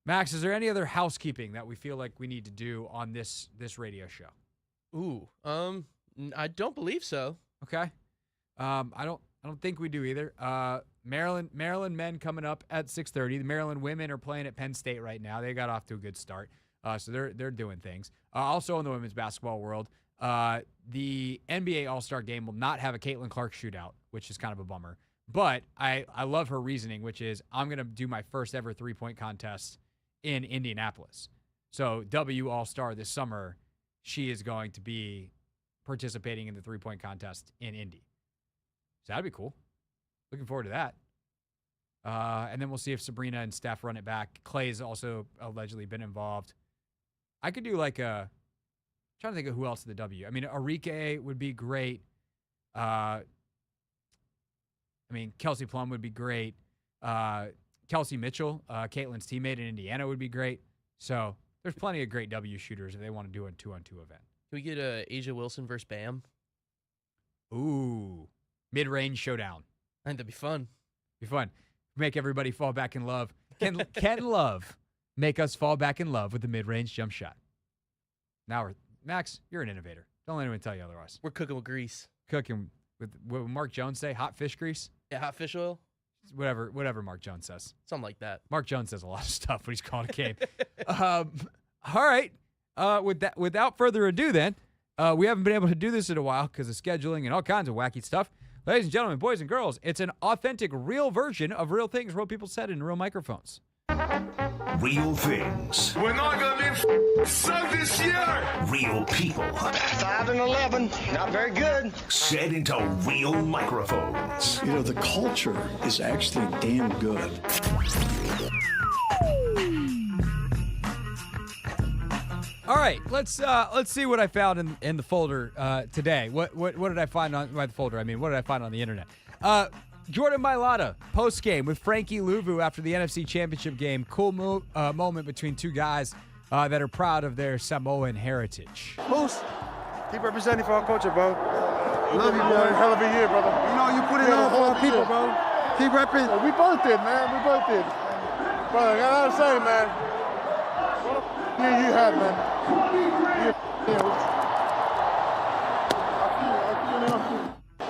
Max, is there any other housekeeping that we feel like we need to do on this radio show?
Ooh, I don't believe so.
Okay. I don't think we do either. Maryland men coming up at 6:30. The Maryland women are playing at Penn State right now. They got off to a good start, so they're doing things. Also in the women's basketball world, the NBA All-Star Game will not have a Caitlin Clark shootout, which is kind of a bummer. But I love her reasoning, which is I'm going to do my first ever three-point contest in Indianapolis. So W All-Star this summer, she is going to be participating in the three-point contest in Indy. So that'd be cool. Looking forward to that. And then we'll see if Sabrina and Steph run it back. Clay's also allegedly been involved. I could do like I'm trying to think of who else in the W. I mean, Arike would be great. Kelsey Plum would be great. Kelsey Mitchell, Caitlin's teammate in Indiana, would be great. So there's plenty of great W shooters if they want to do a 2-on-2 event.
Can we get Asia Wilson versus Bam?
Ooh. Mid-range showdown.
I think that'd be fun.
Be fun. Make everybody fall back in love. Can love make us fall back in love with the mid-range jump shot? Now Max, you're an innovator. Don't let anyone tell you otherwise.
We're cooking with grease.
Cooking with what would Mark Jones say? Hot fish grease?
Yeah, hot fish oil.
Whatever Mark Jones says.
Something like that.
Mark Jones says a lot of stuff when he's calling a game. All right. Without further ado, then, we haven't been able to do this in a while because of scheduling and all kinds of wacky stuff. Ladies and gentlemen, boys and girls, it's an authentic, real version of real things real people said in real microphones.
Real things.
We're not going to be sucked this year.
Real people.
5-11, not very good.
Set into real microphones.
You know, the culture is actually damn good.
All right, let's see what I found in the folder today. What did I find on my folder? I mean, what did I find on the internet? Jordan Mailata, post-game with Frankie Louvu after the NFC Championship game. Cool moment between two guys that are proud of their Samoan heritage.
Moose, keep representing for our culture, bro. Love you, man. Hell of a year, brother. You know, you put it on for our people, bro. Keep repping. We both did, man. We both did. Brother, I gotta say, man. What a year you had, man.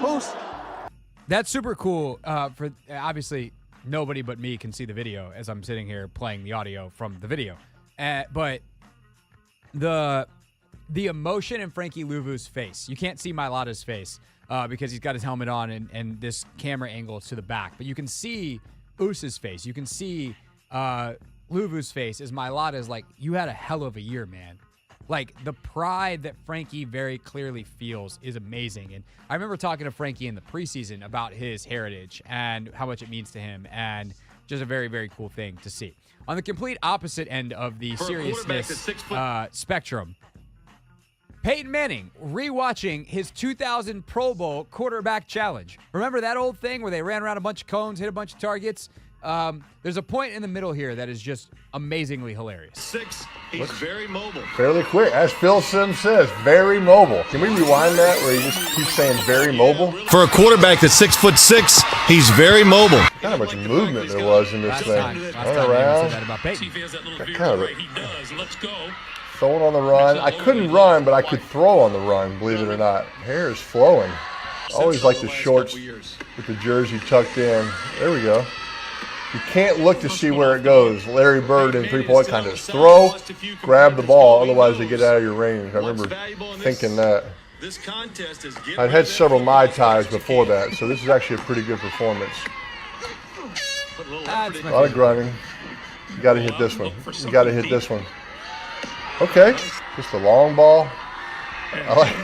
Moose.
That's super cool. For obviously, nobody but me can see the video as I'm sitting here playing the audio from the video. But the emotion in Frankie Louvu's face, you can't see Mailata's face because he's got his helmet on and this camera angle is to the back. But you can see Us's face. You can see Louvu's face as Mailata is like, you had a hell of a year, man. Like, the pride that Frankie very clearly feels is amazing. And I remember talking to Frankie in the preseason about his heritage and how much it means to him, and just a very, very cool thing to see. On the complete opposite end of the seriousness spectrum, Peyton Manning rewatching his 2000 Pro Bowl quarterback challenge. Remember that old thing where they ran around a bunch of cones, hit a bunch of targets? There's a point in the middle here that is just amazingly hilarious.
He's very mobile.
Fairly quick. As Phil Sims says, very mobile. Can we rewind that where he just keeps saying very mobile?
For a quarterback that's 6'6", he's very mobile.
Kind of much movement there was in this thing. Running around. Kind of throwing on the run. I couldn't run, but I could throw on the run, believe it or not. Hair is flowing. Always like the shorts with the jersey tucked in. There we go. You can't look to see where it goes. Larry Bird in three-point kind of throw, grab the ball, otherwise they get out of your range. I remember thinking that. I'd had several Mai Tais before that, so this is actually a pretty good performance. A lot of grunting. You got to hit this one. You got to hit this one. Okay, just a long ball. I like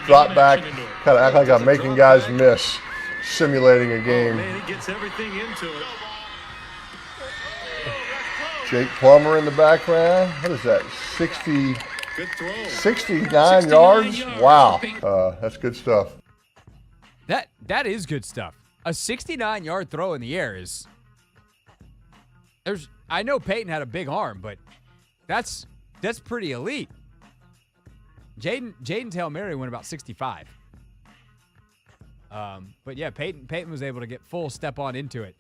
drop back, kind of act like I'm making guys miss, simulating a game. Jake Plummer in the background. What is that? 69 yards? Wow. That's good stuff.
That is good stuff. A 69-yard throw in the air is... I know Peyton had a big arm, but that's pretty elite. Jaden's Hail Mary went about 65. But yeah, Peyton was able to get full step on into it.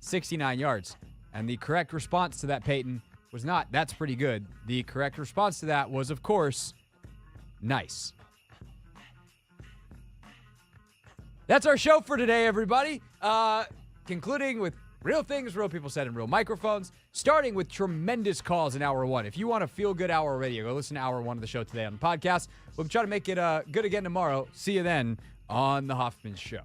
69 yards. And the correct response to that, Peyton, was not, that's pretty good. The correct response to that was, of course, nice. That's our show for today, everybody. Concluding with real things, real people said in real microphones, starting with tremendous calls in Hour 1. If you want a feel-good hour of radio, go listen to Hour 1 of the show today on the podcast. We'll try to make it good again tomorrow. See you then on The Hoffman Show.